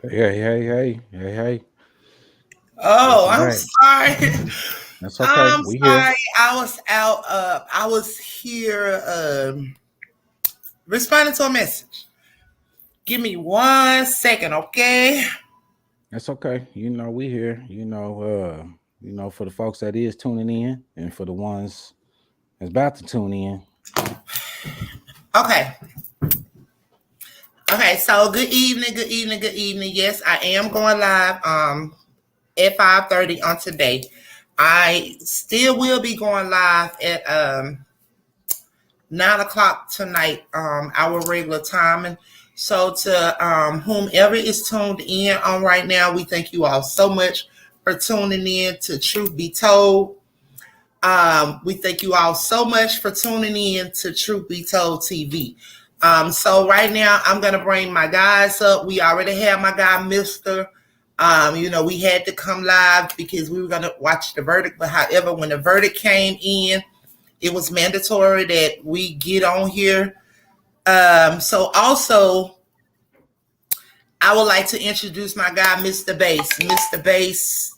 Hey. Oh, Welcome I'm back. sorry. That's okay. I'm We here. sorry. I was out. I was here responding to a message. Give me 1 second, okay? That's okay. We here. For the folks that is tuning in and for the ones that's about to tune in. Okay. Okay. So good evening. Good evening. Good evening. Yes, I am going live. At 5:30 on today. I still will be going live at 9 o'clock tonight, our regular timing. So to whomever is tuned in on right now, we thank you all so much for tuning in to Truth Be Told. We thank you all so much for tuning in to Truth Be Told TV. So right now I'm gonna bring my guys up. We already have my guy, Mr. We had to come live because we were gonna watch the verdict, but however, when the verdict came in, it was mandatory that we get on here. So also, I would like to introduce my guy, Mr. Bass. Mr. Bass,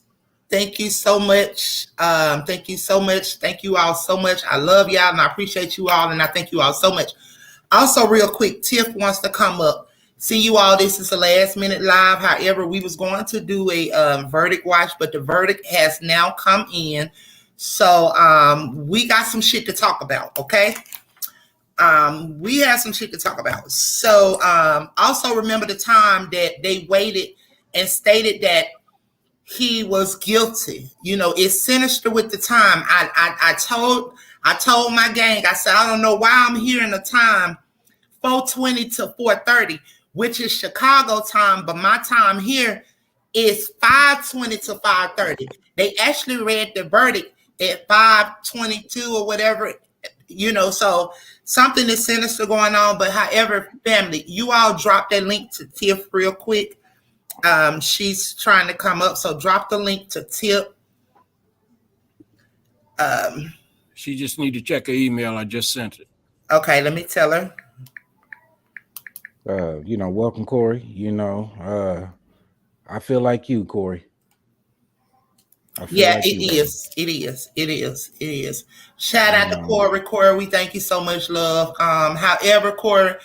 thank you so much. Thank you so much. Thank you all so much. I love y'all and I appreciate you all and I thank you all so much. Also, real quick, Tiff wants to come up. See you all. This is a last minute live. However, we was going to do a verdict watch, but the verdict has now come in. So we got some shit to talk about, okay? We have some shit to talk about. So also remember the time that they waited and stated that he was guilty. It's sinister with the time. I told my gang, I said, I don't know why I'm hearing the time 4:20 to 4:30, which is Chicago time, but my time here is 5:20 to 5:30. They actually read the verdict at 5:22 or whatever, so something is sinister going on. But however, family, you all drop that link to Tiff real quick. She's trying to come up, so drop the link to Tiff. She just need to check her email. I just sent it. Okay, let me tell her. Welcome, Corey. I feel like you, Corey. Yeah, it is. Shout out to Corey. Corey, we thank you so much, love. However, Corey,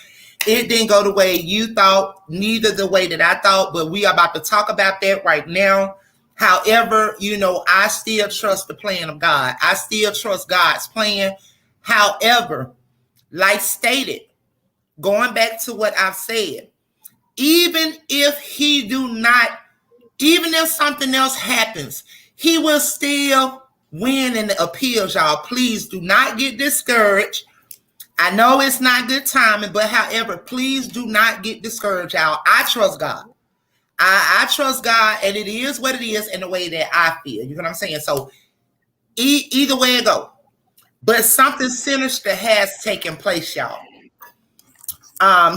it didn't go the way you thought, neither the way that I thought, but we are about to talk about that right now. However, I still trust the plan of God. I still trust God's plan. However, like stated, going back to what I've said, even if something else happens, he will still win in the appeals, y'all. Please do not get discouraged. I know it's not good timing, but however, please do not get discouraged, y'all. I trust God. I trust God, and it is what it is in the way that I feel. You know what I'm saying? So either way it go. But something sinister has taken place, y'all.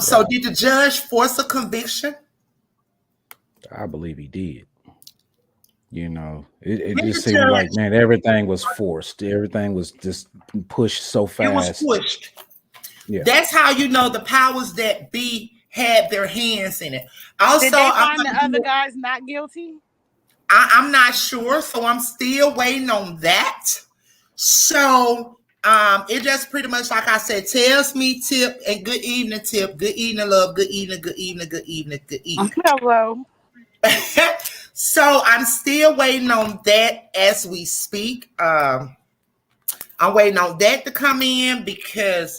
So did the judge force a conviction? I believe he did. It just seemed like, man, everything was forced. Everything was just pushed so fast. It was pushed. Yeah. That's how you know the powers that be had their hands in it. Also, did they find the other guys not guilty? I'm not sure, so I'm still waiting on that. So it just pretty much, like I said, tells me Tip, and good evening, Tip. Good evening, love. Good evening, good evening, good evening, good evening. Hello. So I'm still waiting on that as we speak. I'm waiting on that to come in because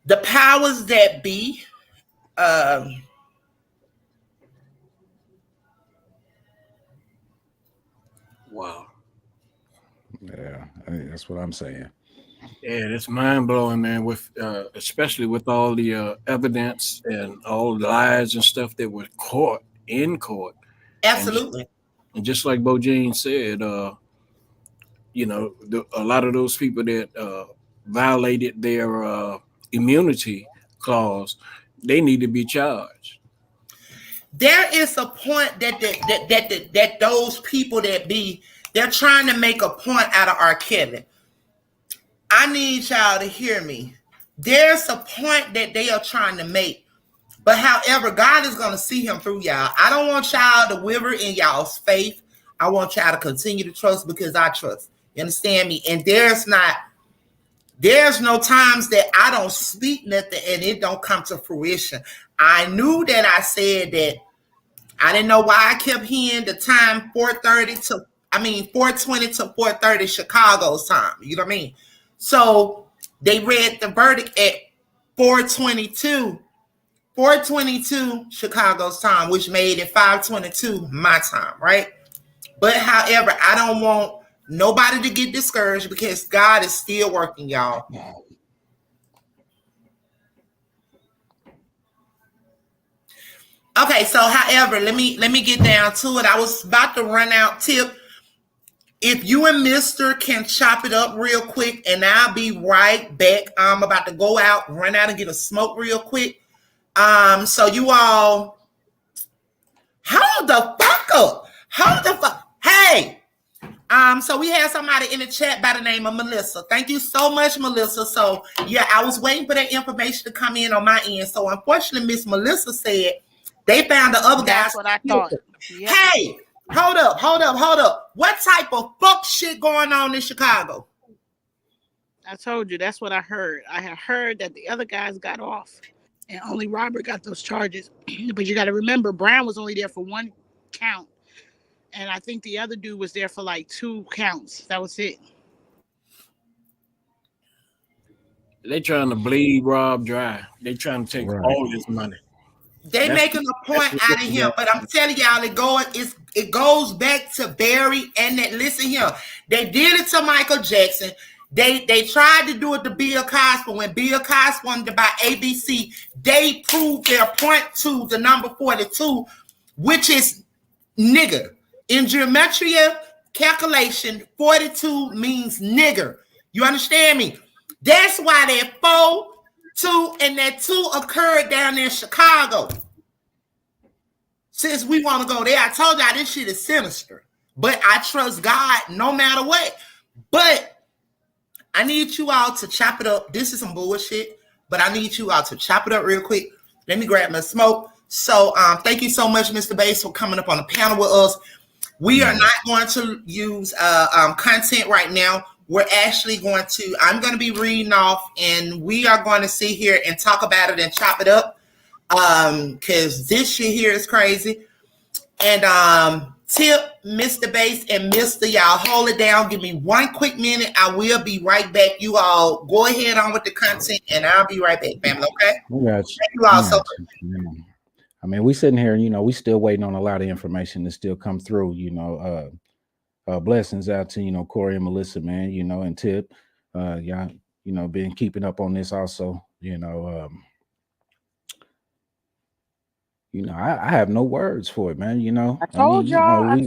the powers that be, wow. Yeah, that's what I'm saying. Yeah, it's mind blowing, man. With especially with all the evidence and all the lies and stuff that were caught in court. Absolutely. And just like Bojane said, a lot of those people that violated their immunity clause, they need to be charged. There is a point that those people they're trying to make a point out of R.Kelly. I need y'all to hear me. There's a point that they are trying to make But however, God is going to see him through, y'all. I don't want y'all to waver in y'all's faith. I want y'all to continue to trust because I trust. You understand me? And there's no times that I don't speak nothing and it don't come to fruition. I knew that I said that. I didn't know why I kept hearing the time 420 to 4:30 Chicago's time. You know what I mean? So they read the verdict at 4:22 Chicago's time, which made it 5:22 my time, right? But however, I don't want nobody to get discouraged because God is still working, y'all. Okay, so however, let me get down to it. I was about to run out. Tip, if you and Mister can chop it up real quick, and I'll be right back. I'm about to go out, run out and get a smoke real quick. So you all, hold the fuck up. Hold the fuck. Hey, so we had somebody in the chat by the name of Melissa. Thank you so much, Melissa. So yeah, I was waiting for that information to come in on my end. So unfortunately, Miss Melissa said they found the other guys. That's what I thought. Yep. Hey, hold up. What type of fuck shit going on in Chicago? I told you, that's what I heard. I had heard that the other guys got off and only Robert got those charges. But you got to remember, Brown was only there for one count. And I think the other dude was there for like 2 counts. That was it. They trying to bleed Rob dry. They trying to take all his money. They making a point out of him, but I'm telling y'all, it goes back to Barry and that. Listen here, they did it to Michael Jackson. They tried to do it to Bill Cosby. When Bill Cosby wanted to buy ABC, they proved their point to the number 42, which is nigger. In geometria calculation, 42 means nigger. You understand me? That's why that 4, 2, and that 2 occurred down in Chicago. Since we want to go there, I told y'all this shit is sinister. But I trust God no matter what. But I need you all to chop it up. This is some bullshit, but I need you all to chop it up real quick. Let me grab my smoke. So thank you so much, Mr. Bass, for coming up on the panel with us. We are not going to use content right now. We're actually I'm going to be reading off, and we are going to sit here and talk about it and chop it up, because this shit here is crazy. And Tip, Mr. Bass, and Mr. Y'all hold it down. Give me 1 quick minute. I will be right back. You all go ahead on with the content, and I'll be right back, family, okay? We got you. Thank you all so much. I mean, we sitting here, we still waiting on a lot of information to still come through, blessings out to, Corey and Melissa, man, and Tip, y'all, been keeping up on this also, I have no words for it, man. I told y'all.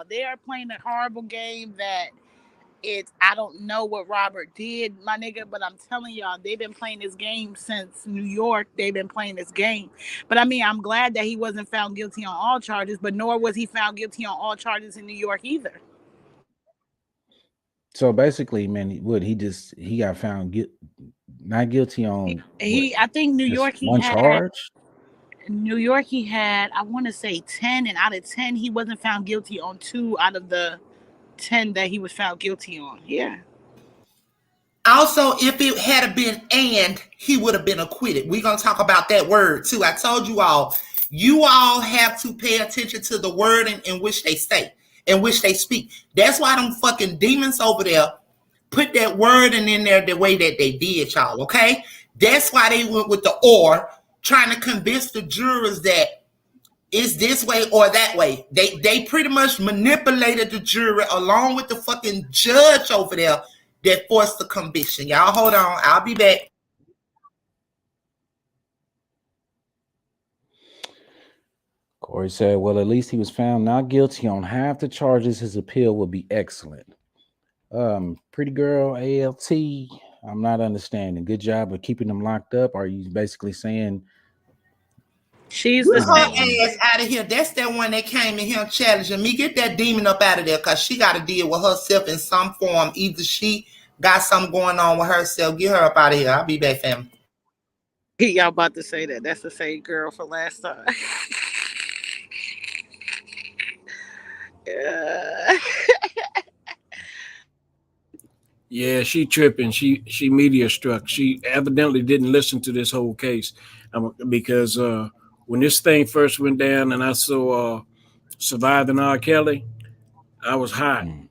They are playing a horrible game that I don't know what Robert did, my nigga, but I'm telling y'all, they've been playing this game since New York. They've been playing this game. But I mean, I'm glad that he wasn't found guilty on all charges, but nor was he found guilty on all charges in New York either. So basically, man, he got found not guilty on I think New York he one had charge. New York he had, I want to say 10, and out of 10 he wasn't found guilty on 2 out of the 10 that he was found guilty on. Yeah. Also, if it had been and, he would have been acquitted. We're going to talk about that word too. I told you all have to pay attention to the word in which they say, in which they speak. That's why them fucking demons over there put that word in there the way that they did, y'all, okay? That's why they went with the or, trying to convince the jurors that it's this way or that way. They pretty much manipulated the jury along with the fucking judge over there that forced the conviction. Y'all hold on. I'll be back. Corey said, well, at least he was found not guilty on half the charges. His appeal will be excellent. Pretty girl, ALT, I'm not understanding. Good job of keeping them locked up. Are you basically saying she's the same ass out of here? That's that one that came in here challenging me. Get that demon up out of there, because she got to deal with herself in some form. Either she got something going on with herself. Get her up out of here. I'll be back, fam. Y'all about to say that. That's the same girl for last time. Yeah. Yeah, she tripping. She media struck. She evidently didn't listen to this whole case, because when this thing first went down and I saw surviving R. Kelly, I was hot. Mm.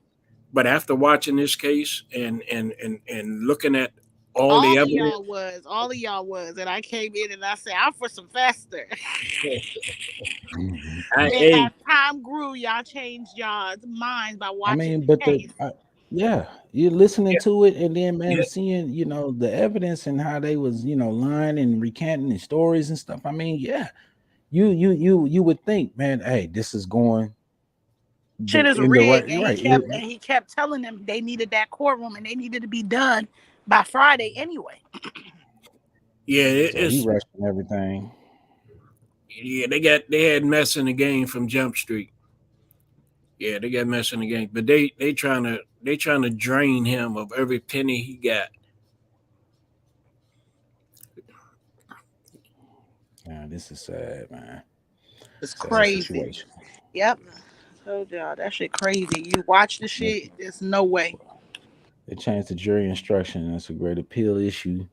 But after watching this case and looking at all All the of evidence, y'all was, and I came in and I said, I'm for some Fester. Mhm. I Then hey as time grew, y'all changed y'all's minds by I watching mean, the but case. yeah, you're listening yeah, to it and then, man, yeah, seeing, the evidence and how they was, lying and recanting the stories and stuff. I mean, yeah, you would think, man, hey, this is going Shit is in the right, rigged, and he right. kept telling them they needed that courtroom and they needed to be done by Friday anyway. yeah. So he It's rushing everything. yeah. They had mess in the game from Jump Street. Yeah, they got mess in the game, but they trying to drain him of every penny he got. Yeah, this is sad, man. It's Sad crazy. situation. Yep. I told y'all that shit crazy. You watch the They shit, there's no way. they changed the jury instruction. That's a great appeal issue.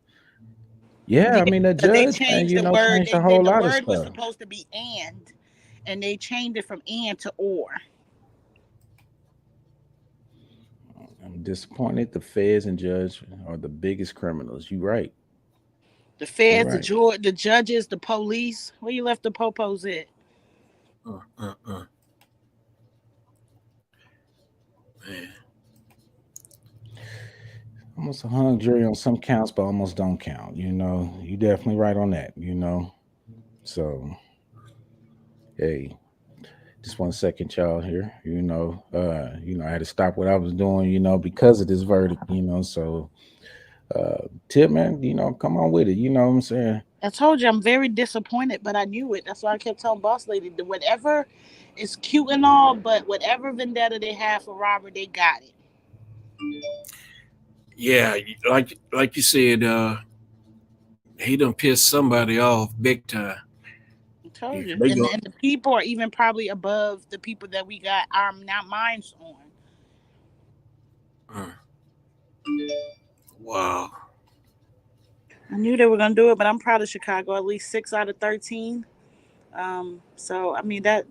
Yeah, Yeah, I mean, the because they judge, man, changed the word. changed a whole The lot of word was stuff. supposed to be and they changed it from and to or. I'm disappointed. The feds and judge are the biggest criminals. You right. The You feds, right. the judges, the police. Where you left the popos at? Uh, uh, uh, man. Almost a hung jury on some counts, but almost don't count. You definitely right on that. So hey, just 1 second, y'all. Here, I had to stop what I was doing, because of this verdict. So Tip, man, come on with it. You know what I'm saying? I told you I'm very disappointed, but I knew it. That's why I kept telling Boss Lady that whatever is cute and all, but whatever vendetta they have for Robert, they got it. Yeah, like you said, he done pissed somebody off big time. I told you. They go, And the people are even probably above the people that we got our not minds on. uh, wow. I knew they were gonna do it, but I'm proud of Chicago. At least 6 out of 13. So I mean that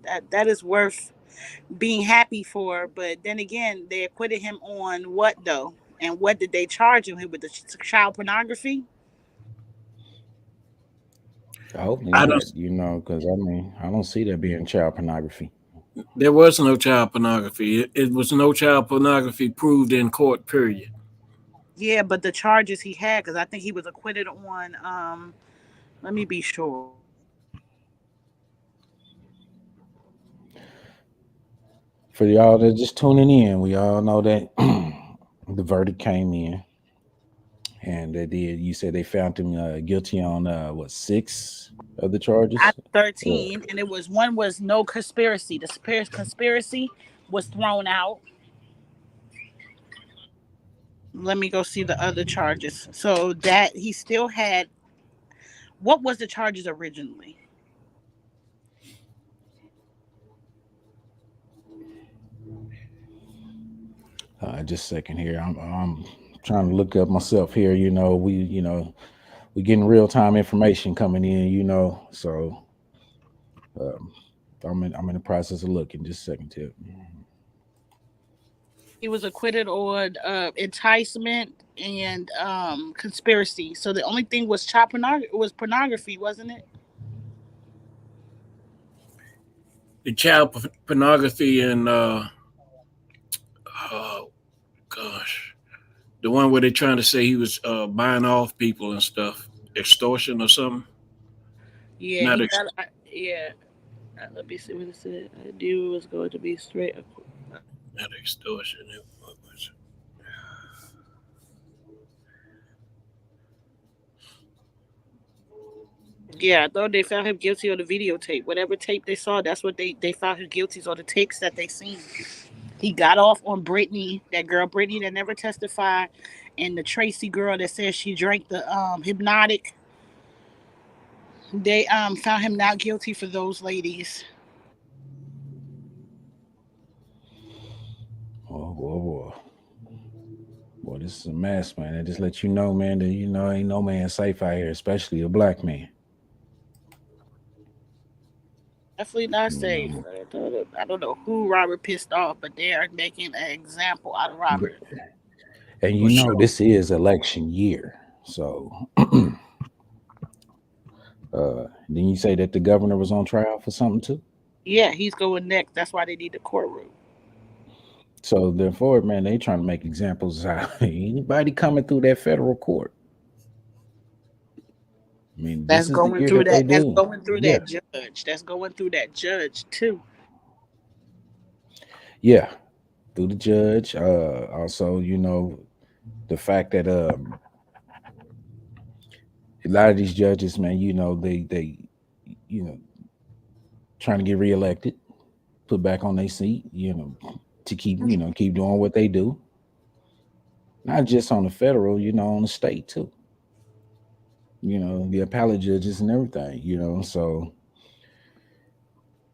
is worth being happy for. But then again, they acquitted him on what though? And what did they charge him with? The child pornography? I hope I don't. not. Because I mean, I don't see that being child pornography. There was no child pornography. It was no child pornography proved in court. Period. Yeah, but the charges he had, because I think he was acquitted on. Let me be sure. For y'all that just tuning in, we all know that the verdict came in, and they did. You said they found him guilty on what, 6 of the I charges? Or 13, and it was one was no conspiracy. The conspiracy was thrown out. Let me go see the other charges. So that he still had. What was the charges originally? just a second here. I'm trying to look up myself here. We getting real time information coming in. So um, I'm in the process of looking. Just a second, Tip. He was acquitted on enticement and conspiracy. So the only thing was child pornography. Was pornography, wasn't it? The child pornography and oh gosh, the one where they're trying to say he was buying off people and stuff, extortion or something. Yeah, Not he ex- got. Yeah, let me see what it said. I knew it was going to be straight. not extortion. What was Yeah, I thought they found him guilty on the videotape. Whatever tape they saw, that's what they found him guilty on the tapes that they seen. He got off on Brittany, that girl Brittany that never testified, and the Tracy girl that says she drank the hypnotic. They found him not guilty for those ladies. Oh, boy. Boy, this is a mess, man. I just let you know, man, that, ain't no man safe out here, especially a black man. Definitely not safe. I don't know who Robert pissed off, but they are making an example out of Robert. And this is election year. So didn't you say that the governor was on trial for something too? Yeah, he's going next. That's why they need the courtroom. So therefore, man, they trying to make examples out of anybody coming through that federal court. I mean, that's this is the going year through that they that. That's do. going through Yeah. that judge. That's going through that judge too. Yeah, through the judge. Also, the fact that a lot of these judges, man, they trying to get reelected, put back on their seat, to keep doing what they do. Not just on the federal, on the state too. The appellate judges and everything, so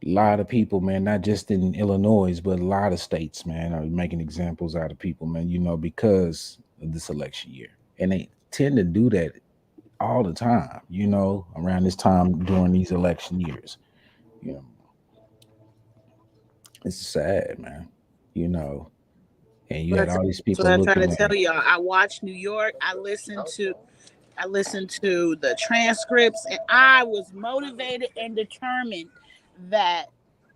a lot of people, man, not just in Illinois, but a lot of states, man, are making examples out of people, man, because of this election year. And they tend to do that all the time, around this time during these election years. It's sad, man, and you had all these people So I'm trying looking to tell y'all, I watched New York. I listened to the transcripts, and I was motivated and determined that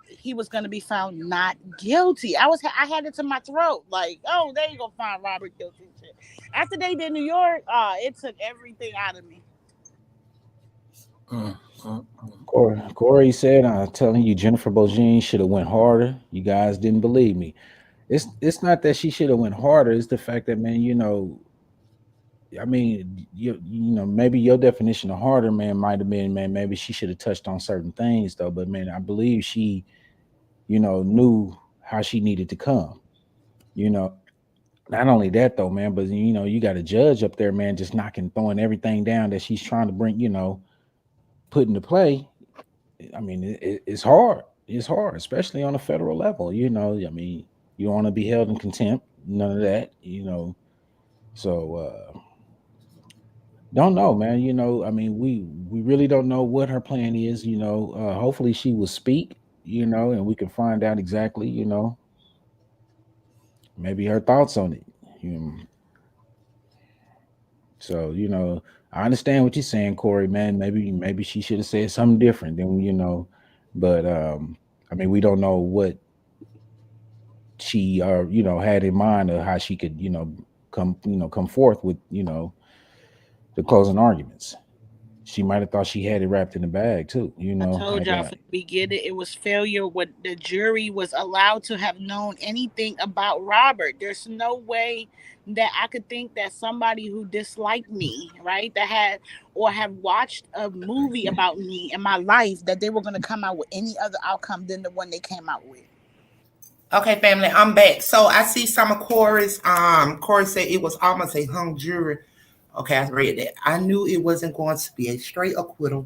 he was going to be found not guilty. I had it to my throat, like, oh, there you go, find Robert guilty. After they did New York, it took everything out of me. Corey said, "I'm telling you, Jennifer Bogine should have went harder. You guys didn't believe me. It's not that she should have went harder. It's the fact that, man, I mean, maybe your definition of harder, man, might have been, man, maybe she should have touched on certain things, though. But, man, I believe she, knew how she needed to come. Not only that, though, man, but, you got a judge up there, man, just throwing everything down that she's trying to bring, put into play. I mean, it's hard. It's hard, especially on a federal level. I mean, you want to be held in contempt. None of that, So, don't know, man. I mean, we really don't know what her plan is. Hopefully she will speak. And we can find out exactly. Maybe her thoughts on it. So, I understand what you're saying, Corey, man. Maybe she should have said something different than, but I mean, we don't know what she had in mind of how she could, come forth with, the closing arguments. She might have thought she had it wrapped in the bag too, I told y'all from the beginning it was failure when the jury was allowed to have known anything about Robert. There's no way that I could think that somebody who disliked me, right, that had or have watched a movie about me in my life, that they were going to come out with any other outcome than the one they came out with. Okay, family, I'm back. So I see some of Corey's. Corey said it was almost a hung jury. Okay, I read that. I knew it wasn't going to be a straight acquittal.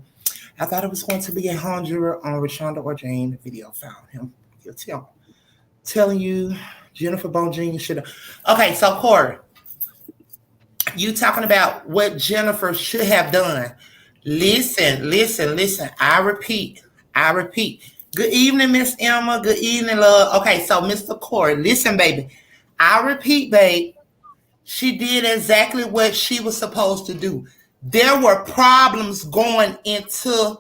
I thought it was going to be a hung jury on Rashonda or Jane. The video found him guilty. I'm telling you, Jennifer Bogine should have. Okay, so Corey, you talking about what Jennifer should have done. Listen. I repeat. Good evening, Miss Emma. Good evening, love. Okay, so Mr. Corey, listen, baby. I repeat, babe. She did exactly what she was supposed to do. There were problems going into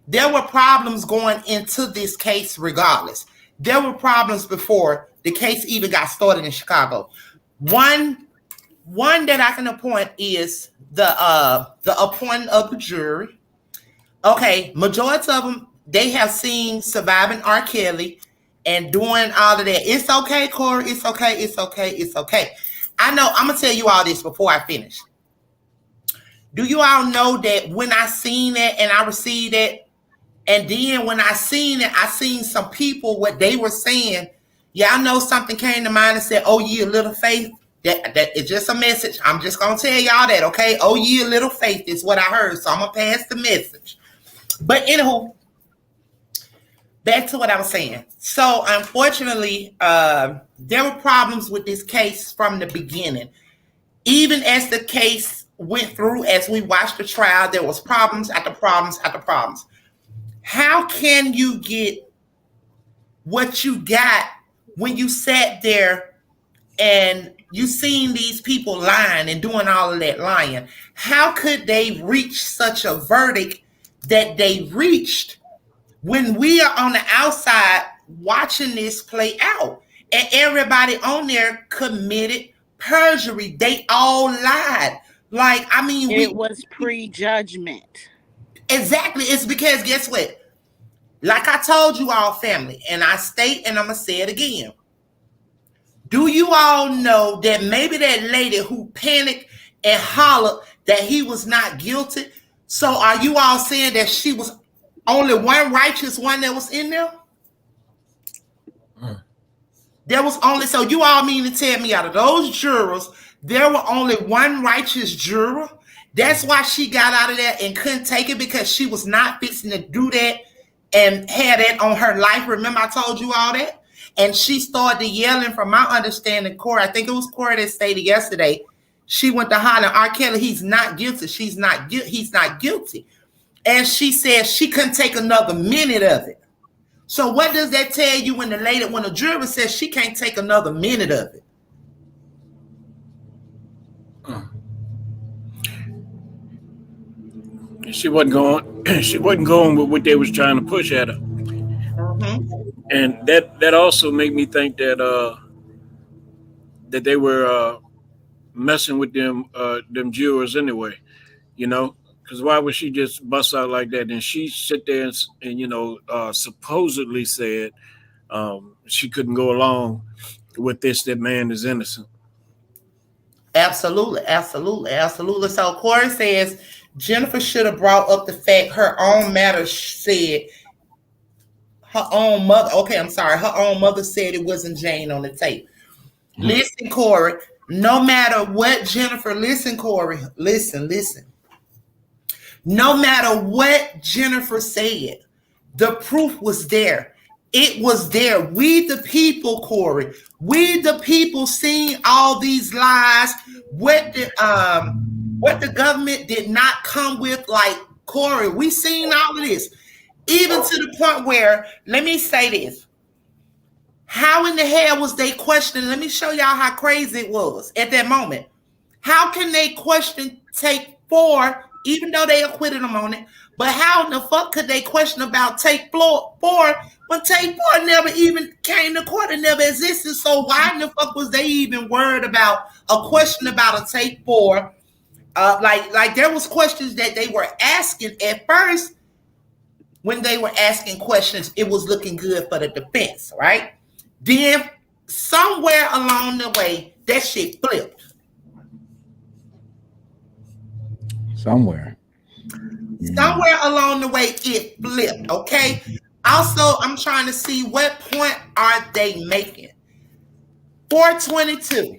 this case regardless. There were problems before the case even got started in Chicago. One that I can appoint is the appointing of the jury. Okay, majority of them, they have seen surviving R.Kelly and doing all of that. It's okay, Corey. It's okay. I know, I'm going to tell you all this before I finish. Do you all know that when I seen it and I received it, and then when I seen it, I seen some people, what they were saying. Y'all know something came to mind and said, oh, ye little faith. That is just a message. I'm just going to tell y'all that, okay? Oh, ye little faith is what I heard. So I'm going to pass the message. But anywho, back to what I was saying. So unfortunately, there were problems with this case from the beginning. Even as the case went through, as we watched the trial, there was problems after problems after problems. How can you get what you got when you sat there and you seen these people lying and doing all of that lying? How could they reach such a verdict that they reached when we are on the outside watching this play out? And everybody on there committed perjury. They all lied. Like, I mean, it was prejudgment. Exactly. It's because guess what? Like I told you all, family, and I state and I'm going to say it again. Do you all know that maybe that lady who panicked and hollered that he was not guilty? So are you all saying that she was only one righteous one that was in there? There was only, so you all mean to tell me out of those jurors, there were only one righteous juror? That's why she got out of there and couldn't take it, because she was not fixing to do that and had that on her life. Remember, I told you all that? And she started yelling, from my understanding, Corey, I think it was Corey that stated yesterday, she went to holler, R.Kelly, he's not guilty. He's not guilty. And she said she couldn't take another minute of it. So what does that tell you when the juror says she can't take another minute of it? She wasn't going. She wasn't going with what they was trying to push at her. Mm-hmm. And that also made me think that that they were messing with them jurors anyway, you know, because why would she just bust out like that? And she sit there and you know, supposedly said she couldn't go along with this, that man is innocent. Absolutely. So Corey says Jennifer should have brought up the fact her own matter said her own mother. Okay, I'm sorry. Her own mother said it wasn't Jane on the tape. Mm-hmm. Listen, Corey, no matter what Jennifer, listen, Corey, listen. No matter what Jennifer said, the proof was there. It was there. We the people, Corey, we the people seen all these lies. What the government did not come with, like, Corey, we seen all of this. Even to the point where, let me say this. How in the hell was they questioning? Let me show y'all how crazy it was at that moment. How can they question take 4, even though they acquitted them on it? But how in the fuck could they question about take 4 when take 4 never even came to court and never existed? So why in the fuck was they even worried about a question about a take 4? Like there was questions that they were asking at first. When they were asking questions, it was looking good for the defense, right? Then somewhere along the way, that shit flipped. Somewhere along the way, it flipped, okay? Also, I'm trying to see what point are they making. 422.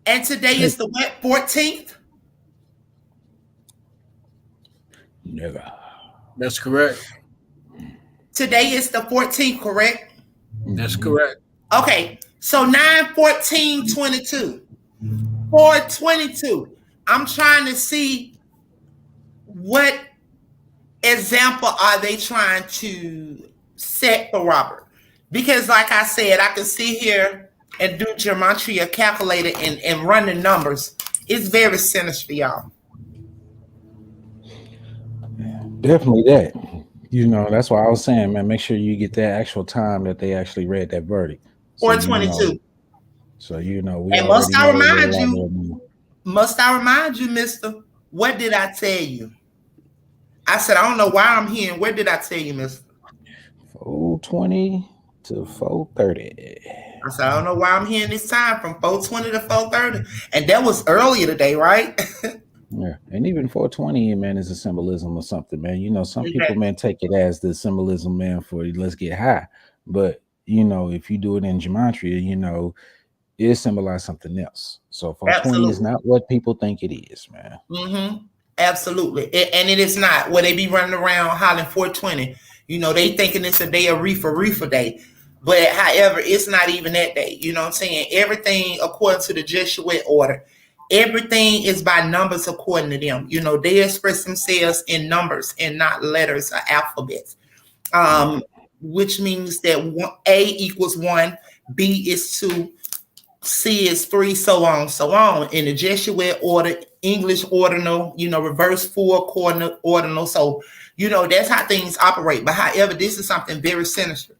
And today is the what, 14th? Never. That's correct. Today is the 14th, correct? That's correct. Okay, so 9/14/22. 4/22. I'm trying to see what example are they trying to set for Robert. Because like I said, I can sit here and do gematria calculator and run the numbers. It's very sinister, y'all. Definitely that. You know, that's why I was saying, man, make sure you get that actual time that they actually read that verdict. 4/22. So you know, we and must I remind you, mister, what did I tell you? I said, I don't know why I'm here. Where did I tell you, mister? 4:20 to 4:30. I said, I don't know why I'm hearing this time from 4:20 to 4:30. And that was earlier today, right? Yeah, and even 420, man, is a symbolism or something, man. You know, some people, man, take it as the symbolism, man, for let's get high. But, you know, if you do it in gematria, you know, it symbolizes something else. So 420 is not what people think it is, man. Mm-hmm. Absolutely. And it is not where they be running around hollering 420. You know, they thinking it's a day of reefer day. But however, it's not even that day. You know what I'm saying? Everything according to the Jesuit order. Everything is by numbers according to them. You know, they express themselves in numbers and not letters or alphabets. Which means that A equals 1, B is 2, C is 3, so on, so on. In the Jesuit order, English ordinal, you know, reverse 4 ordinal. So, you know, that's how things operate. But however, this is something very sinister.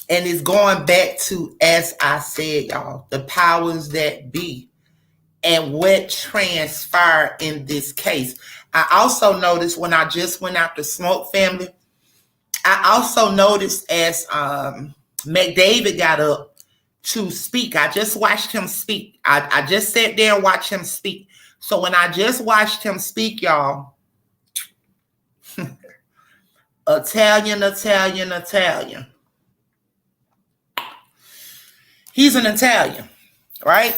And it's going back to, as I said, y'all, the powers that be and what transpired in this case. I also noticed when I just went out to Smoke family, I also noticed as McDavid got up to speak. I just watched him speak. I just sat there and watched him speak. So when I just watched him speak, y'all, Italian. He's an Italian, right?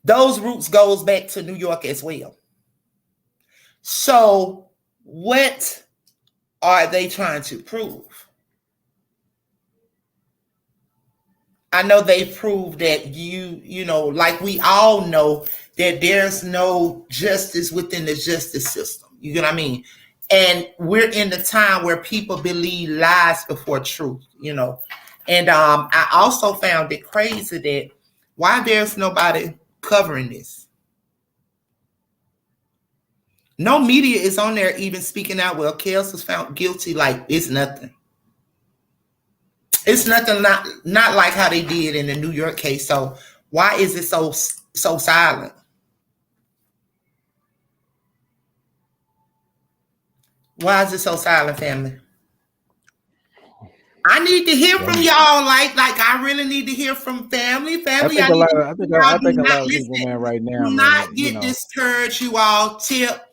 Those roots goes back to New York as well. So what are they trying to prove? I know they proved that you know, like we all know that there's no justice within the justice system. You get what I mean? And we're in the time where people believe lies before truth, you know. And I also found it crazy that why there's nobody covering this. No media is on there even speaking out. Well, Kels was found guilty. Like it's nothing. It's nothing. Not like how they did in the New York case. So why is it so silent? Why is it so silent, family? I need to hear from y'all. Like I really need to hear from family. I think a lot of people, man, right now. Do not get discouraged, you all. Tip.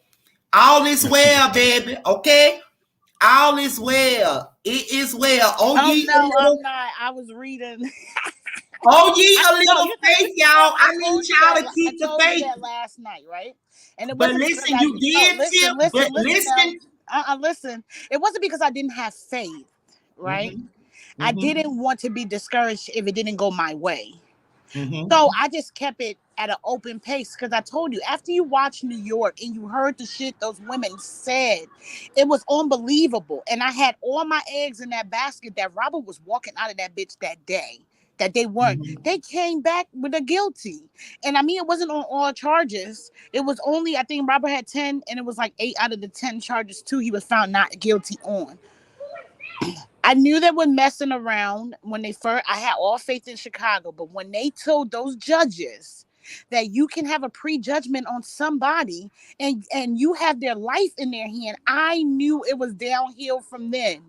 All is well, baby. Okay? All is well. It is well. Oh, no, I'm not. I was reading. Oh, ye a little faith, y'all. I need y'all to keep the faith. That last night, right? And it but listen, you did, Tip. But listen. Listen. It wasn't because I didn't have faith, right? Mm-hmm. I didn't want to be discouraged if it didn't go my way. Mm-hmm. So I just kept it at an open pace because I told you, after you watched New York and you heard the shit those women said, it was unbelievable. And I had all my eggs in that basket that Robert was walking out of that bitch that day, that they weren't. Mm-hmm. They came back with a guilty. And I mean, it wasn't on all charges. It was only, I think Robert had 10 and it was like 8 out of the 10 charges too he was found not guilty on. I knew they were messing around when they first. I had all faith in Chicago, but when they told those judges that you can have a prejudgment on somebody and you have their life in their hand, I knew it was downhill from then.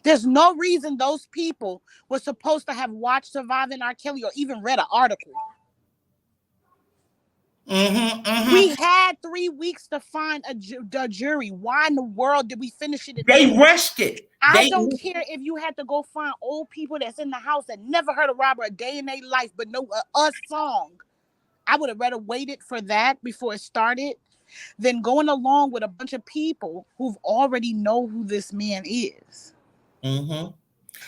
There's no reason those people were supposed to have watched Surviving R.Kelly or even read an article. Mm-hmm, mm-hmm. We had 3 weeks to find a jury. Why in the world did we finish it? They rushed it. I don't care if you had to go find old people that's in the house that never heard of Robert a day in their life, but know a song. I would have rather waited for that before it started than going along with a bunch of people who've already know who this man is. Mm-hmm.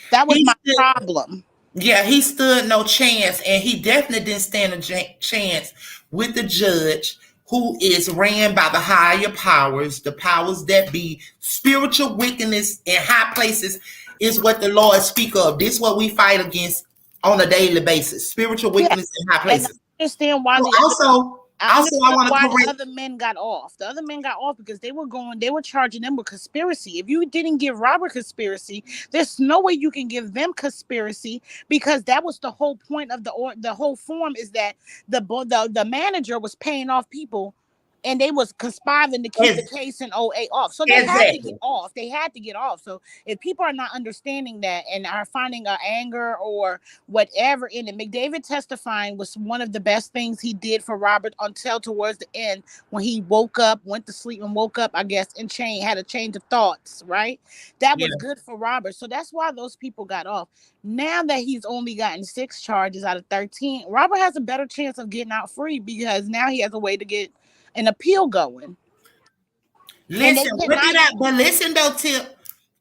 That was my problem. Yeah, he stood no chance, and he definitely didn't stand a chance with the judge who is ran by the higher powers, the powers that be. Spiritual wickedness in high places is what the Lord speak of. This is what we fight against on a daily basis. Spiritual wickedness in high places. I understand why. I want to correct. The other men got off. The other men got off because they were charging them with conspiracy. If you didn't give Robert conspiracy, there's no way you can give them conspiracy because that was the whole point of the whole form is that the manager was paying off people and they was conspiring to keep the case in OA off. So they had to get off. They had to get off. So if people are not understanding that and are finding anger or whatever in it, McDavid testifying was one of the best things he did for Robert until towards the end when he woke up, went to sleep and woke up, I guess, and had a change of thoughts, right? That was good for Robert. So that's why those people got off. Now that he's only gotten 6 charges out of 13, Robert has a better chance of getting out free because now he has a way to get an appeal going. Listen, but listen though, Tip.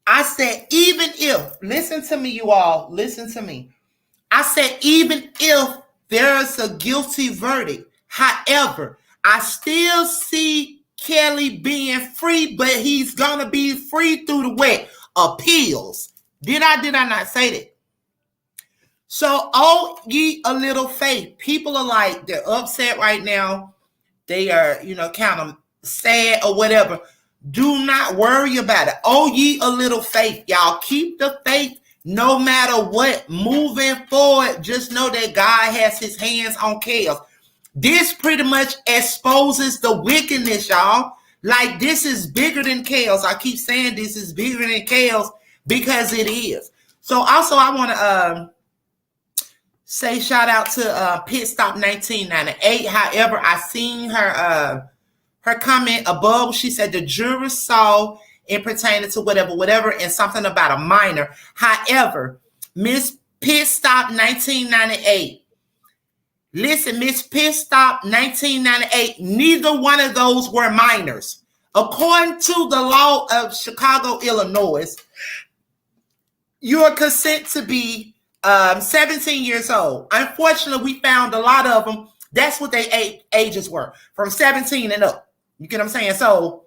I said, even if, listen to me, you all, listen to me. I said, even if there's a guilty verdict, however, I still see Kelly being free, but he's gonna be free through the what? Appeals. Did I not say that? So, oh, ye a little faith. People are like, they're upset right now. They are, kind of sad or whatever. Do not worry about it. Oh, ye a little faith. Y'all keep the faith no matter what. Moving forward, just know that God has his hands on chaos. This pretty much exposes the wickedness, y'all. Like, this is bigger than chaos. I keep saying this is bigger than chaos because it is. So also I want to say shout out to Pit Stop 1998. However, I seen her comment above. She said the jurors saw it pertaining to whatever, and something about a minor. However, Miss Pit Stop 1998. Listen, Miss Pit Stop 1998. Neither one of those were minors. According to the law of Chicago, Illinois, you are consent to be 17 years old. Unfortunately, we found a lot of them. That's what their ages were, from 17 and up. You get what I'm saying? So,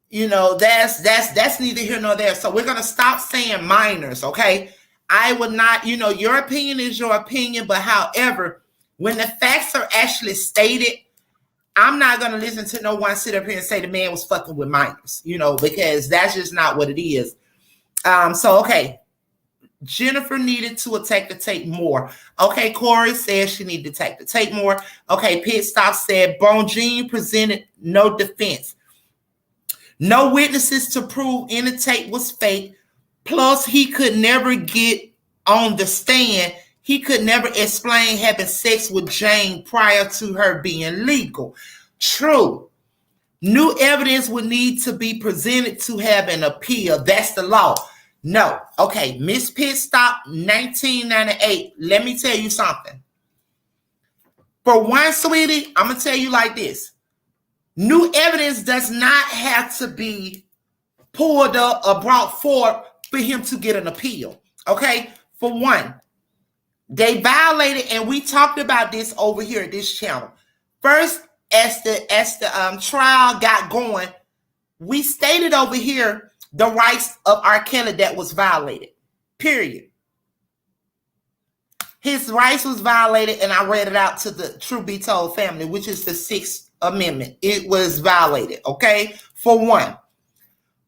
that's neither here nor there. So we're gonna stop saying minors, okay? I would not, your opinion is your opinion, but however, when the facts are actually stated, I'm not gonna listen to no one sit up here and say the man was fucking with minors, because that's just not what it is. So okay. Jennifer needed to attack the tape more. Okay, Corey says she needed to attack the tape more. Okay, Pit Stop said Bonjean presented no defense. No witnesses to prove any tape was fake. Plus, he could never get on the stand. He could never explain having sex with Jane prior to her being legal. True. New evidence would need to be presented to have an appeal. That's the law. No. Okay, Miss Pit Stop 1998. Let me tell you something. For one, sweetie, I'm going to tell you like this. New evidence does not have to be pulled up or brought forward for him to get an appeal. Okay? For one, they violated, and we talked about this over here at this channel. First, as the trial got going, we stated over here the rights of R.Kelly that was violated, period. His rights was violated, and I read it out to the Truth Be Told family, which is the 6th Amendment. It was violated, okay? For one.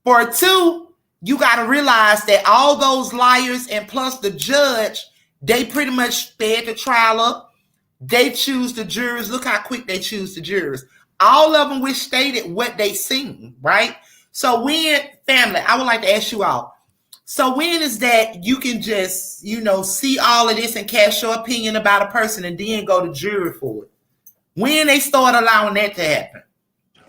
For two, you got to realize that all those liars and plus the judge, they pretty much sped the trial up. They choose the jurors. Look how quick they choose the jurors. All of them which stated what they seen, right? So when, family, I would like to ask you all, so when is that you can just, see all of this and cast your opinion about a person and then go to jury for it? When they start allowing that to happen?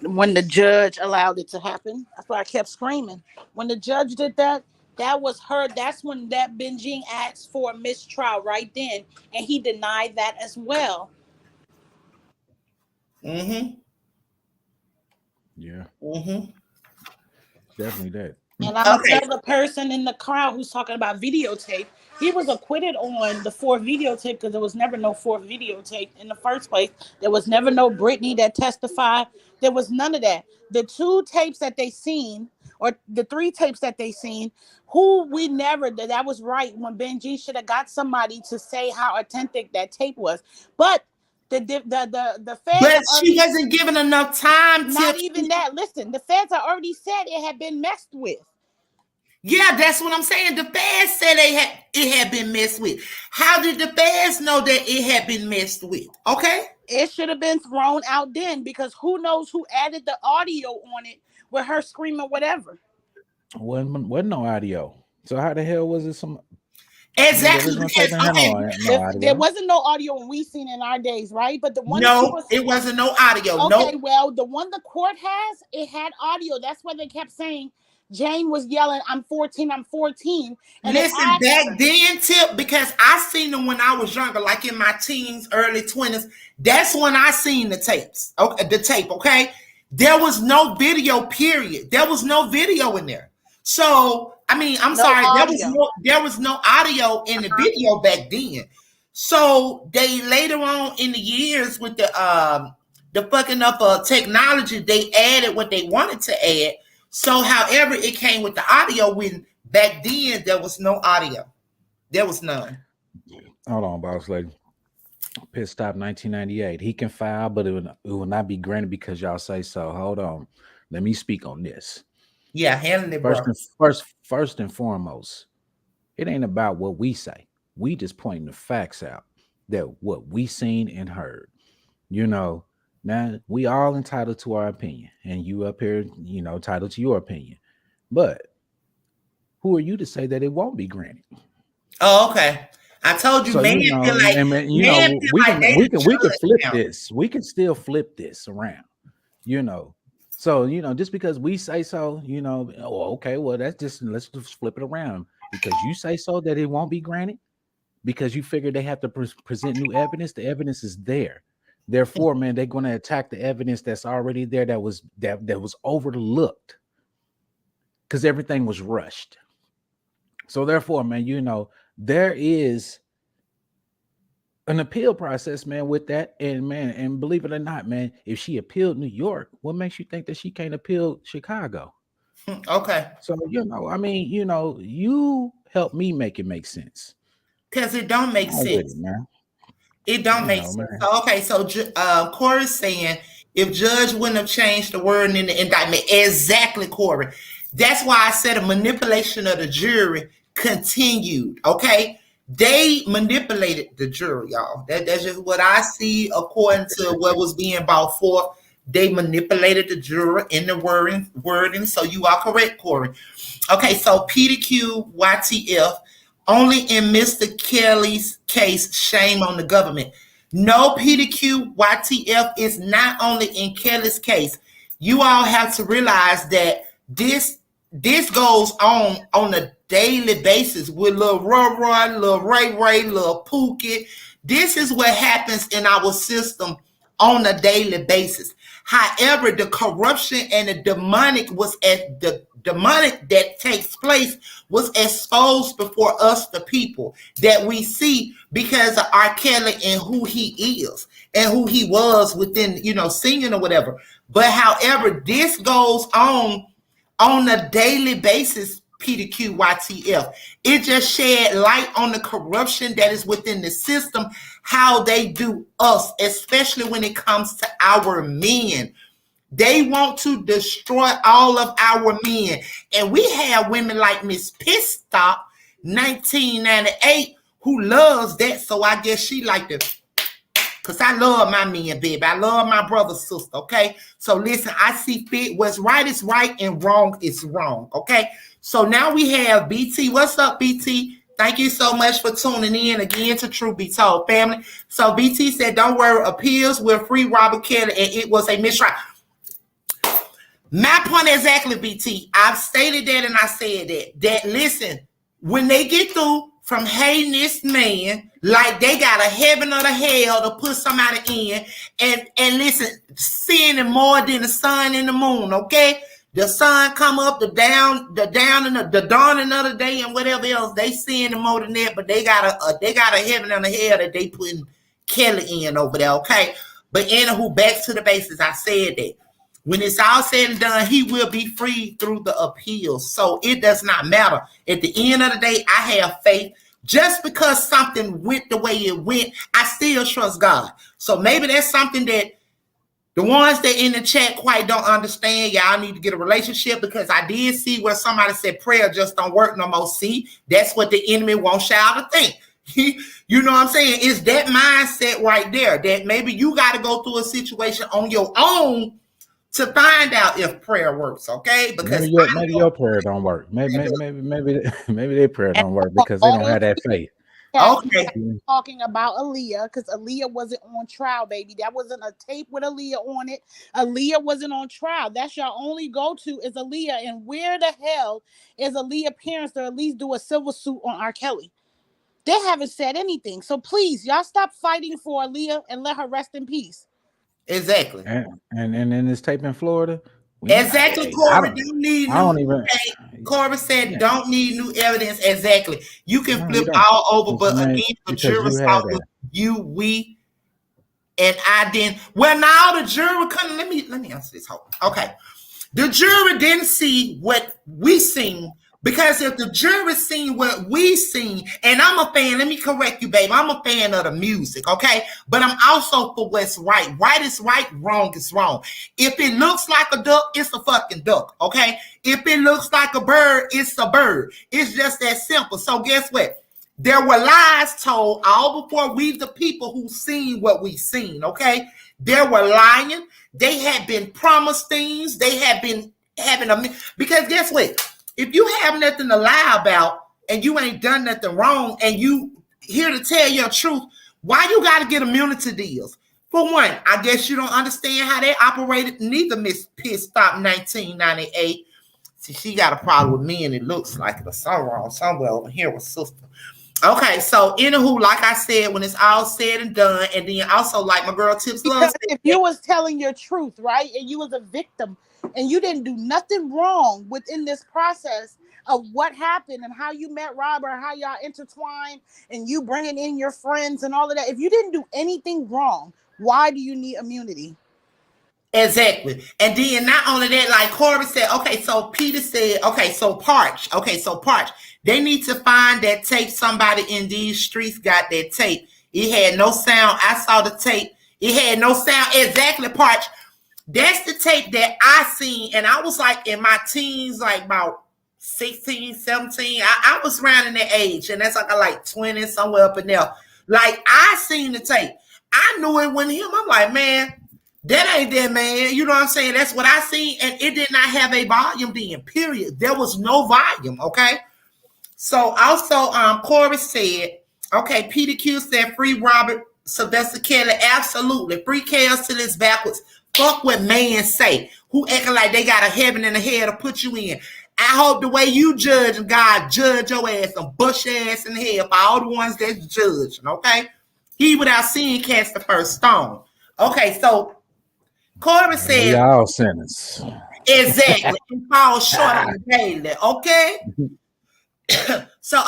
When the judge allowed it to happen. That's why I kept screaming. When the judge did that, that was her. That's when that Benjing asked for a mistrial right then. And he denied that as well. Mm-hmm. Yeah. Mm-hmm. Definitely that. And I'm going to tell the person in the crowd who's talking about videotape, he was acquitted on the 4th videotape because there was never no 4th videotape in the first place. There was never no Brittany that testified. There was none of that. The 2 tapes that they seen, or the 3 tapes that they seen, that was right when Benji should have got somebody to say how authentic that tape was. But the feds, but she wasn't given enough time. Not even that. Listen, the feds had already said it had been messed with. Yeah, that's what I'm saying. The feds said it had been messed with. How did the feds know that it had been messed with? Okay. It should have been thrown out then, because who knows who added the audio on it with her screaming whatever. Wasn't no audio. So how the hell was it some? Exactly, The original because tape had no audio. There wasn't no audio when we seen in our days, right? But the one it wasn't no audio. Okay, No. well, the one the court has, it had audio. That's why they kept saying Jane was yelling, "I'm 14, I'm 14." And listen, back then, Tip, because I seen them when I was younger, like in my teens, early 20s. That's when I seen the tapes. Okay, the tape. Okay, there was no video. Period. There was no video in there. So I mean, I'm sorry, there was no audio in the video back then. So they later on in the years with the fucking up of technology, they added what they wanted to add. So, however, it came with the audio when back then there was no audio. There was none. Hold on, boss lady. Pit stop 1998. He can file, but it will not be granted because y'all say so. Hold on. Let me speak on this. Yeah, handling it, first and foremost, it ain't about what we say. We just pointing the facts out that what we seen and heard. You know, now we all entitled to our opinion, and you up here, you know, entitled to your opinion. But who are you to say that it won't be granted? Oh, okay. I told you, so, man. You know, we can flip this. We can still flip this around. You know. So, you know, just because we say so, you know, okay, well, let's just flip it around. Because you say so that it won't be granted, because you figure they have to present new evidence. The evidence is there. Therefore, man, they're going to attack the evidence that's already there that was overlooked because everything was rushed. So therefore, man, you know, there is an appeal process, man, with that. And man, and believe it or not, man, if she appealed New York, what makes you think that she can't appeal Chicago? Okay. So, you know, I mean, you know, you help me make it make sense. Because it don't make sense. It don't make sense. So, okay, so Corey's saying if judge wouldn't have changed the word in the indictment. Exactly, Corey. That's why I said a manipulation of the jury continued. Okay. They manipulated the jury, y'all. That's just what I see according to what was being brought forth. They manipulated the juror in the wording. So you are correct, Corey. Okay, so PDQ YTF, only in Mr. Kelly's case, shame on the government. No, PDQ YTF is not only in Kelly's case. You all have to realize that this goes on a daily basis with Lil Roy, Lil Ray, Lil Pookie. This is what happens in our system on a daily basis. However, the corruption and the demonic that takes place was exposed before us, the people, that we see because of R.Kelly and who he is and who he was within, you know, singing or whatever. But however, this goes on a daily basis, PDQYTF. It just shed light on the corruption that is within the system, how they do us, especially when it comes to our men. They want to destroy all of our men. And we have women like Miss Pistop, 1998, who loves that. So I guess she like to, because I love my men, baby. I love my brother, sister, okay? So listen, I see fit. What's right is right and wrong is wrong, okay? So now we have BT. What's up, BT? Thank you so much for tuning in again to Truth Be Told, family. So BT said, don't worry, appeals will free Robert Kelly, and it was a mistrial. My point exactly, BT. I've stated that and I said that listen, when they get through from hating this man, like they got a heaven or the hell to put somebody in, and listen, seeing him more than the sun and the moon, okay? The sun come up, the down and the dawning of the day and whatever else, they seeing him more than that, but they got a heaven and a hell that they putting Kelly in over there, okay? But anywho, back to the basics, I said that. When it's all said and done, he will be free through the appeals. So it does not matter. At the end of the day, I have faith. Just because something went the way it went, I still trust God. So maybe that's something that the ones that in the chat quite don't understand. Y'all need to get a relationship, because I did see where somebody said prayer just don't work no more. See, that's what the enemy wants y'all to think. You know what I'm saying? It's that mindset right there that maybe you got to go through a situation on your own to find out if prayer works, okay? Because maybe your prayer don't work. Maybe their prayer don't work because they don't have that faith. Okay. Talking about Aaliyah, because Aaliyah wasn't on trial, baby. That wasn't a tape with Aaliyah on it. Aaliyah wasn't on trial. That's your only go-to is Aaliyah. And where the hell is Aaliyah parents to at least do a civil suit on R.Kelly? They haven't said anything. So please, y'all stop fighting for Aaliyah and let her rest in peace. Exactly. And in this tape in Florida. Exactly, Corey. Don't need new. Corey said, "Don't need new evidence." Exactly. You can flip all over, but again, the jury saw with you, we, and I didn't. Well, now the jury couldn't. Let me answer this. Okay, the jury didn't see what we seen. Because if the jury seen what we seen, and I'm a fan, let me correct you, babe. I'm a fan of the music, okay? But I'm also for what's right. Right is right, wrong is wrong. If it looks like a duck, it's a fucking duck, okay? If it looks like a bird, it's a bird. It's just that simple. So guess what? There were lies told all before we, the people who seen what we seen, okay? There were lying. They had been promised things. They had been having because guess what? If you have nothing to lie about and you ain't done nothing wrong and you here to tell your truth, why you got to get immunity deals? For one, I guess you don't understand how they operated. Neither Miss Pitt stopped 1998. See, she got a problem with me and it looks like it or something wrong somewhere over here with sister. Okay, so anywho, like I said, when it's all said and done, and then also like my girl Tips loves. If you was telling your truth, right, and you was a victim, and you didn't do nothing wrong within this process of what happened and how you met Robert, how y'all intertwined, and you bringing in your friends and all of that. If you didn't do anything wrong, why do you need immunity? Exactly. And then not only that, like Corey said, okay, so Peter said, okay, so Parch, they need to find that tape. Somebody in these streets got that tape. It had no sound. I saw the tape. It had no sound. Exactly, Parch. That's the tape that I seen, and I was like in my teens, like about 16, 17. I was around in that age, and that's like 20, somewhere up in there. Like, I seen the tape. I knew it wasn't him. I'm like, man, that ain't that man. You know what I'm saying? That's what I seen, and it did not have a volume then, period. There was no volume, okay? So, also, Corey said, okay, Peter Q said, free Robert Sylvester Kelly. Absolutely. Free chaos till it's backwards. Fuck what man say, who acting like they got a heaven and a hell to put you in. I hope the way you judge and God judge your ass and bust your ass in hell for all the ones that's judging, okay? He without seeing cast the first stone. Okay, so Corey said, y'all sentence. Exactly. And fall short on the daily, okay? So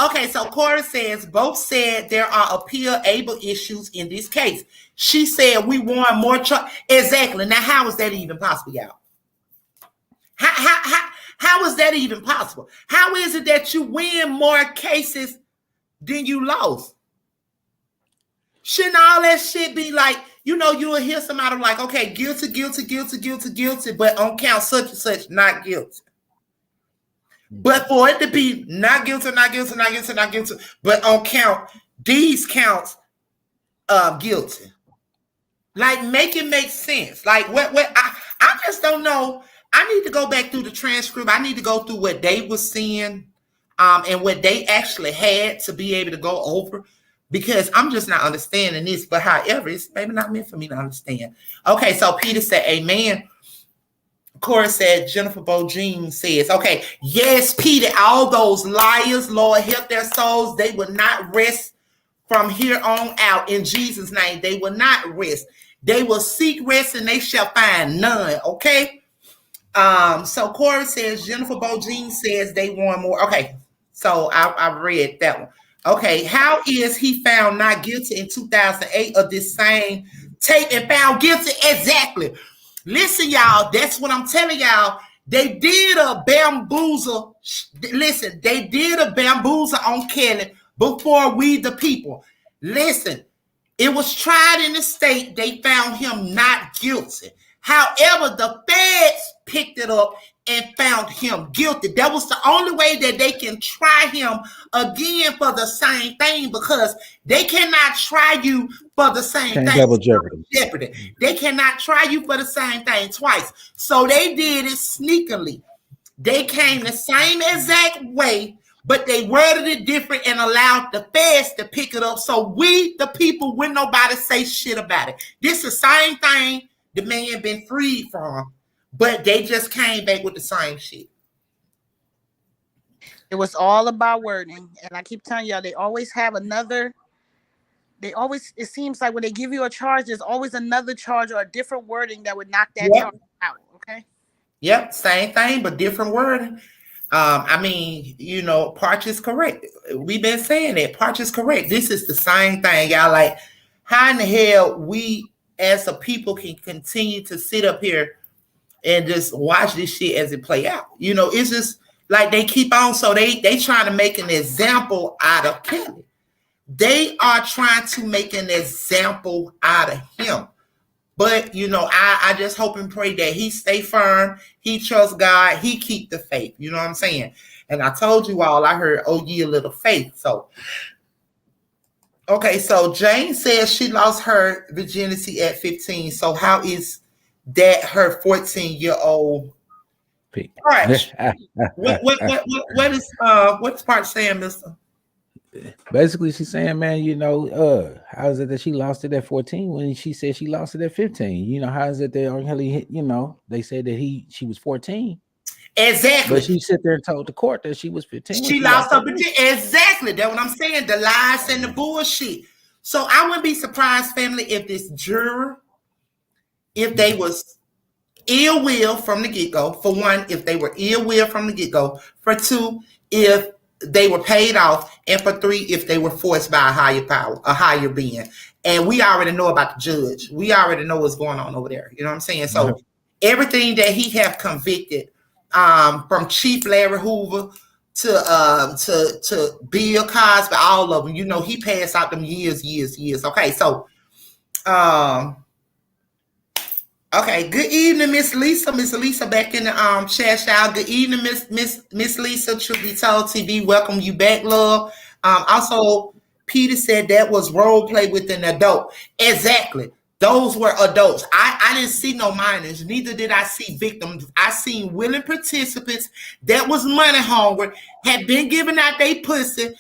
Corey says, both said there are appeal-able issues in this case. She said we want more exactly. Now, how is that even possible, y'all? How is that even possible? How is it that you win more cases than you lost? Shouldn't all that shit be like, you know, you'll hear somebody like, okay, guilty, but on count such and such, not guilty. But for it to be not guilty, but on count, these counts, guilty. Like, make it make sense. Like, what I just don't know. I need to go back through the transcript. I need to go through what they were seeing, and what they actually had to be able to go over, because I'm just not understanding this. But however, it's maybe not meant for me to understand. Okay, so Peter said, amen. Corey said, Jennifer Bojeen says, okay, yes, Peter, all those liars, Lord, help their souls. They will not rest from here on out. In Jesus' name, they will not rest. They will seek rest and they shall find none, okay? So Corey says, Jennifer Bojeen says they want more. Okay, so I read that one. Okay, how is he found not guilty in 2008 of this same tape and found guilty? Exactly. Listen, y'all, that's what I'm telling y'all. They did a bamboozle. Listen, they did a bamboozle on Kelly before we, the people. Listen, it was tried in the state. They found him not guilty. However, the feds picked it up and found him guilty. That was the only way that they can try him again for the same thing, because they cannot try you for the same Can't thing. double jeopardy. They cannot try you for the same thing twice. So they did it sneakily. They came the same exact way, but they worded it different and allowed the feds to pick it up. So we, the people, wouldn't nobody say shit about it. This is the same thing the man been freed from, but they just came back with the same shit. It was all about wording. And I keep telling y'all, they always have another. It seems like when they give you a charge, there's always another charge or a different wording that would knock that charge out. Okay. Yep, same thing, but different wording. I mean, you know, Parch is correct. We've been saying that. Parch is correct. This is the same thing, y'all. Like, how in the hell we as a people can continue to sit up here and just watch this shit as it play out? You know, it's just like they keep on. So they trying to make an example out of Kelly. They are trying to make an example out of him. But, you know, I just hope and pray that he stay firm. He trusts God. He keep the faith. You know what I'm saying? And I told you all, I heard, oh, ye a little faith. So, okay, so Jane says she lost her virginity at 15. So how is that her 14-year-old? All right. What's Parch saying, mister? Basically, she's saying, man, you know, how is it that she lost it at 14 when she said she lost it at 15? You know, how is it that R.Kelly, you know, they said that she was 14. Exactly. But she sit there and told the court that she was 15. She lost her virginity. Exactly. That's what I'm saying. The lies and the bullshit. So I wouldn't be surprised, family, if this juror, if they was ill will from the get-go. For one, if they were ill will from the get-go. For two, if they were paid off, and for three, if they were forced by a higher power, a higher being. And we already know about the judge. We already know what's going on over there. You know what I'm saying? So everything that he have convicted, from Chief Larry Hoover to Bill Cosby, all of them, you know, he passed out them years. Okay, so okay, good evening, Miss Lisa. Miss Lisa back in the chat, y'all. Good evening, Miss Lisa. Tbttv, welcome you back, love. Also, Peter said that was role play with an adult. Exactly. Those were adults. I didn't see no minors. Neither did I see victims. I seen willing participants that was money hungry, had been giving out their pussy,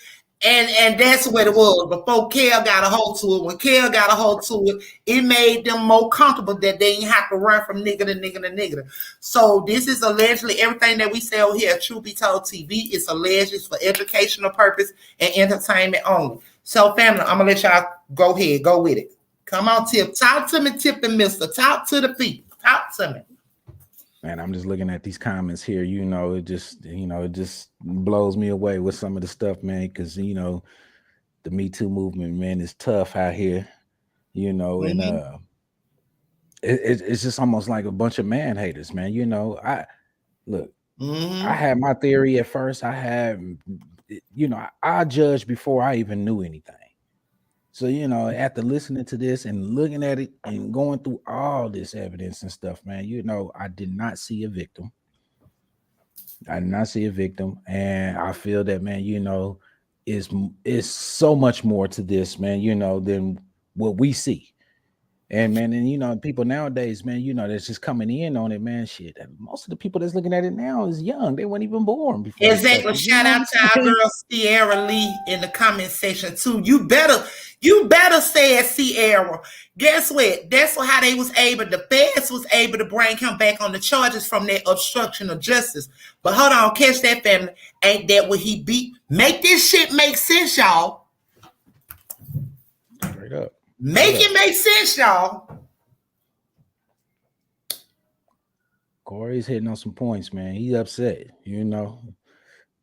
and that's what it was. Before Kel got a hold to it, when Kel got a hold to it, it made them more comfortable that they didn't have to run from nigga to nigga to nigga. So this is allegedly everything that we say over here at Truth Be Told TV. It's alleged, it's for educational purpose and entertainment only. So family, I'm gonna let y'all go ahead, go with it. Come on, Tip. Talk to me, Tip and Mister. Talk to the feet. Talk to me. Man, I'm just looking at these comments here. You know, it just blows me away with some of the stuff, man. Because you know, the Me Too movement, man, is tough out here. You know, and it's just almost like a bunch of man haters, man. You know, I had my theory at first. I judged before I even knew anything. So, you know, after listening to this and looking at it and going through all this evidence and stuff, man, you know, I did not see a victim. And I feel that, man, you know, is so much more to this, man, you know, than what we see. And man, and you know, people nowadays, man, you know, that's just coming in on it, man. Shit, and most of the people that's looking at it now is young. They weren't even born before. Exactly. Shout out to our girl Sierra Lee in the comment section too. You better say it, Sierra. Guess what? That's how they was able. The feds was able to bring him back on the charges from that obstruction of justice. But hold on, catch that, family. Ain't that what he beat? Make this shit make sense, y'all. Straight up. Make it make sense, y'all. Corey's hitting on some points, man. He's upset, you know.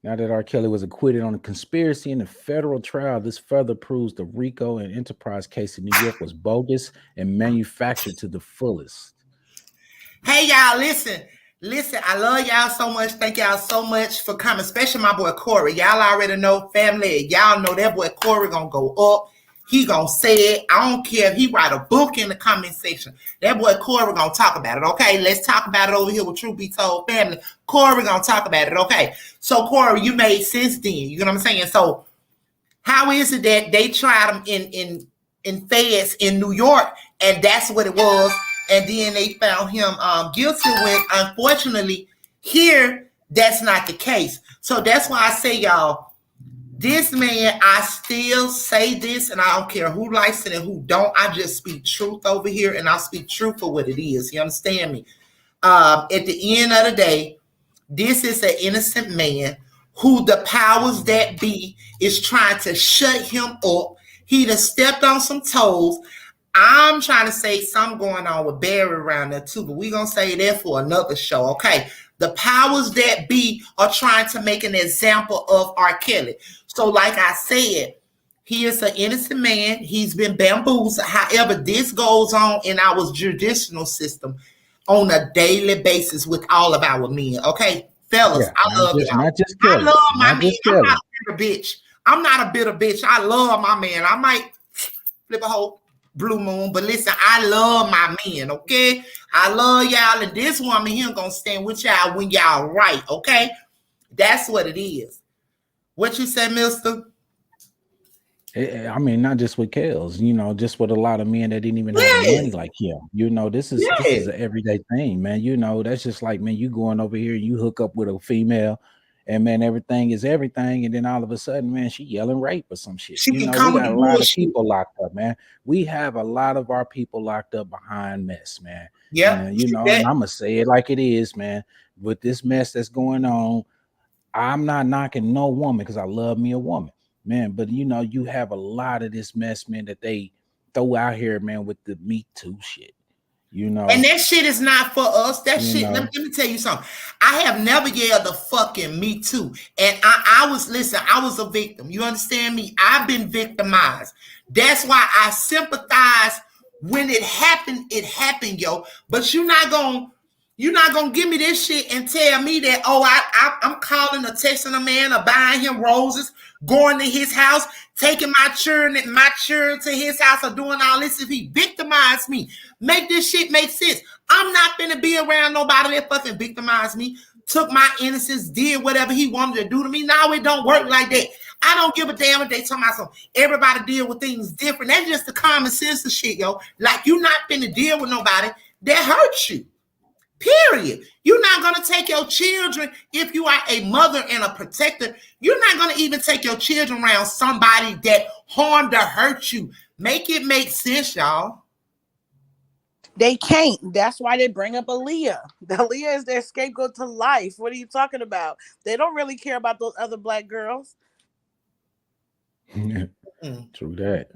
Now that R.Kelly was acquitted on a conspiracy in a federal trial, this further proves the RICO and Enterprise case in New York was bogus and manufactured to the fullest. Hey, y'all, listen, I love y'all so much. Thank y'all so much for coming, especially my boy Corey. Y'all already know, family. Y'all know that boy Corey gonna go up. He gonna say it. I don't care if he write a book in the comment section. That boy Corey gonna talk about it. Okay, let's talk about it over here with Truth Be Told family. Corey gonna talk about it. Okay, so Corey, you made sense then. You know what I'm saying? So how is it that they tried him in feds in New York, and that's what it was, and then they found him guilty when, unfortunately, here that's not the case. So that's why I say, y'all, this man, I still say this, and I don't care who likes it and who don't. I just speak truth over here, and I'll speak truth for what it is. You understand me? At the end of the day, this is an innocent man who the powers that be is trying to shut him up. He done stepped on some toes. I'm trying to say something going on with Barry around there too, but we're going to say that for another show, okay? The powers that be are trying to make an example of R.Kelly. So like I said, he is an innocent man. He's been bamboozled. However, this goes on in our judicial system on a daily basis with all of our men, okay? Fellas, yeah, I love y'all. I love my man. I'm not a bitter bitch. I'm not a bitter bitch. I love my man. I might flip a whole blue moon, but listen, I love my men, okay? I love y'all, and this woman here gonna stand with y'all when y'all right, okay? That's what it is. What you say, mister? I mean, not just with Kels, you know, just with a lot of men that didn't even have money like him. You know, this is an everyday thing, man. You know, that's just like, man, you going over here, you hook up with a female, and man, everything is everything, and then all of a sudden, man, she yelling rape or some shit. She you know, we got a lot of people locked up, man. We have a lot of our people locked up behind mess, man. Yeah, and, you know, and I'm gonna say it like it is, man. With this mess that's going on, I'm not knocking no woman because I love me a woman. Man, but you know, you have a lot of this mess, man, that they throw out here, man, with the Me Too shit. You know, and that shit is not for us. That shit, let me tell you something. I have never yelled the fucking Me Too. And I was a victim. You understand me? I've been victimized. That's why I sympathize when it happened, yo. But you're not gonna give me this shit and tell me that, oh, I'm calling or texting a man or buying him roses, going to his house, taking my children to his house, or doing all this if he victimized me. Make this shit make sense. I'm not gonna be around nobody that fucking victimized me, took my innocence, did whatever he wanted to do to me. Now it don't work like that. I don't give a damn if they talking about something. Everybody deal with things different. That's just the common sense of shit, yo. Like, you're not gonna deal with nobody that hurts you. Period. You're not going to take your children, if you are a mother and a protector, you're not going to even take your children around somebody that harmed or hurt you. Make it make sense, y'all. They can't. That's why they bring up Aaliyah. Aaliyah is their scapegoat to life. What are you talking about? They don't really care about those other black girls. True that.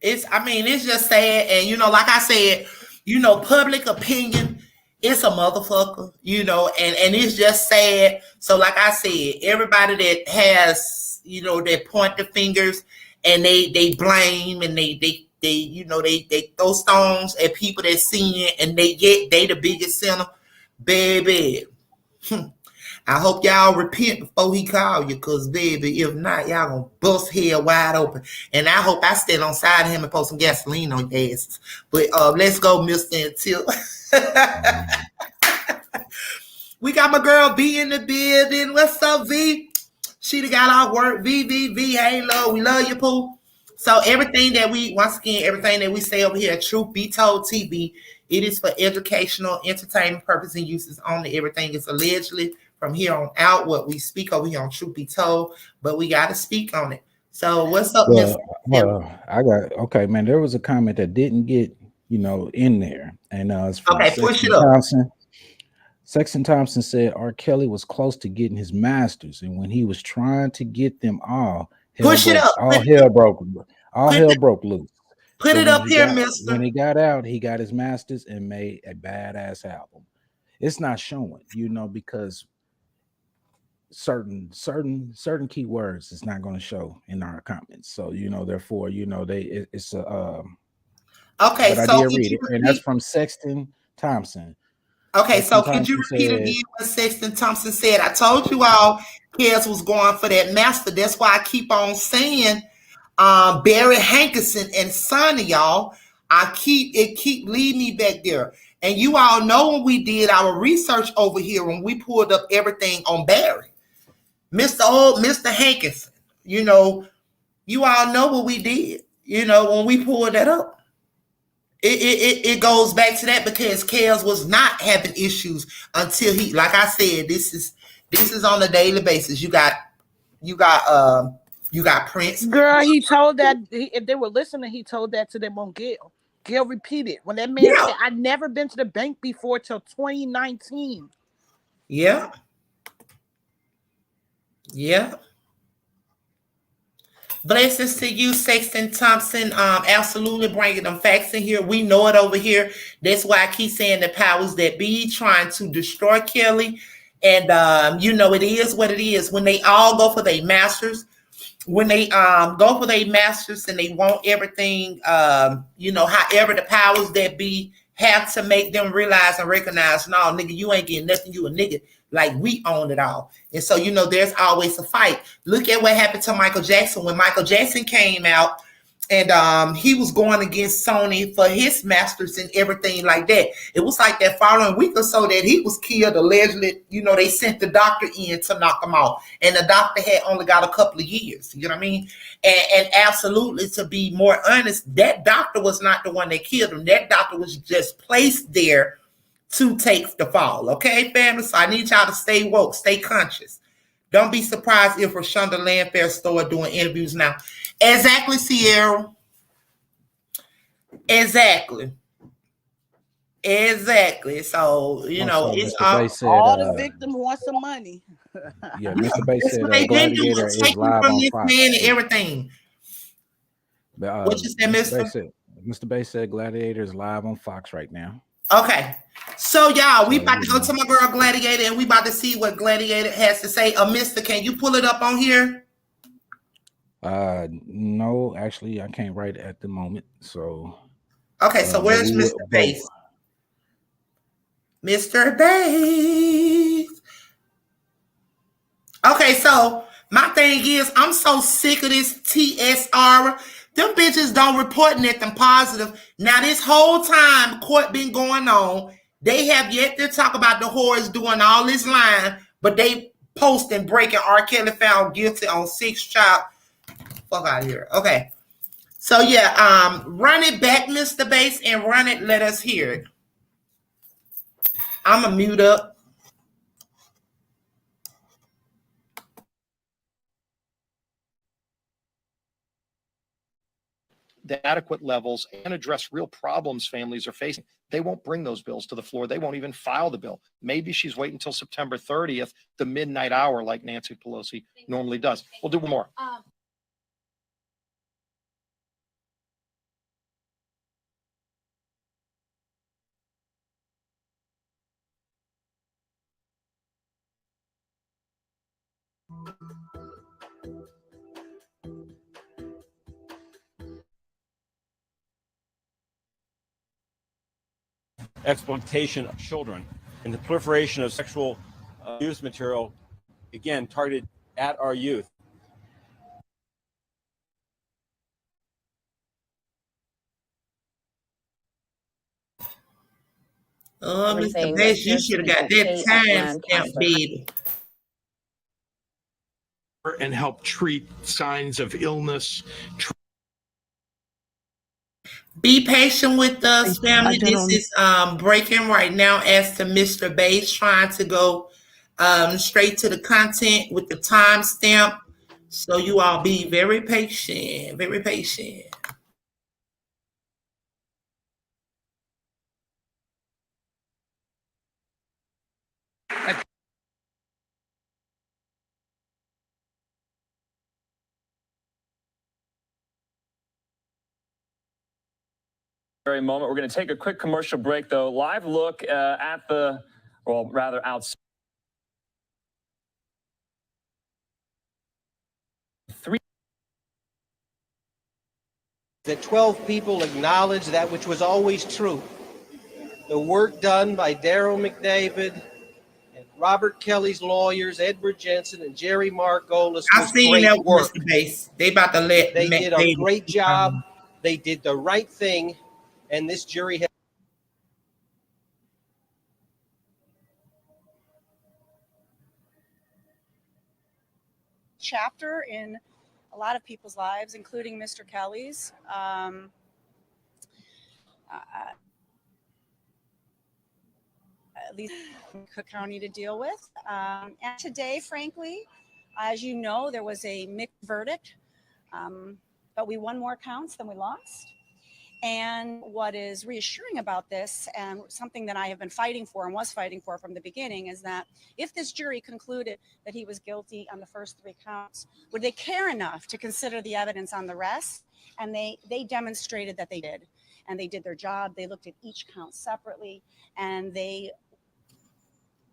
It's just sad. And, you know, like I said, you know, public opinion, it's a motherfucker, you know, and it's just sad. So like I said, everybody that has, you know, that point the fingers and they blame and they you know, they throw stones at people that sin and they the biggest sinner, baby. I hope y'all repent before he call you, because, baby, if not, y'all gonna bust head wide open. And I hope I stand on side of him and pour some gasoline on your asses. But let's go, Mr. and Till. We got my girl V in the building. What's up, V? She done got our work. V. Hey, love. We love you, Pooh. So everything that we say over here at Truth Be Told TV, it is for educational, entertainment purposes and uses only. Everything is allegedly from here on out what we speak over here on Truth Be Told, but we got to speak on it. So what's up, okay, man. There was a comment that didn't get, you know, in there, and it's from push it up. Thompson. Sexton Thompson said R.Kelly was close to getting his masters, and when he was trying to get them all, hell broke loose. Put it up here, mister. When he got out, he got his masters and made a badass album. It's not showing, you know, because certain key words is not going to show in our comments. So, you know, therefore, you know, it's a okay. But so I did read it, and that's from Sexton Thompson. Okay, so could you repeat again what Sexton Thompson said? I told you all Kez was going for that master. That's why I keep on saying Barry Hankerson and Sonny, y'all. It keep leading me back there. And you all know when we did our research over here, when we pulled up everything on Barry, Mr. Hankerson, you know, you all know what we did, you know, when we pulled that up. It goes back to that because Kels was not having issues until he, like I said, this is on a daily basis. You got Prince. Girl, he told that if they were listening, he told that to them on Gail. Gail repeated when that man said, "I'd never been to the bank before till 2019." Yeah. Yeah. Blessings to you, Sexton Thompson. Absolutely bringing them facts in here. We know it over here. That's why I keep saying the powers that be trying to destroy Kelly. And you know, it is what it is. When they all go for their masters, when they go for their masters and they want everything, you know, however the powers that be have to make them realize and recognize, no, nigga, you ain't getting nothing, you a nigga. Like, we own it all. And so, you know, there's always a fight. Look at what happened to Michael Jackson. When Michael Jackson came out and he was going against Sony for his masters and everything like that. It was like that following week or so that he was killed, allegedly. You know, they sent the doctor in to knock him out. And the doctor had only got a couple of years. You know what I mean? And absolutely, to be more honest, that doctor was not the one that killed him. That doctor was just placed there to take the fall. Okay, family? So I need y'all to stay woke, stay conscious. Don't be surprised if Rashonda Landfair started doing interviews now. Exactly, Sierra. Exactly. So, you know, it's all the victims want some money. Yeah, Mr. Bay said they Gladiator is live on Fox. Man and everything. What you said, Mr. Bay said Gladiator is live on Fox right now. Okay. So, y'all, we about to go to my girl Gladiator, and we about to see what Gladiator has to say. Mister, can you pull it up on here? No, actually, I can't write at the moment. So, okay. So, where's Mr. Bass? Mr. Bass. Okay. So, my thing is, I'm so sick of this TSR. Them bitches don't report nothing positive. Now, this whole time court been going on, they have yet to talk about the whores doing all this lying, but they posting breaking R.Kelly found guilty on 6 child. Fuck out of here. Okay. So yeah, run it back, Mr. Bass, and run it. Let us hear it. I'm a mute up. The adequate levels and address real problems families are facing. They won't bring those bills to the floor. They won't even file the bill. Maybe she's waiting until September 30th, the midnight hour, like Nancy Pelosi normally does. We'll do one more. Exploitation of children and the proliferation of sexual abuse material, again, targeted at our youth. Oh, Mr. Bass, you should have got that time stamp, baby. And help treat signs of illness. Be patient with us, family. This is breaking right now as to Mr. Bass trying to go straight to the content with the timestamp. So you all be very patient, very patient. Very moment. We're going to take a quick commercial break, though. Live look at the, well, rather outside. That 12 people acknowledge that which was always true. The work done by Daryl McDavid and Robert Kelly's lawyers, Edward Jensen and Jerry Margolis, I was seen great that, work. Mr. Base. They about to let They did a great job. They did the right thing, and this jury has chapter in a lot of people's lives, including Mr. Kelly's. At least Cook County to deal with. And today, frankly, as you know, there was a mixed verdict, but we won more counts than we lost. And what is reassuring about this, and something that I have been fighting for and was fighting for from the beginning, is that if this jury concluded that he was guilty on the first 3 counts, would they care enough to consider the evidence on the rest? And they demonstrated that they did. And they did their job. They looked at each count separately, and they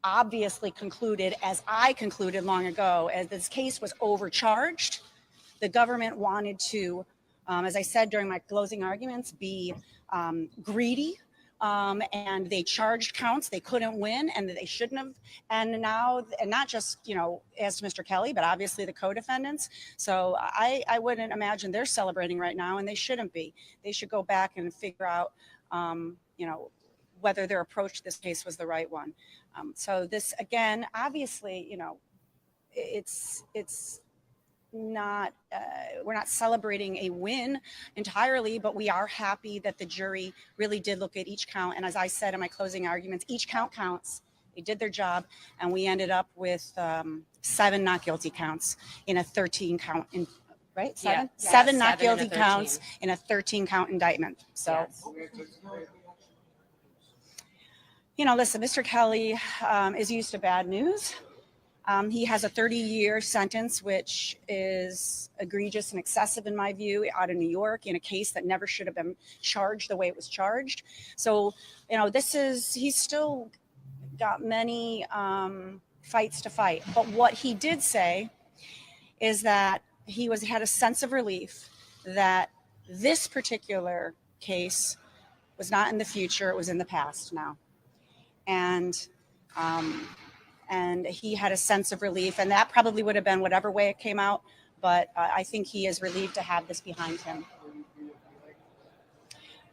obviously concluded, as I concluded long ago, as this case was overcharged. The government wanted to, as I said during my closing arguments, be greedy, and they charged counts they couldn't win and that they shouldn't have. And now, and not just, as to Mr. Kelly, but obviously the co-defendants. So I wouldn't imagine they're celebrating right now, and they shouldn't be. They should go back and figure out, whether their approach to this case was the right one. So this, again, obviously, it's not, we're not celebrating a win entirely, but we are happy that the jury really did look at each count. And as I said in my closing arguments, each count counts. They did their job, and we ended up with 7 not guilty counts in a 13 count, right? 7? Yeah. 7 not 7 and a guilty 13. counts in a 13 count indictment. So. Yes. Listen, Mr. Kelly is used to bad news. He has a 30-year sentence, which is egregious and excessive in my view, out of New York, in a case that never should have been charged the way it was charged. So, he's still got many fights to fight. But what he did say is that he had a sense of relief that this particular case was not in the future, it was in the past now. And he had a sense of relief, and that probably would have been whatever way it came out. But I think he is relieved to have this behind him.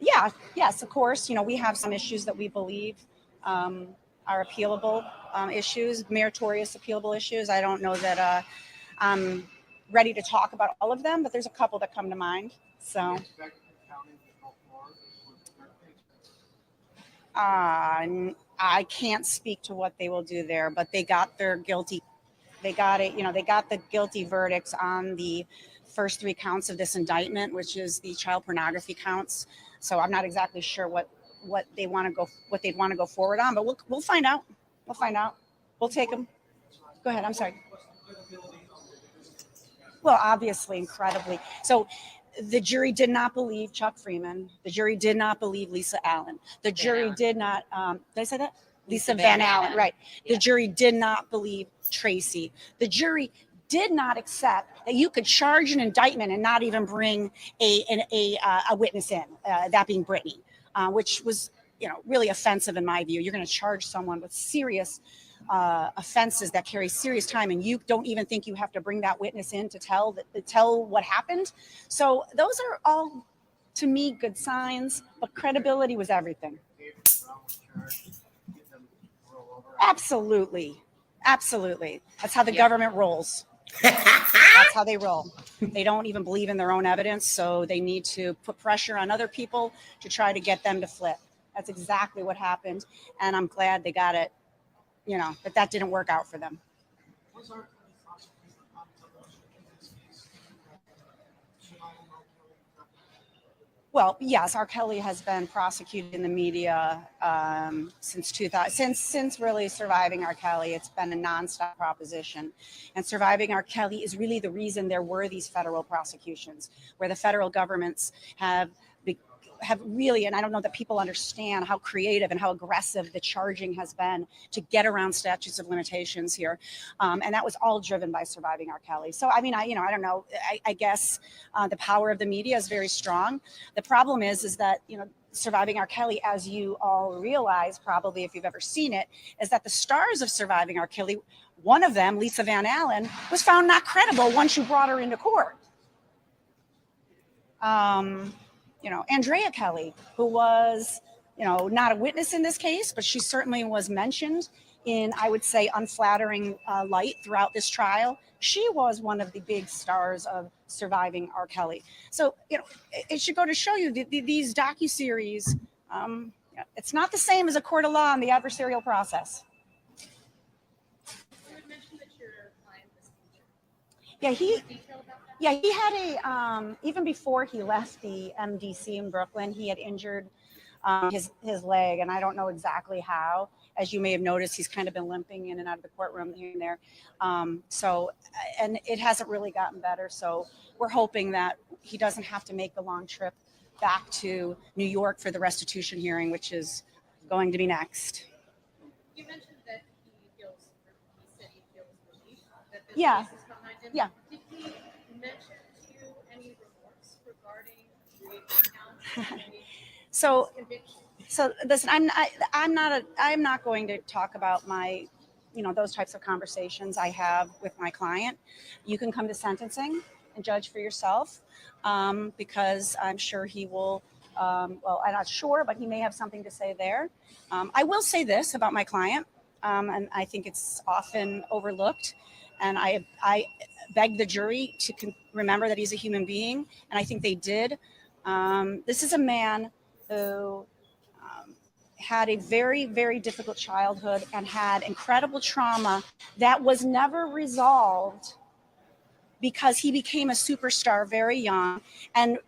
Yeah, yes, of course. We have some issues that we believe are appealable issues, meritorious appealable issues. I don't know that I'm ready to talk about all of them, but there's a couple that come to mind. So. I can't speak to what they will do there, but they got their guilty. They got it. They got the guilty verdicts on the first 3 counts of this indictment, which is the child pornography counts. So I'm not exactly sure what they'd want to go forward on, but we'll find out. We'll find out. We'll take them. Go ahead. I'm sorry. Well, obviously, incredibly. So the jury did not believe Chuck Freeman. The jury did not believe Lisa Allen. The jury did not, did I say that? Lisa Van Allen, right. The jury did not believe Tracy. The jury did not accept that you could charge an indictment and not even bring a witness in, that being Brittany, which was, really offensive in my view. You're going to charge someone with serious offenses that carry serious time, and you don't even think you have to bring that witness in to tell what happened. So those are all, to me, good signs, but credibility was everything. Absolutely. That's how the government rolls. That's how they roll. They don't even believe in their own evidence, so they need to put pressure on other people to try to get them to flip. That's exactly what happened, and I'm glad they got it. But that didn't work out for them. Well, yes, R.Kelly has been prosecuted in the media since 2000, since really Surviving R.Kelly. It's been a nonstop proposition, and Surviving R.Kelly is really the reason there were these federal prosecutions, where the federal governments have really, and I don't know that people understand how creative and how aggressive the charging has been to get around statutes of limitations here. And that was all driven by Surviving R.Kelly. So, I don't know, I guess the power of the media is very strong. The problem is that, Surviving R. Kelly, as you all realize, probably if you've ever seen it, is that the stars of Surviving R. Kelly, one of them, Lisa Van Allen, was found not credible once you brought her into court. Andrea Kelly, who was, not a witness in this case, but she certainly was mentioned in, I would say, unflattering light throughout this trial. She was one of the big stars of Surviving R. Kelly. So, it should go to show you these docuseries, it's not the same as a court of law in the adversarial process. You had mentioned that your client was featured. Yeah, he Detail about that? Yeah, he had even before he left the MDC in Brooklyn, he had injured his leg, and I don't know exactly how. As you may have noticed, he's kind of been limping in and out of the courtroom here and there. And it hasn't really gotten better. So we're hoping that he doesn't have to make the long trip back to New York for the restitution hearing, which is going to be next. You mentioned that he said he feels relief that this Yeah. case is behind him. Yeah. Did he mention to you any remorse regarding the account? So listen, I'm not going to talk about my, those types of conversations I have with my client. You can come to sentencing and judge for yourself, because I'm sure he will. Well, I'm not sure, but he may have something to say there. I will say this about my client, and I think it's often overlooked. And I beg the jury to remember that he's a human being, and I think they did. This is a man who had a very, very difficult childhood and had incredible trauma that was never resolved because he became a superstar very young. And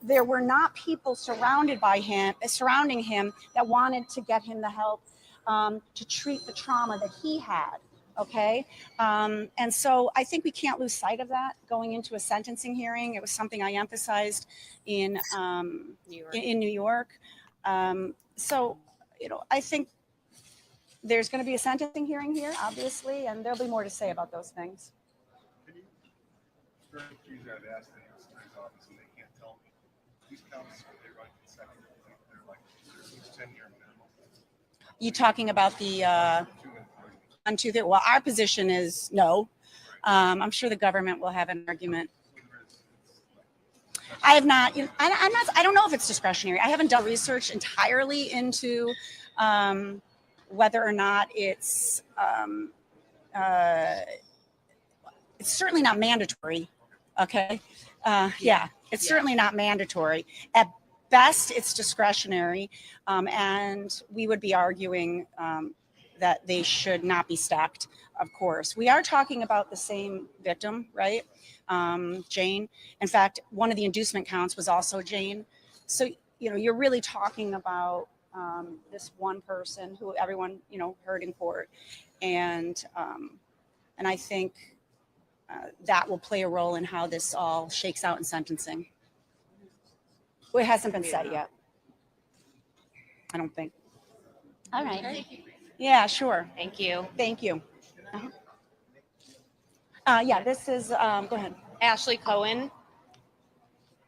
there were not people surrounding him that wanted to get him the help to treat the trauma that he had. Okay. And so I think we can't lose sight of that going into a sentencing hearing. It was something I emphasized in New York. So, I think there's going to be a sentencing hearing here, obviously, and there'll be more to say about those things. Can you, certain accusers I've asked the attorney's office and they can't tell me, these counts, are they right consecutively? They're like, at least 10-year minimum. You talking about the 1, 2, 3? Well, our position is no. I'm sure the government will have an argument. I have not. I don't know if it's discretionary. I haven't done research entirely into whether or not it's certainly not mandatory. Okay. It's certainly not mandatory. At best, it's discretionary, and we would be arguing that they should not be stacked. Of course, we are talking about the same victim, right? Jane. In fact, one of the inducement counts was also Jane. So, you're really talking about this one person who everyone, heard in court. And I think that will play a role in how this all shakes out in sentencing. Well, it hasn't been set yet. I don't think. All right. Thank you. Yeah, sure. Thank you. Thank you. This is, go ahead. Ashley Cohen.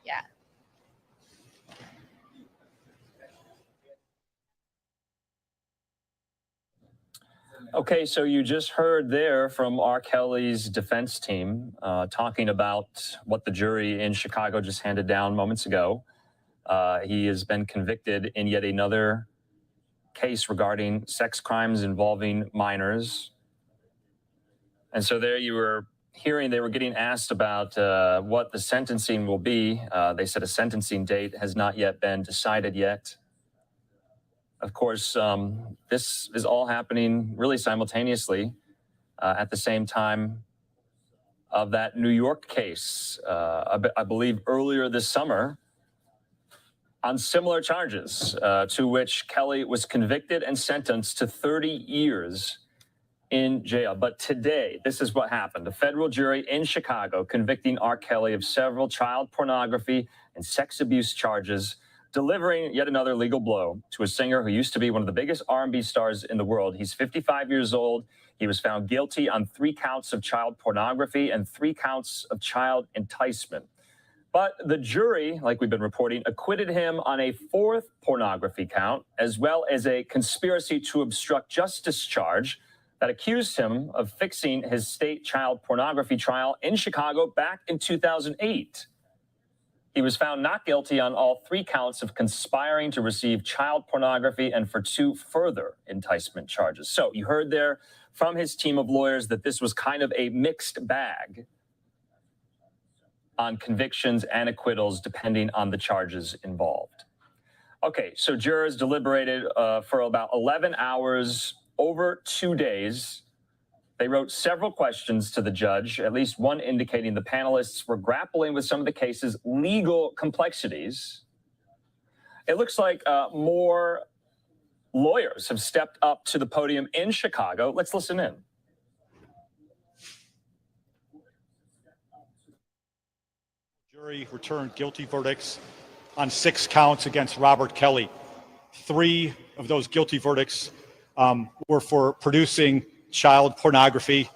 Yeah. Okay, so you just heard there from R. Kelly's defense team talking about what the jury in Chicago just handed down moments ago. He has been convicted in yet another case regarding sex crimes involving minors. And so there you were hearing they were getting asked about what the sentencing will be. They said a sentencing date has not yet been decided yet. Of course, this is all happening really simultaneously at the same time of that New York case, I believe earlier this summer, on similar charges to which Kelly was convicted and sentenced to 30 years in jail. But today, this is what happened. A federal jury in Chicago convicting R. Kelly of several child pornography and sex abuse charges, delivering yet another legal blow to a singer who used to be one of the biggest R&B stars in the world. He's 55 years old. He was found guilty on 3 counts of child pornography and 3 counts of child enticement. But the jury, like we've been reporting, acquitted him on a fourth pornography count, as well as a conspiracy to obstruct justice charge that accused him of fixing his state child pornography trial in Chicago back in 2008. He was found not guilty on all three counts of conspiring to receive child pornography and for two further enticement charges. So you heard there from his team of lawyers that this was kind of a mixed bag on convictions and acquittals depending on the charges involved. Okay, so jurors deliberated for about 11 hours over 2 days. They wrote several questions to the judge, at least one indicating the panelists were grappling with some of the case's legal complexities. It looks like more lawyers have stepped up to the podium in Chicago. Let's listen in. Jury returned guilty verdicts on 6 counts against Robert Kelly. 3 of those guilty verdicts were for producing child pornography,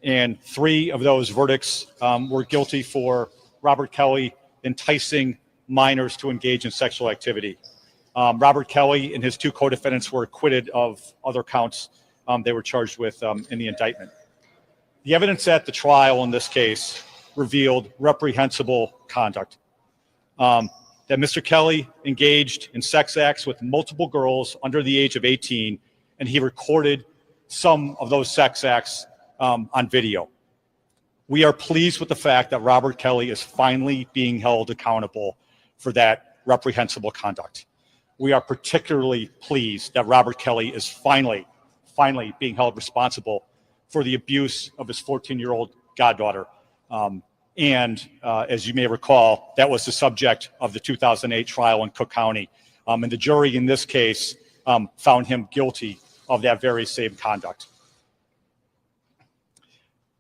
and 3 of those verdicts were guilty for Robert Kelly enticing minors to engage in sexual activity. Robert Kelly and his 2 co-defendants were acquitted of other counts they were charged with in the indictment. The evidence at the trial in this case revealed reprehensible conduct. That Mr. Kelly engaged in sex acts with multiple girls under the age of 18, and he recorded some of those sex acts on video. We are pleased with the fact that Robert Kelly is finally being held accountable for that reprehensible conduct. We are particularly pleased that Robert Kelly is finally being held responsible for the abuse of his 14-year-old goddaughter. As you may recall, that was the subject of the 2008 trial in Cook County. And the jury in this case found him guilty of that very same conduct.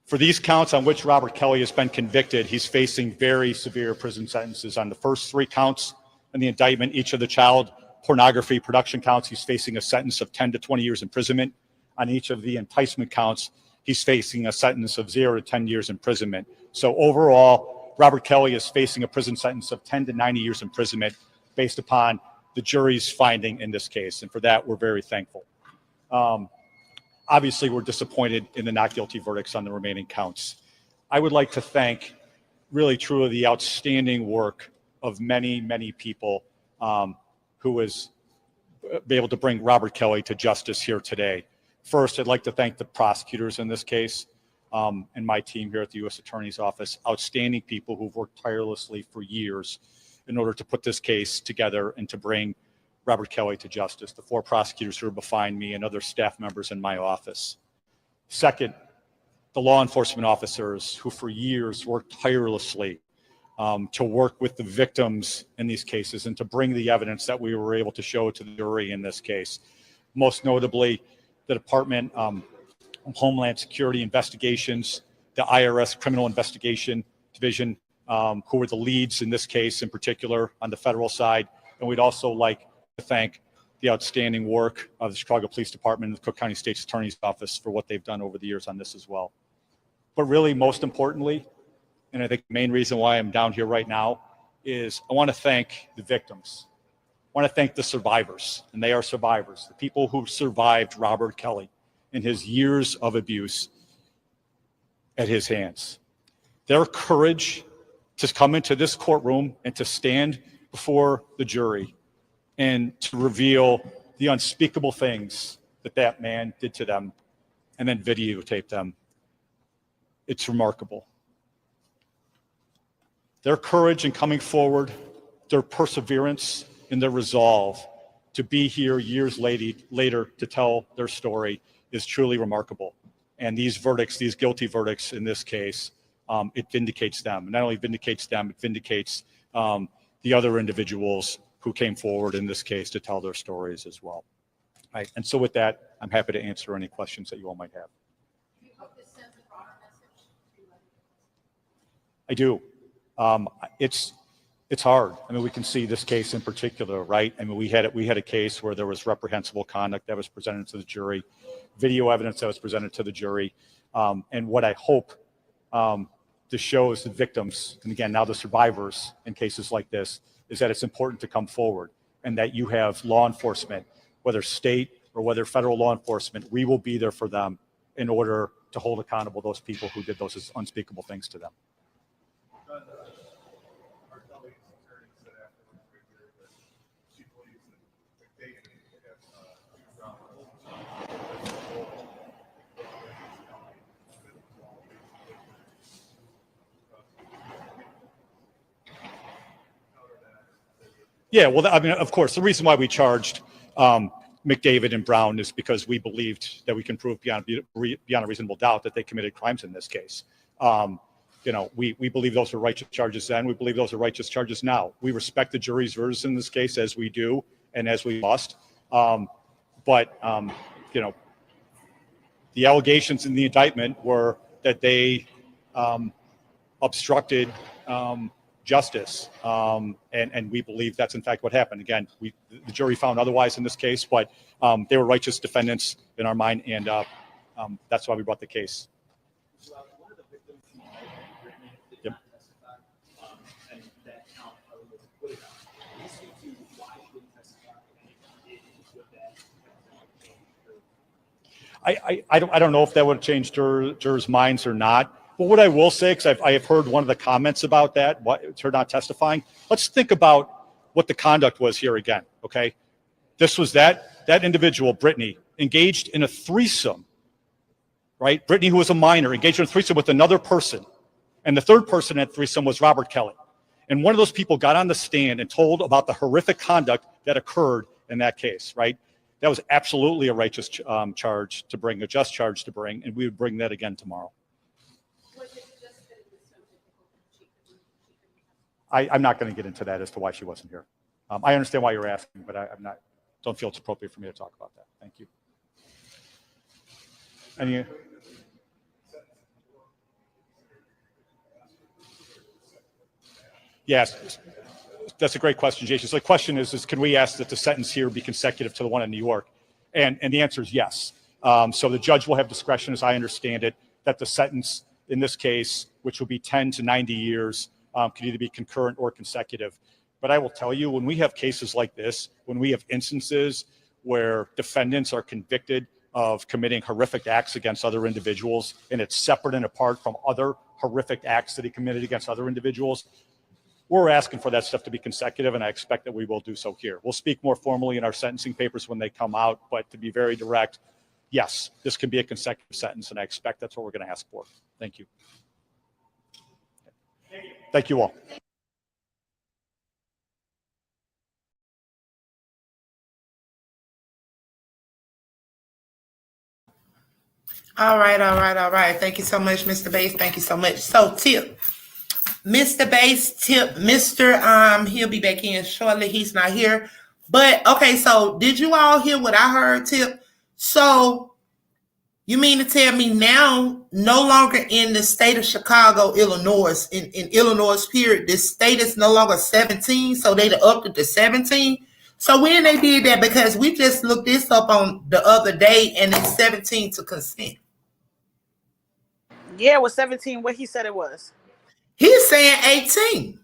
For these counts on which Robert Kelly has been convicted, he's facing very severe prison sentences. On the first 3 counts in the indictment, each of the child pornography production counts, he's facing a sentence of 10 to 20 years imprisonment. On each of the enticement counts, he's facing a sentence of 0 to 10 years imprisonment. So overall, Robert Kelly is facing a prison sentence of 10 to 90 years imprisonment based upon the jury's finding in this case. And for that, we're very thankful. Obviously, we're disappointed in the not guilty verdicts on the remaining counts. I would like to thank really truly the outstanding work of many, many people who was be able to bring Robert Kelly to justice here today. First, I'd like to thank the prosecutors in this case and my team here at the U.S. Attorney's Office, outstanding people who've worked tirelessly for years in order to put this case together and to bring Robert Kelly to justice, the 4 prosecutors who are behind me and other staff members in my office. Second, the law enforcement officers who for years worked tirelessly to work with the victims in these cases and to bring the evidence that we were able to show to the jury in this case. Most notably, the Department of Homeland Security Investigations, the IRS Criminal Investigation Division, who were the leads in this case in particular on the federal side. And we'd also like to thank the outstanding work of the Chicago Police Department and the Cook County State's Attorney's Office for what they've done over the years on this as well. But really, most importantly, and I think the main reason why I'm down here right now is I want to thank the victims. I want to thank the survivors, and they are survivors, the people who survived Robert Kelly in his years of abuse at his hands. Their courage to come into this courtroom and to stand before the jury and to reveal the unspeakable things that that man did to them and then videotape them. It's remarkable. Their courage in coming forward, their perseverance, and their resolve to be here years later to tell their story is truly remarkable. And these verdicts, these guilty verdicts in this case, it vindicates them. And not only vindicates them, it vindicates the other individuals who came forward in this case to tell their stories as well. Right. And so with that, I'm happy to answer any questions that you all might have. Do you hope this sends a broader message to I do. It's hard. I mean, we can see this case in particular, right? I mean, we had a case where there was reprehensible conduct that was presented to the jury, video evidence that was presented to the jury, and what I hope this shows the victims, and again, now the survivors in cases like this, is that it's important to come forward and that you have law enforcement, whether state or whether federal law enforcement, we will be there for them in order to hold accountable those people who did those unspeakable things to them. R.Kelly's attorney said afterwards right here that she believes that McDavid Yeah, well, I mean, of course, the reason why we charged McDavid and Brown is because we believed that we can prove beyond a reasonable doubt that they committed crimes in this case. You know, we believe those are righteous charges then. We believe those are righteous charges now. We respect the jury's verdict in this case, as we do and as we must. You know, the allegations in the indictment were that they obstructed justice, and we believe that's in fact what happened. Again, the jury found otherwise in this case, but they were righteous defendants in our mind, and that's why we brought the case. Yep. I don't know if that would have changed jurors' minds or not. But what I will say, because I have heard one of the comments about that, her not testifying. Let's think about what the conduct was here again, okay? This was that individual, Brittany, engaged in a threesome, right? Brittany, who was a minor, engaged in a threesome with another person. And the third person in that threesome was R.Kelly. And one of those people got on the stand and told about the horrific conduct that occurred in that case, right? That was absolutely a righteous charge to bring, a just charge to bring, and we would bring that again tomorrow. I'm not going to get into that as to why she wasn't here. I understand why you're asking, but don't feel it's appropriate for me to talk about that. Thank you. Any? Yes, that's a great question, Jason. So the question is can we ask that the sentence here be consecutive to the one in New York? And the answer is yes. So the judge will have discretion, as I understand it, that the sentence in this case, which will be 10 to 90 years, can either be concurrent or consecutive. But I will tell you, when we have cases like this, when we have instances where defendants are convicted of committing horrific acts against other individuals, and it's separate and apart from other horrific acts that he committed against other individuals, we're asking for that stuff to be consecutive, and I expect that we will do so here. We'll speak more formally in our sentencing papers when they come out, but to be very direct, yes, this can be a consecutive sentence, and I expect that's what we're going to ask for. Thank you. Thank you all. All right. Thank you so much, Mr. Bass. Thank you so much. So, Tip, Mr. Bass, Tip, he'll be back in shortly. He's not here. But, okay, so did you all hear what I heard, Tip? So, you mean to tell me now, no longer in the state of Chicago, Illinois, in Illinois, period, the state is no longer 17, so they upped it to 17? So when they did that, because we just looked this up on the other day, and it's 17 to consent. Yeah, it was 17. What he said it was. He's saying 18.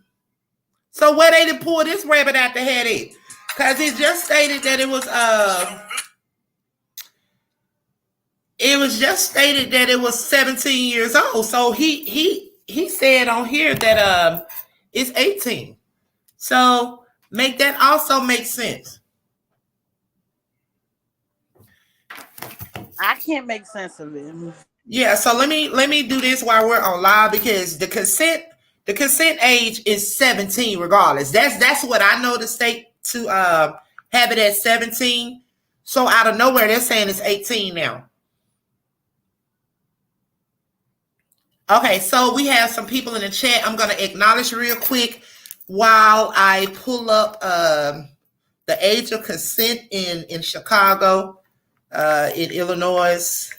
So where they did pull this rabbit out the head is? Because it just stated that it was just stated that it was 17 years old. So he said on here that it's 18. So make that also make sense. I can't make sense of it. Yeah, so let me do this while we're on live, because the consent age is 17 regardless. That's what I know the state to have it at 17. So out of nowhere they're saying it's 18 now. Okay, so we have some people in the chat. I'm going to acknowledge real quick while I pull up the age of consent in Chicago, in Illinois.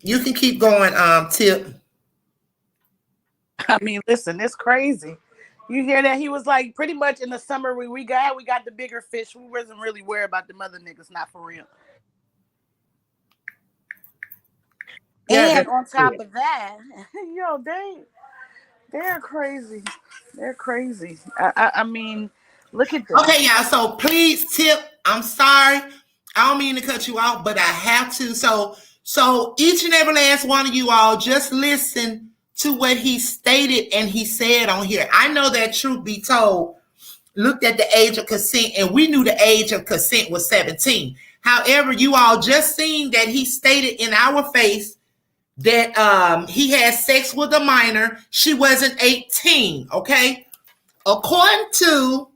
You can keep going, Tip. I mean, listen, it's crazy. You hear that? He was like, pretty much in the summer we got the bigger fish. We wasn't really worried about the mother niggas, not for real. And on top of that, yo, they're crazy. They're crazy. I mean, look at this. Okay, y'all. So please tip. I'm sorry. I don't mean to cut you off, but I have to. So each and every last one of you all, just listen to what he stated and he said on here. I know that truth be told, looked at the age of consent, and we knew the age of consent was 17. However, you all just seen that he stated in our face that he had sex with a minor. She wasn't 18, okay? According to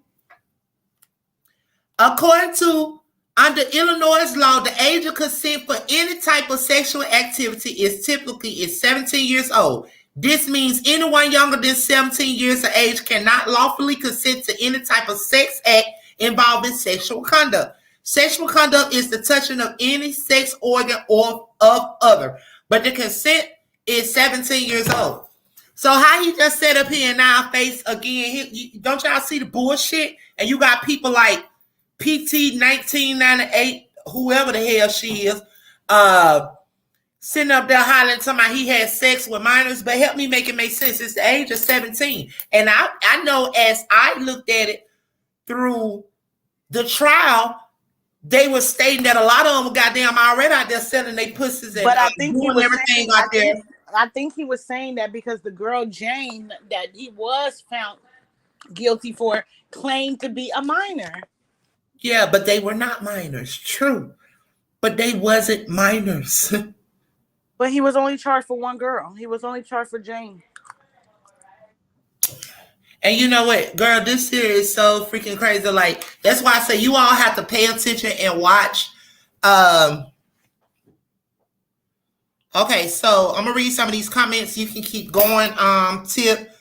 under Illinois law, the age of consent for any type of sexual activity is typically 17 years old. This means anyone younger than 17 years of age cannot lawfully consent to any type of sex act involving sexual conduct. Sexual conduct is the touching of any sex organ or of other, but the consent is 17 years old. So how he just set up here in our face again, don't y'all see the bullshit? And you got people like PT 1998, whoever the hell she is, sitting up there hollering, talking about he had sex with minors, but help me make it make sense. It's the age of 17. And I know as I looked at it through the trial, they were stating that a lot of them goddamn already out there selling their pussies and but I think he was everything saying, out there. I think he was saying that because the girl Jane that he was found guilty for claimed to be a minor. Yeah, but they were not minors. True. But they wasn't minors. But he was only charged for one girl. He was only charged for Jane. And you know what, girl, this here is so freaking crazy. Like, that's why I say you all have to pay attention and watch. Okay, so I'm gonna read some of these comments. You can keep going, Tip.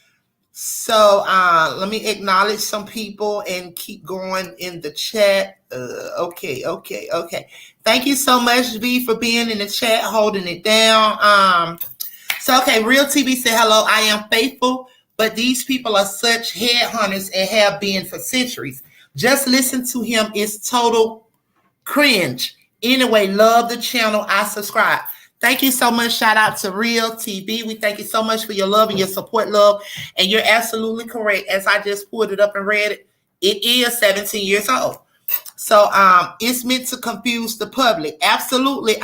So let me acknowledge some people and keep going in the chat. Okay. Thank you so much, V, for being in the chat, holding it down. So okay, Real TV said, hello, I am faithful, but these people are such headhunters and have been for centuries. Just listen to him. It's total cringe. Anyway, love the channel. I subscribe. Thank you so much. Shout out to Real TV. We thank you so much for your love and your support, love. And you're absolutely correct. As I just pulled it up and read it, it is 17 years old. So it's meant to confuse the public. Absolutely.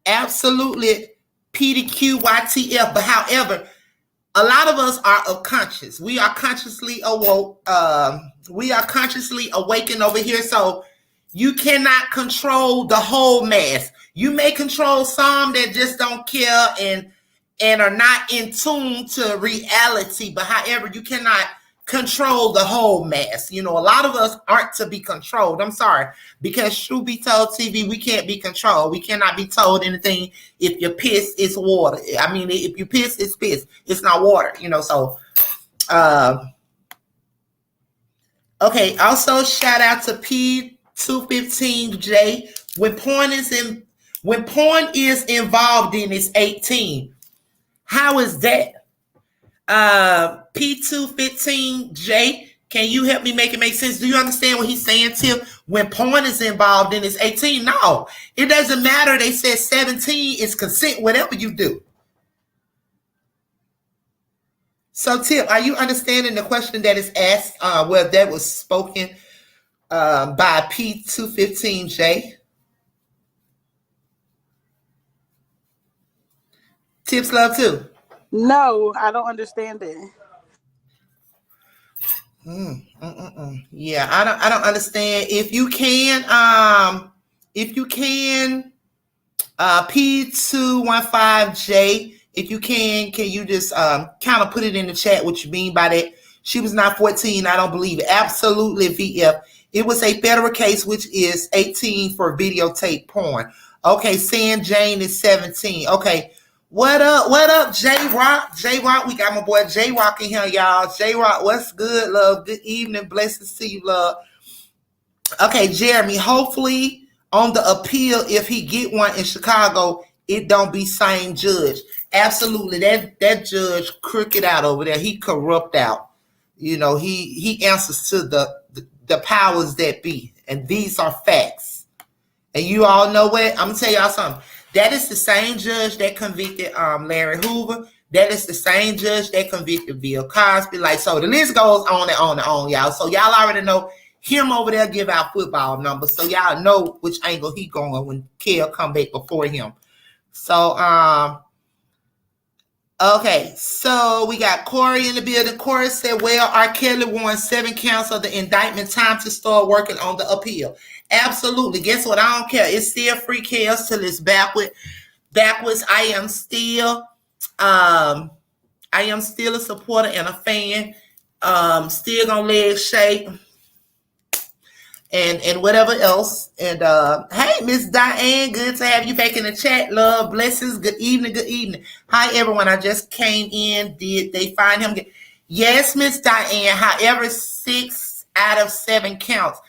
Absolutely PDQYTF. But however, a lot of us are of conscious. We are consciously awoke. We are consciously awakened over here. So you cannot control the whole mass. You may control some that just don't care and are not in tune to reality. But however, you cannot control the whole mass. You know, a lot of us aren't to be controlled. I'm sorry. Because Truth Be Told TV, we can't be controlled. We cannot be told anything. If you piss, it's water. I mean, if you piss, it's piss. It's not water. You know, so okay. Also, shout out to P215J. When porn is involved in, it's 18. How is that? P215J, can you help me make it make sense? Do you understand what he's saying, Tim? When porn is involved in, it's 18. No, it doesn't matter. They said 17 is consent, whatever you do. So, Tim, are you understanding the question that is asked? Well, that was spoken by P215J. Tips love too. No, I don't understand it. Yeah, I don't understand. If you can, P215J, if you can you just kind of put it in the chat what you mean by that? She was not 14. I don't believe it. Absolutely, VF. It was a federal case, which is 18 for videotape porn. Okay, saying Jane is 17. Okay. What up, J-Rock? J-Rock, we got my boy J-Rock in here, y'all. J-Rock, what's good, love? Good evening. Blessings to you, love. Okay, Jeremy, hopefully on the appeal, if he get one in Chicago, it don't be same judge. Absolutely. That judge crooked out over there. He corrupt out. You know, he answers to the powers that be. And these are facts. And you all know what? I'm going to tell y'all something. That is the same judge that convicted Larry Hoover. That is the same judge that convicted Bill Cosby. Like, so the list goes on and on and on, y'all. So y'all already know him over there give out football numbers. So y'all know which angle he going when Kel come back before him. So, okay. So we got Corey in the building. Corey said, well, R.Kelly won 7 counts of the indictment. Time to start working on the appeal. Absolutely. Guess what? I don't care. It's still free chaos till it's backwards. I am still a supporter and a fan. Still gonna leg shake and whatever else. And hey, Miss Diane, good to have you back in the chat. Love, blessings, good evening, good evening. Hi everyone. I just came in. Did they find him? Yes, Miss Diane. However, 6 out of 7 counts.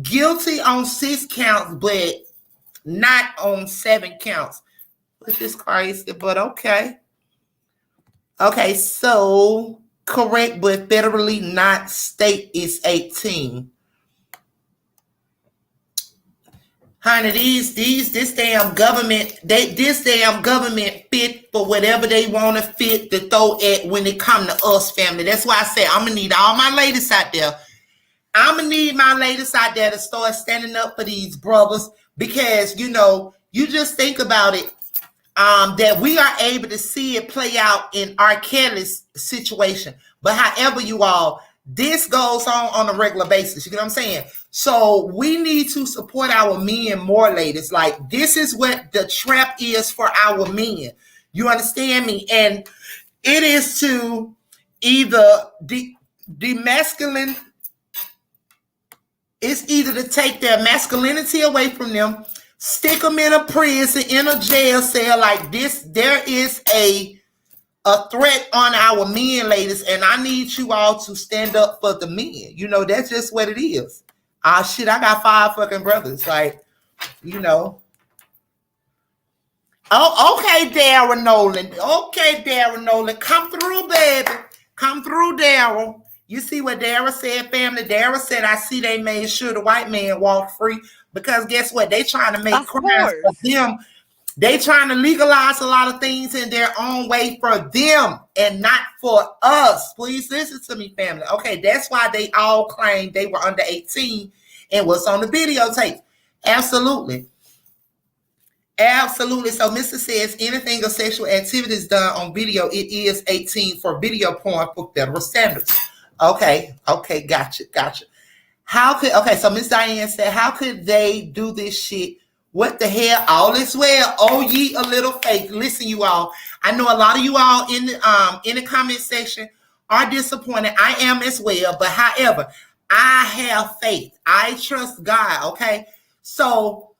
Guilty on 6 counts, but not on 7 counts. Which is crazy, but okay. Okay, so correct, but federally not state is 18. Honey, this damn government, this damn government fit for whatever they want to fit to throw at when it come to us, family. That's why I say I'm gonna need all my ladies out there. I'm gonna need my ladies out there to start standing up for these brothers, because you know, you just think about it. That we are able to see it play out in R.Kelly's situation. But however, you all, this goes on a regular basis. You know what I'm saying? So we need to support our men more, ladies. Like, this is what the trap is for our men. You understand me? And it is to either demasculine. It's either to take their masculinity away from them, stick them in a prison, in a jail cell like this. There is a threat on our men, ladies, and I need you all to stand up for the men. You know, that's just what it is. Shit, I got 5 fucking brothers. Like, you know. Oh, okay, Darren Nolan. Okay, Darren Nolan. Come through, baby. Come through, Darren. You see what Darren said, family? Darren said, I see they made sure the white man walked free. Because guess what? They trying to make crimes for them. They trying to legalize a lot of things in their own way for them and not for us. Please listen to me, family. Okay, that's why they all claimed they were under 18 and was on the videotape. Absolutely. Absolutely. So Mr. says anything of sexual activity is done on video, it is 18 for video porn for federal standards. Okay, gotcha. So Miss Diane said, how could they do this shit? What the hell? All is well. Oh, ye a little faith. Listen, you all. I know a lot of you all in the comment section are disappointed. I am as well. But however, I have faith. I trust God. Okay. So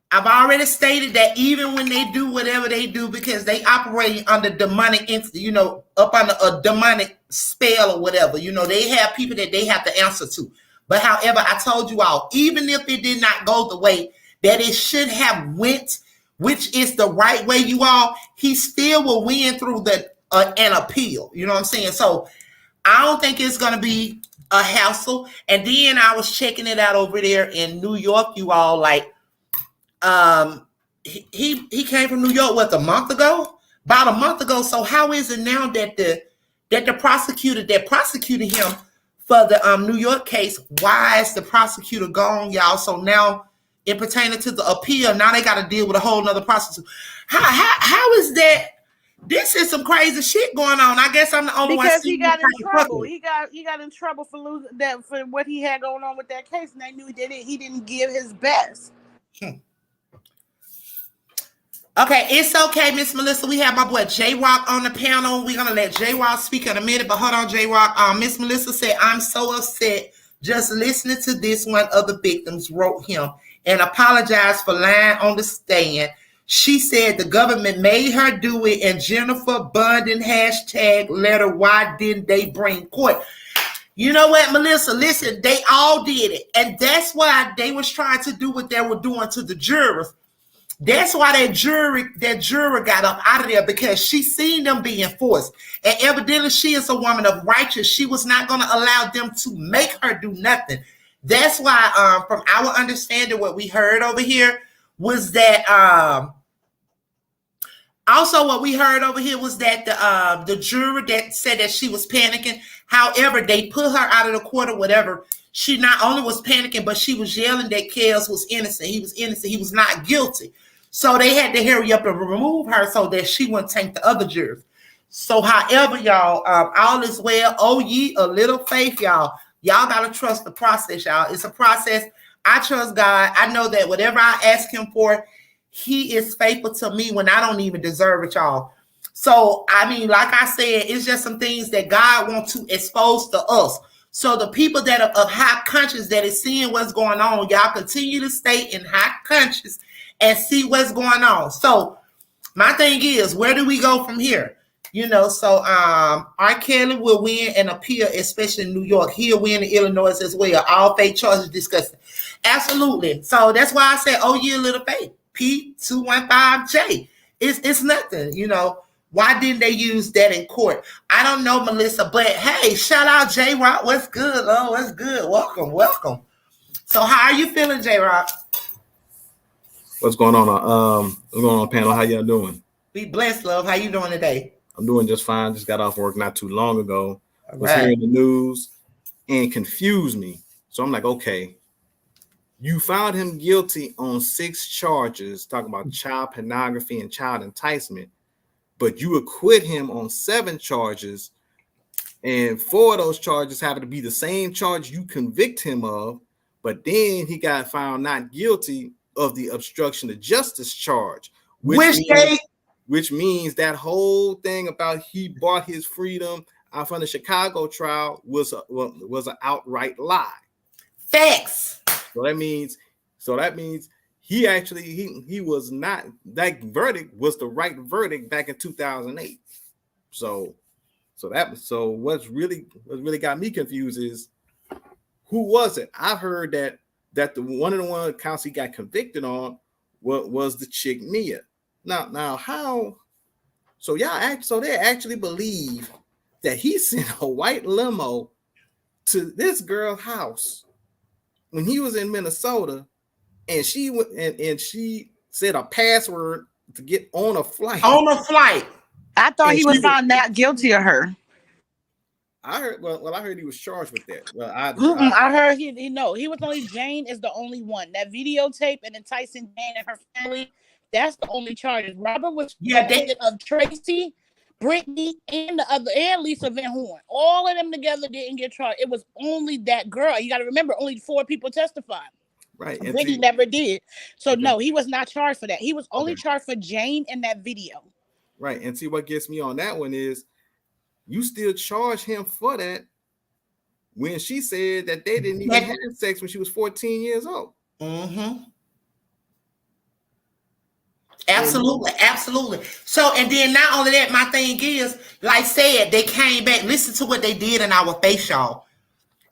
I've already stated that even when they do whatever they do, because they operate under demonic, you know, up under a demonic spell or whatever, you know, they have people that they have to answer to. But however, I told you all, even if it did not go the way that it should have went, which is the right way, you all, he still will win through an appeal. You know what I'm saying? So I don't think it's going to be a hassle. And then I was checking it out over there in New York, you all, like, he came from New York, what, a month ago? About a month ago. So how is it now that the prosecutor that prosecuted him for the New York case, why is the prosecutor gone, y'all? So now, in pertaining to the appeal, now they got to deal with a whole nother prosecutor. How is that? This is some crazy shit going on. I guess I'm the only one. Because he got in trouble. He got in trouble for losing that, for what he had going on with that case, and they knew he didn't give his best. Okay, it's okay, Miss Melissa. We have my boy J-Rock on the panel. We're gonna let J-Rock speak in a minute, but hold on, J-Rock. Miss Melissa said, I'm so upset just listening to this. One of the victims wrote him and apologized for lying on the stand. She said the government made her do it, and Jennifer Bundin #letter. Why didn't they bring court? You know what, Melissa? Listen, they all did it, and that's why they was trying to do what they were doing to the jurors. That's why that juror got up out of there, because she seen them being forced, and evidently she is a woman of righteous. She was not going to allow them to make her do nothing. That's why, from our understanding, what we heard over here was that Also, what we heard over here was that the juror that said that she was panicking. However, they put her out of the court or whatever. She not only was panicking, but she was yelling that Kels was innocent. He was innocent. He was not guilty. So they had to hurry up and remove her so that she wouldn't take the other jurors. So, however, y'all, all is well. Oh, ye a little faith, y'all. Y'all gotta trust the process, y'all. It's a process. I trust God. I know that whatever I ask him for, he is faithful to me when I don't even deserve it, y'all. So, I mean, like I said, it's just some things that God wants to expose to us. So the people that are of high conscience that is seeing what's going on, y'all continue to stay in high conscience and see what's going on. So my thing is, where do we go from here? You know, so R.Kelly will win an appeal, especially in New York. He'll win in Illinois as well. All fake charges discussed. Absolutely. So that's why I said, oh, you a little fake. P215J. It's nothing, you know. Why didn't they use that in court? I don't know, Melissa, but hey, shout out J-Rock. What's good, Lord? What's good? Welcome, welcome. So how are you feeling, J-Rock? What's going on? What's going on, panel? How y'all doing? Be blessed, love. How you doing today? I'm doing just fine. Just got off work not too long ago. All Was right. hearing the news and confused me. So I'm like, okay, you found him guilty on 6 charges, talking about child pornography and child enticement, but you acquit him on 7 charges, and 4 of those charges happen to be the same charge you convict him of, but then he got found not guilty of the obstruction of justice charge, which means that whole thing about he bought his freedom out from the Chicago trial was an outright lie. Facts. So that means he actually he was not, that verdict was the right verdict back in 2008. So what's really got me confused is, who was it? I've heard that the one of the counts he got convicted on was the chick Nia. Now how? So they actually believe that he sent a white limo to this girl's house when he was in Minnesota, and she said a password to get on a flight. On a flight. I thought he was found not guilty of her. I heard. Well, I heard he was charged with that. Well, I heard he was only, Jane is the only one. That videotape and enticing Jane and her family, that's the only charges. Robert was convicted of Tracy, Brittany, and the other, and Lisa Van Horn. All of them together didn't get charged. It was only that girl. You got to remember, only 4 people testified. Right. Brittany never did. So no, he was not charged for that. He was only charged for Jane in that video. Right. And see, what gets me on that one is, you still charge him for that when she said that they didn't even have sex when she was 14 years old. Mm-hmm. Absolutely. So, and then not only that, my thing is, like I said, they came back. Listen to what they did in our face, y'all.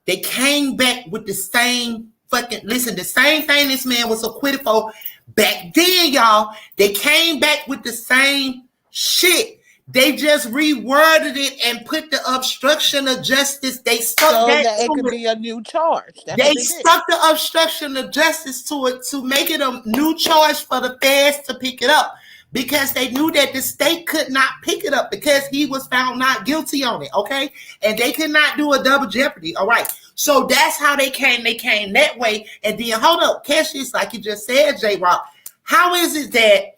They came back with the same the same thing this man was acquitted for back then, y'all. They came back with the same shit. They just reworded it and put the obstruction of justice. They stuck so that it could be a new charge. They stuck the obstruction of justice to it to make it a new charge for the feds to pick it up, because they knew that the state could not pick it up because he was found not guilty on it. Okay, and they could not do a double jeopardy. All right, so that's how they came. They came that way, and then hold up, catch this, like you just said, J-Rock. How is it that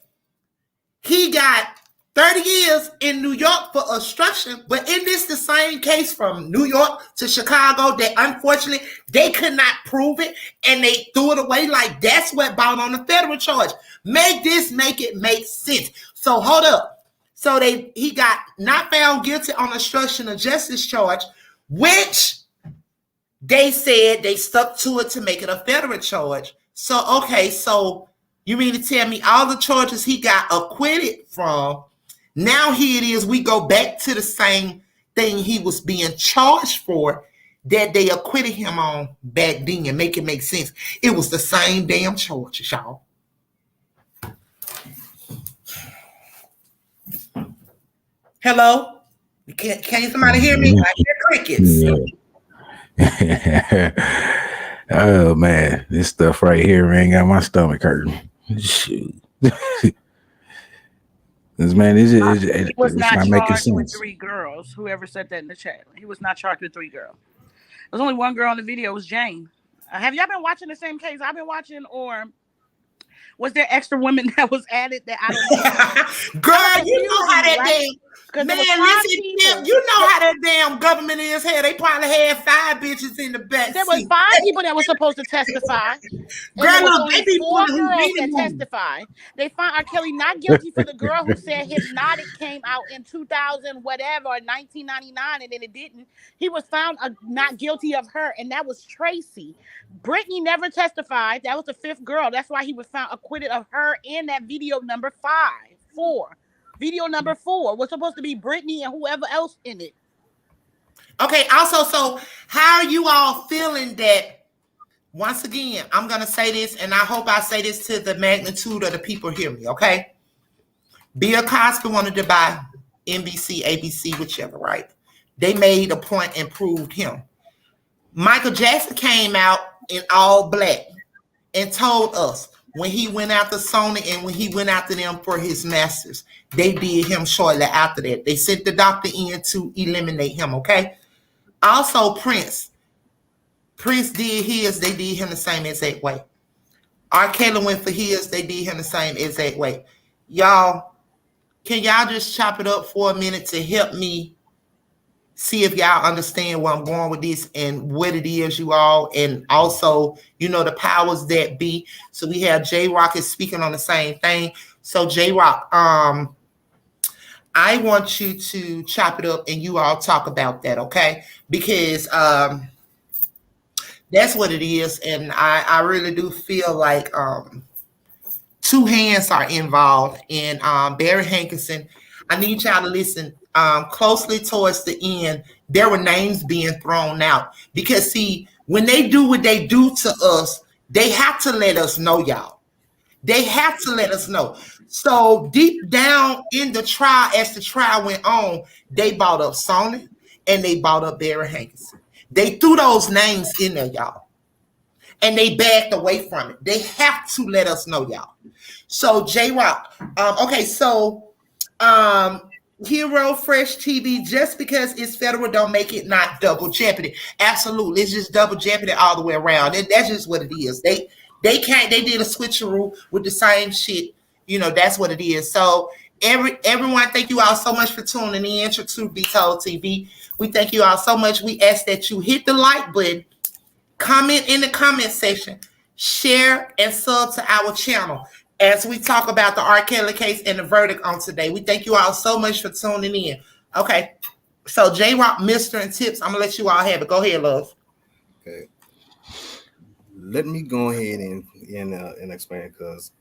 he got 30 years in New York for obstruction, but in this the same case from New York to Chicago that unfortunately they could not prove it and they threw it away? Like, that's what brought on the federal charge. Make it make sense. So hold up. So he got not found guilty on obstruction of justice charge, which they said they stuck to it to make it a federal charge. So okay, so you mean to tell me all the charges he got acquitted from, now here it is, we go back to the same thing he was being charged for that they acquitted him on back then, and make it make sense. It was the same damn charges, y'all. Hello? Can somebody hear me? I hear crickets. Yeah. Oh man, this stuff right here, man, got my stomach hurting. Shoot. This man is He was it's not not making charged with sense. 3 girls. Whoever said that in the chat, he was not charged with 3 girls. There's only one girl in the video. It was Jane. Have y'all been watching the same case I've been watching, or was there extra women that was added that I don't know? Girl, you know how that damn man. Listen, Tim, you know how that damn government is here. They probably had 5 bitches in the back. There was 5 people that were supposed to testify. Girl, And there was look, only they be 4 putting who girls really that moving. testified. They found R.Kelly not guilty for the girl who said Hypnotic came out in 2000 whatever or 1999, and then it didn't. He was found not guilty of her, and that was Tracy. Brittany never testified. That was the 5th girl. That's why he was found acquitted of her in that video number 4. Video number 4 was supposed to be Brittany and whoever else in it. Okay, also, so how are you all feeling that, once again, I'm going to say this, and I hope I say this to the magnitude of the people hear me, okay? Bill Cosby wanted to buy NBC, ABC, whichever, right? They made a point and proved him. Michael Jackson came out in all black and told us when he went after Sony and when he went after them for his masters, they did him shortly after that. They sent the doctor in to eliminate him, okay? Also, Prince did his, they did him the same exact way. R.Kelly went for his, they did him the same exact way. Y'all, can y'all just chop it up for a minute to help me see if y'all understand where I'm going with this and what it is, you all, and also, you know, the powers that be. So we have J-Rock is speaking on the same thing. So J-Rock, I want you to chop it up and you all talk about that, okay? Because that's what it is, and I really do feel like 2 hands are involved. And Barry Hankinson, I need y'all to listen closely towards the end. There were names being thrown out because, see, when they do what they do to us, they have to let us know, y'all. They have to let us know. So deep down in the trial, as the trial went on, they brought up Sony and they brought up Barry Hankinson. They threw those names in there, y'all, and they backed away from it. They have to let us know, y'all. So J-Rock, okay, so Hero Fresh TV, just because it's federal don't make it not double jeopardy. Absolutely, it's just double jeopardy all the way around. And that's just what it is. They did a switcheroo with the same shit. You know, that's what it is. So everyone, thank you all so much for tuning in to Tbttv. We thank you all so much. We ask that you hit the like button, comment in the comment section, share and sub to our channel as we talk about the R.Kelly case and the verdict on today. We thank you all so much for tuning in. Okay, so J-Rock, Mr. and Tips, I'm gonna let you all have it. Go ahead, love. Okay, let me go ahead and explain, because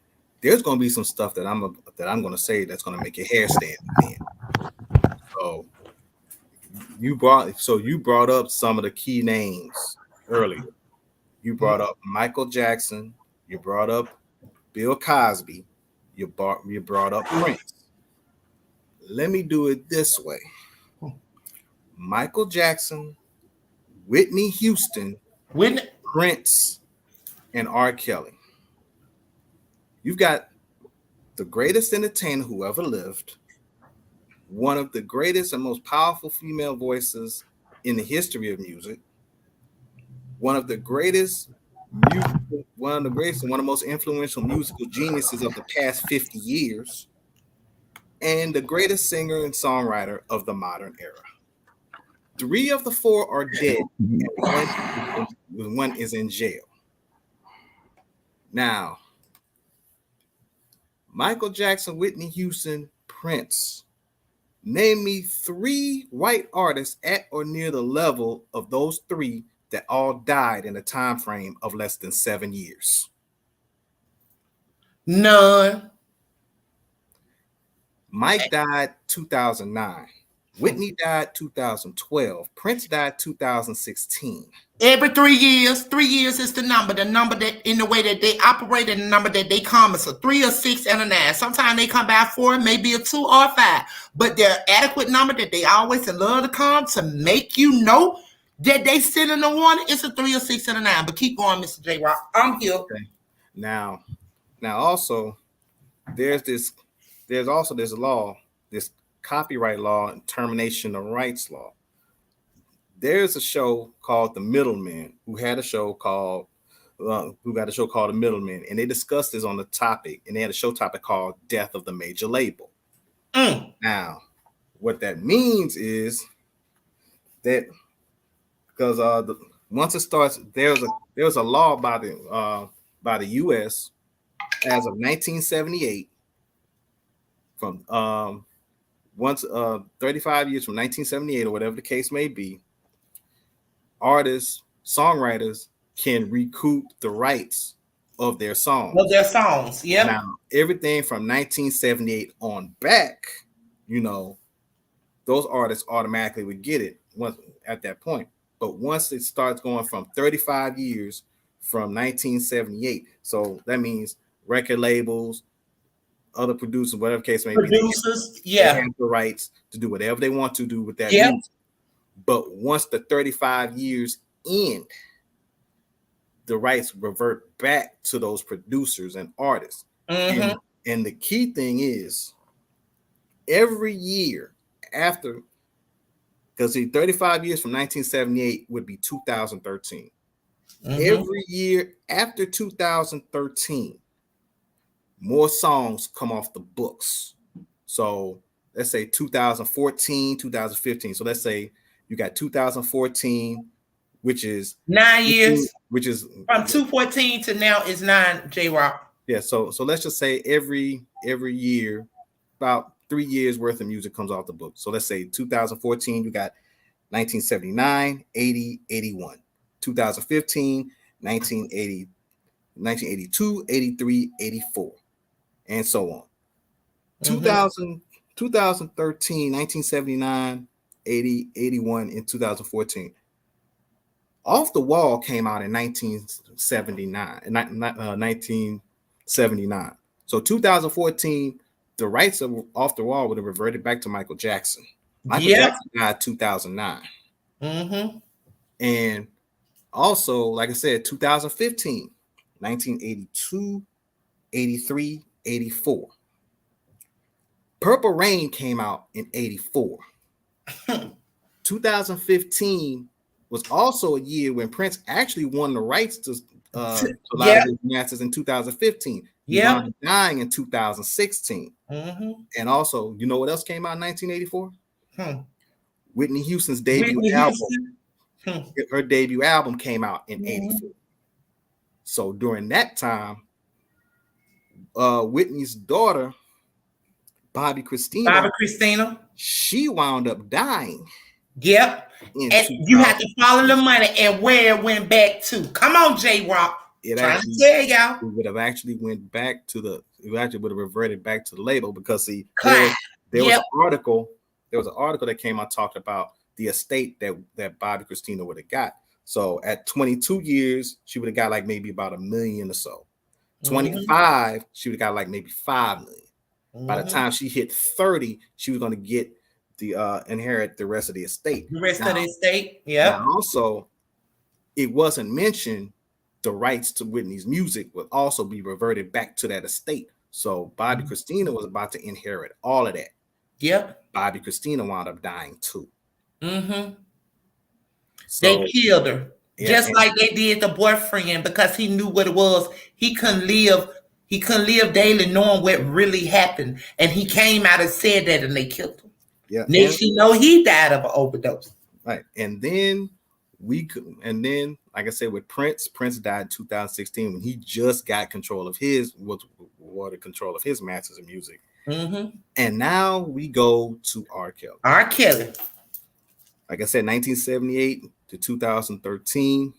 there's gonna be some stuff that I'm gonna say that's gonna make your hair stand on end. So you brought up some of the key names earlier. You brought up Michael Jackson. You brought up Bill Cosby. You brought up Prince. Let me do it this way. Michael Jackson, Whitney Houston, Prince, and R.Kelly. You've got the greatest entertainer who ever lived, one of the greatest and most powerful female voices in the history of music, one of the greatest and one of the most influential musical geniuses of the past 50 years, and the greatest singer and songwriter of the modern era. 3 of the 4 are dead, and one is in jail. Now, Michael Jackson, Whitney Houston, Prince. Name me 3 white artists at or near the level of those 3 that all died in a time frame of less than 7 years. None. Mike died 2009. Whitney died 2012. Prince died 2016. Every 3 years. 3 years is the number that in the way that they operate, and the number that they come is a 3, a 6, and a 9. Sometimes they come by 4, maybe a 2 or a 5, but their adequate number that they always love to come to make you know that they still in the warning is a 3, a 6, and a 9. But keep going, Mr. J-Rock. I'm here. Okay. Now also, there's this there's also this law, this copyright law and termination of rights law. There's a show called The Middlemen who got a show called The Middlemen, and they discussed this on the topic, and they had a show topic called Death of the Major Label. Now, what that means is that because once it starts, there's a law by the U.S. as of 1978 from 35 years from 1978 or whatever the case may be, artists, songwriters can recoup the rights of their songs. Yeah. Now, everything from 1978 on back, those artists automatically would get it at that point. But once it starts going from 35 years from 1978, so that means record labels, other producers, whatever case may be, they have the rights to do whatever they want to do with that music. But once the 35 years end, the rights revert back to those producers and artists. And the key thing is every year after, because 35 years from 1978 would be 2013. Every year after 2013, more songs come off the books. So let's say 2014, 2015. So let's say you got 2014, which is 9 years, which is from 2014 to now is 9, J-Rock. Yeah, so let's just say every year, about 3 years worth of music comes off the book. So let's say 2014, you got 1979, 80, 81. 2015, 1980, 1982, 83, 84, and so on. 2013, 1979, 80, 81, and 2014. Off the Wall came out in 1979. So 2014, the rights of Off the Wall would have reverted back to Michael Jackson. Michael Jackson died 2009. And also, like I said, 2015, 1982, 83, 84. Purple Rain came out in 84. 2015 was also a year when Prince actually won the rights to a lot of his masters in 2015. He wound up dying in 2016. And also, you know what else came out in 1984? Whitney Houston's debut album. Her debut album came out in 84. So during that time, Whitney's daughter, Bobby Christina, she wound up dying. And you have to follow the money and where it went back to. Come on, J-Rock. It would have actually went back to the. It actually would have reverted back to the label because there was an article. There was an article that came out talked about the estate that Bobby Christina would have got. So at 22 years, she would have got like maybe about $1 million or so. 25, she would have got like maybe $5 million. By the time she hit 30, she was going to get the inherit the rest of the estate. Now, also, it wasn't mentioned the rights to Whitney's music would also be reverted back to that estate. So Bobby Christina was about to inherit all of that. Bobby Christina wound up dying too. So, they killed her. Just like they did the boyfriend because he knew what it was. He couldn't live daily knowing what really happened. And he came out and said that and they killed him. Next you know he died of an overdose. Right. And then like I said, with Prince died in 2016 when he just got control of his masters of music. And now we go to R.Kelly. Like I said, 1978 to 2013.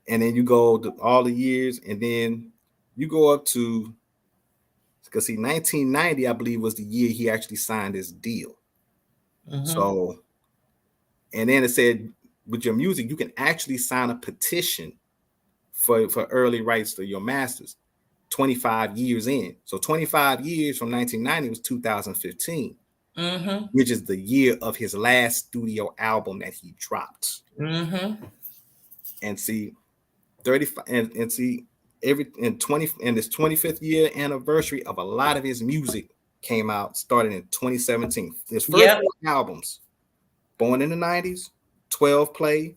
And then you go to all the years, and then you go up to, because 1990, I believe, was the year he actually signed his deal. So, and then it said, with your music, you can actually sign a petition for early rights to your masters 25 years in. So 25 years from 1990 was 2015, which is the year of his last studio album that he dropped. And see, 35 and see every in 20 in this 25th year anniversary of a lot of his music came out starting in 2017. His first Yep. 4 albums, Born in the 90s, 12 Play,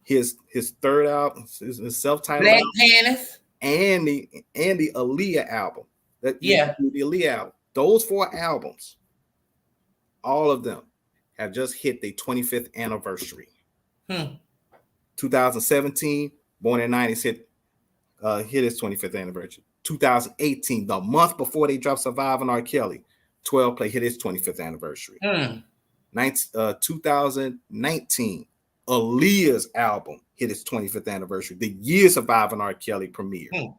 his third album, his self-titled Black album, Panthers. and the Aaliyah album. The Aaliyah album. Those 4 albums, all of them have just hit their 25th anniversary. 2017, Born in the 90s hit his 25th anniversary. 2018, the month before they dropped Survive and R.Kelly, 12 Play hit his 25th anniversary. 2019, Aaliyah's album hit its 25th anniversary, the year Survive and R.Kelly premiered.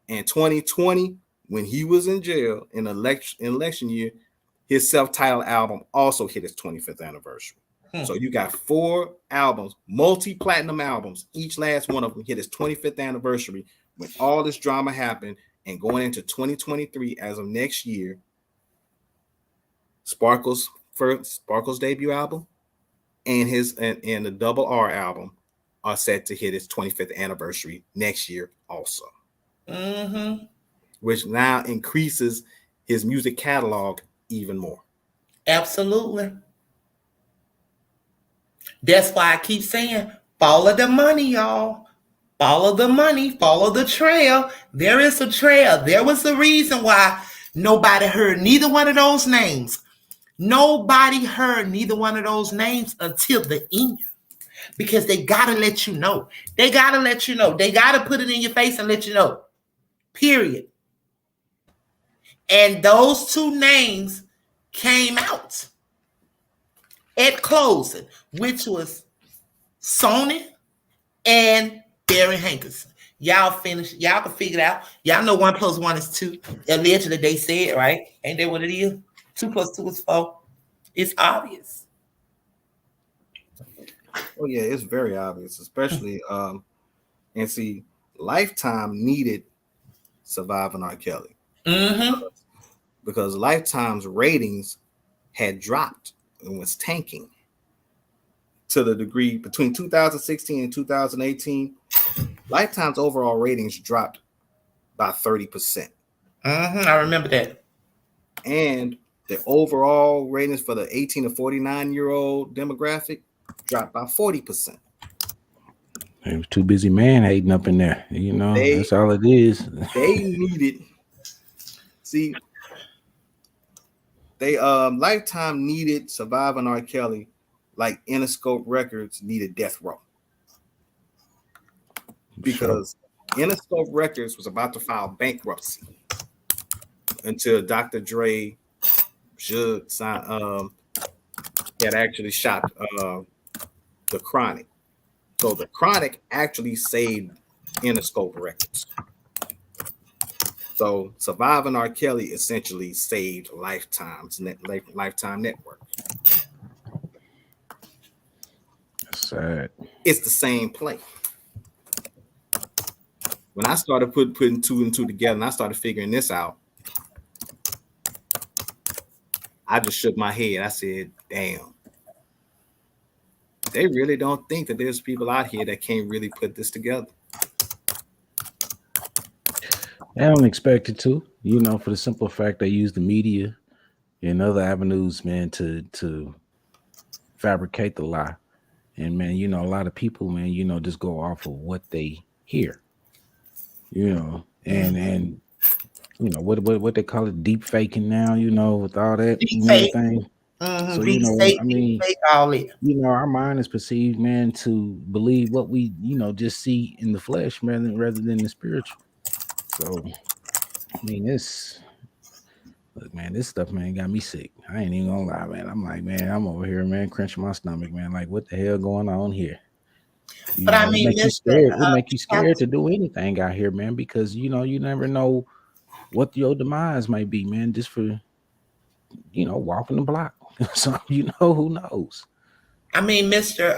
And 2020, when he was in jail in election year, his self-titled album also hit its 25th anniversary. So you got 4 albums, multi-platinum albums, each last one of them hit its 25th anniversary when all this drama happened. And going into 2023, as of next year, Sparkle's debut album and the Double R album are set to hit its 25th anniversary next year also. Which now increases his music catalog even more. Absolutely. That's why I keep saying, follow the money, y'all. Follow the money, follow the trail. There is a trail. There was a reason why nobody heard neither one of those names. Nobody heard neither one of those names until the end. Because they got to let you know. They got to let you know. They got to put it in your face and let you know. Period. And those 2 names came out at closing, which was Sony and Barry Hankerson. Y'all finished. Y'all can figure it out. Y'all know 1 + 1 is 2. Allegedly, they said, right? Ain't that what it is? 2 + 2 is 4. It's obvious. Oh yeah, it's very obvious, especially and see, Lifetime needed Survive and R.Kelly because Lifetime's ratings had dropped and was tanking to the degree between 2016 and 2018. Lifetime's overall ratings dropped by 30%. I remember that. And the overall ratings for the 18 to 49-year-old demographic dropped by 40%. They was too busy man hating up in there. That's all it is. They needed. See, they Lifetime needed Survive and R.Kelly like Interscope Records needed Death Row. Because Interscope Records was about to file bankruptcy until Dr. Dre should sign had actually shot the Chronic. So the Chronic actually saved Interscope Records. So Survive and R.Kelly essentially saved Lifetime Network. That's sad. It's the same play. When I started putting 2 and 2 together and I started figuring this out, I just shook my head. I said, damn. They really don't think that there's people out here that can't really put this together. They don't expect it to, for the simple fact they use the media and other avenues, man, to fabricate the lie. And man, a lot of people, man, just go off of what they hear. And what they call it, deep faking now, with all that thing. So all it. Our mind is perceived, man, to believe what we, just see in the flesh, man, rather than the spiritual. So, this stuff, man, got me sick. I ain't even gonna lie, man. I'm like, man, I'm over here, man, crunching my stomach, man. Like, what the hell going on here? It make you scared to do anything out here, man, because you never know what your demise might be, man, just for walking the block. So who knows? Mr.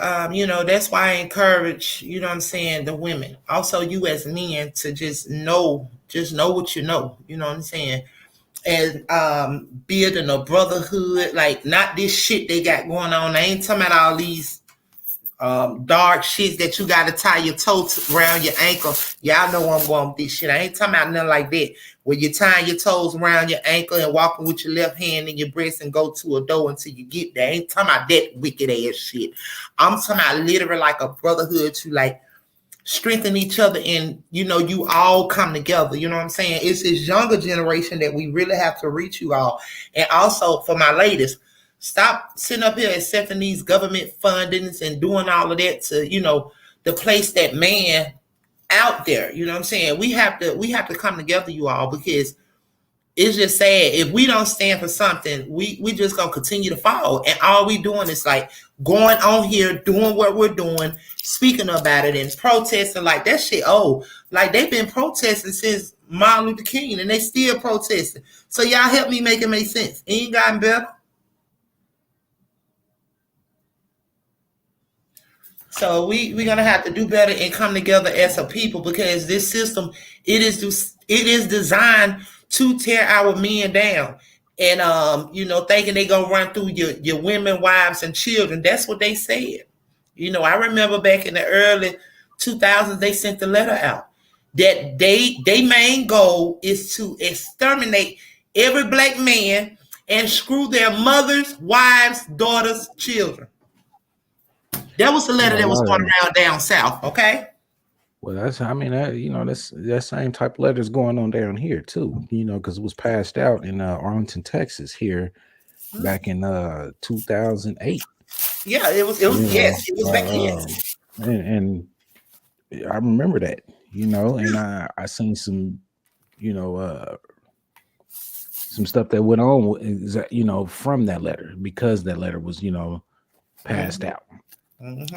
That's why I encourage, the women. Also, you as men to just know what you know. You know what I'm saying? And building a brotherhood, like not this shit they got going on. I ain't talking about all these dark shit that you got to tie your toe around your ankle. Y'all know where I'm going with this shit. I ain't talking about nothing like that. Where you're tying your toes around your ankle and walking with your left hand in your breast and go to a door until you get there. I ain't talking about that wicked ass shit. I'm talking about literally like a brotherhood to like strengthen each other and, you know, you all come together. You know what I'm saying? It's this younger generation that we really have to reach you all. And also for my ladies, stop sitting up here accepting these government fundings and doing all of that to, you know, to place that man out there. You know what I'm saying? We have to come together, you all, because it's just sad. If we don't stand for something, we just gonna continue to fall. And all we doing is like going on here, doing what we're doing, speaking about it and protesting like that shit. Oh, like they've been protesting since Martin Luther King and they still protesting. So y'all help me make it make sense. Ain't gotten better. So we're gonna have to do better and come together as a people, because this system, it is designed to tear our men down. And you know, thinking they gonna run through your women, wives, and children. That's what they said. You know, I remember back in the early 2000s, they sent the letter out that they main goal is to exterminate every black man and screw their mothers, wives, daughters, children. That was the letter that was going around down south, okay? Well, that's, I mean, you know, that's that same type of letters going on down here too, you know, because it was passed out in Arlington, Texas here back in 2008. Yeah, it was yes, it was back and I remember that, you know, and I seen some, you know, some stuff that went on, you know, from that letter, because that letter was, you know, passed out.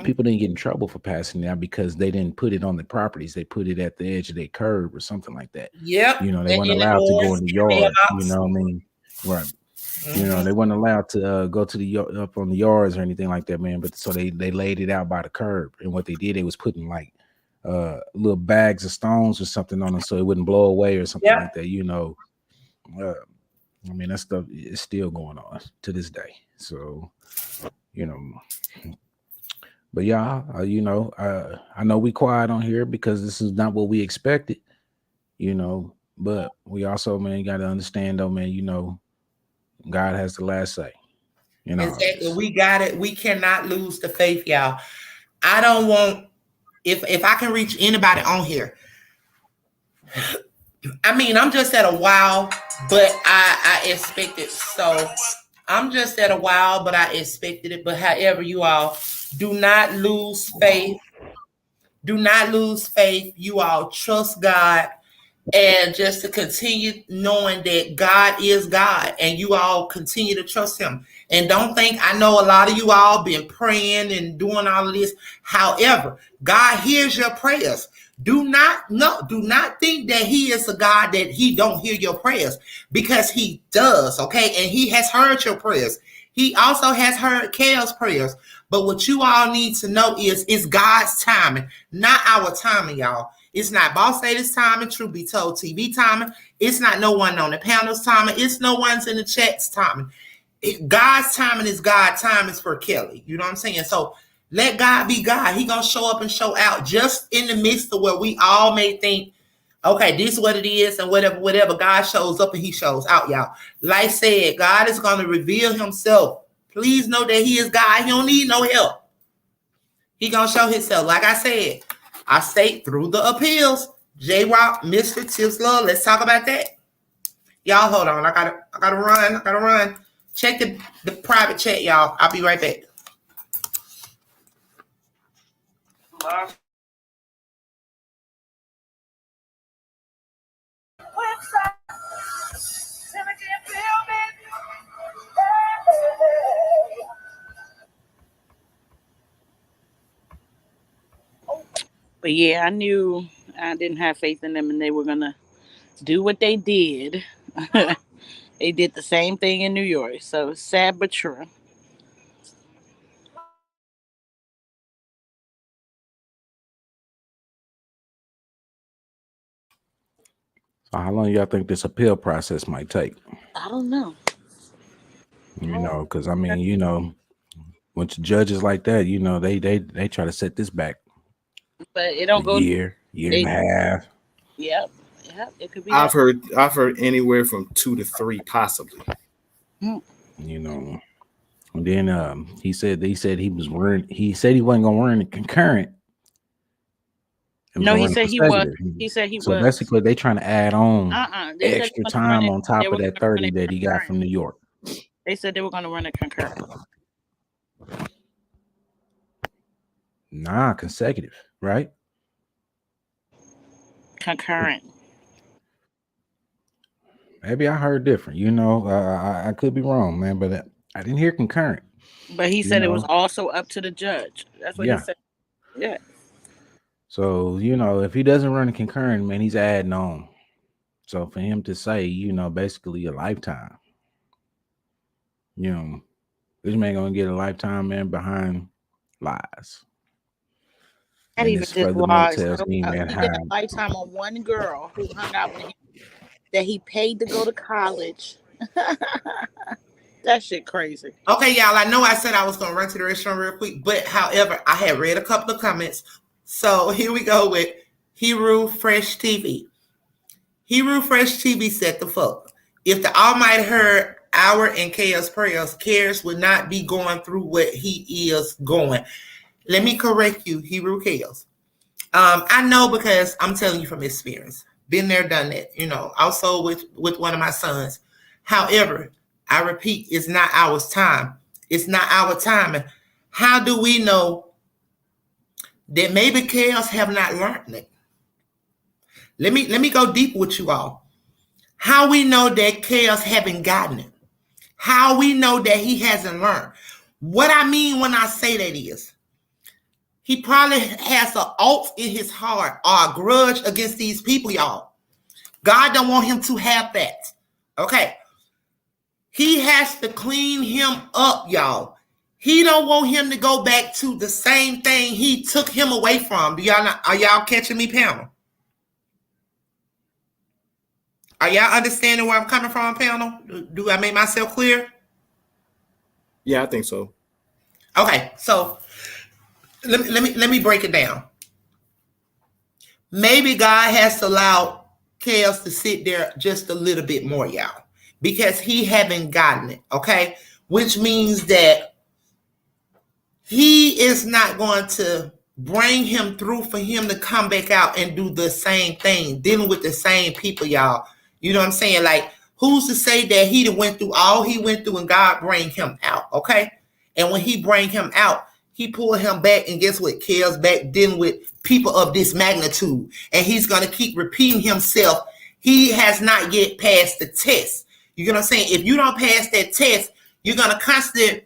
People didn't get in trouble for passing it out because they didn't put it on the properties. They put it at the edge of their curb or something like that. Yep. You know, they weren't allowed to go in the yard. You know what I mean? Right. You know, they weren't allowed to go to the up on the yards or anything like that, man. But so they laid it out by the curb, and what they did, they was putting like little bags of stones or something on them so it wouldn't blow away or something like that. You know, I mean, that stuff is still going on to this day. So, you know. But yeah, you know, I know we quiet on here because this is not what we expected, you know, but we also, man, got to understand though, man, you know, God has the last say. You know, exactly. We got it. We cannot lose the faith, y'all. I don't want, if I can reach anybody on here, I mean, I'm just at a while, but I expect it. So I'm just at a while, but I expected it. But however, you all, do not lose faith. Do not lose faith. You all trust God, and just to continue knowing that God is God, and you all continue to trust him. And don't think, I know a lot of you all been praying and doing all of this. However, God hears your prayers. Do not think that he is a God that he don't hear your prayers, because he does, okay? And he has heard your prayers. He also has heard Kale's prayers. But what you all need to know is it's God's timing, not our timing, y'all. It's not Boss Lady's timing, Tbttv timing. It's not no one on the panel's timing. It's no one's in the chat's timing. God's timing is God's timing for Kelly. You know what I'm saying? So let God be God. He gonna show up and show out just in the midst of where we all may think, okay, this is what it is, and whatever. God shows up and he shows out, y'all. Like I said, God is gonna reveal himself. Please know that he is God. He don't need no help. He gonna show himself. Like I said, I say through the appeals. J-Rock, Mr. Tips Love. Let's talk about that. Y'all hold on. I gotta run. Check the private chat, y'all. I'll be right back. But yeah, I knew I didn't have faith in them, and they were gonna do what they did. They did the same thing in New York. So sad but true. So how long y'all think this appeal process might take? I don't know. You know, because I mean, you know, bunch of judges like that, you know, they try to set this back But it don't a go. year and a half. Yep. It could be. I've heard anywhere from 2 to 3 possibly. Mm. You know, and then he said he said he wasn't gonna run the concurrent. No, he said he was. He said he so was. basically, they trying to add on They said extra they were gonna run time it- on top they of were that gonna run 30 it that he got concurrent. from New York. They said they were going to run a concurrent. Nah, consecutive, right? Concurrent. Maybe I heard different. You know, I could be wrong, man, but I didn't hear concurrent. But he said it was also up to the judge. That's what he said. Yeah. So, you know, if he doesn't run a concurrent, man, he's adding on. So for him to say, you know, basically a lifetime, you know, this man gonna get a lifetime, man, behind lies. Not And even this just furthermore lies. tells me, man, He how did a lifetime on one girl who hung out with him that he paid to go to college. That shit crazy. Okay, y'all, I know I said I was going to run to the restaurant real quick, but however, I had read a couple of comments. So here we go with Hero Fresh TV. Hero Fresh TV said the fuck. If the Almighty heard our and Chaos prayers, Cares would not be going through what he is going. Let me correct you, Hero Chaos. I know because I'm telling you from experience. Been there, done that. You know, also with one of my sons. However, I repeat, it's not our time. It's not our time. And how do we know that maybe Chaos have not learned it? Let me go deep with you all. How we know that Chaos haven't gotten it? How we know that he hasn't learned? What I mean when I say that is, he probably has an alt in his heart or a grudge against these people, y'all. God don't want him to have that. Okay. He has to clean him up, y'all. He don't want him to go back to the same thing he took him away from. Are y'all catching me, panel? Are y'all understanding where I'm coming from, panel? Do I make myself clear? Yeah, I think so. Okay, so let me break it down. Maybe God has to allow Chaos to sit there just a little bit more, y'all, because he haven't gotten it, okay? Which means that he is not going to bring him through for him to come back out and do the same thing, dealing with the same people, y'all. You know what I'm saying? Like, who's to say that he went through all he went through and God bring him out, okay? And when he bring him out, he pulled him back, and guess what? Chaos back dealing with people of this magnitude. And he's going to keep repeating himself. He has not yet passed the test. You know what I'm saying? If you don't pass that test, you're going to constantly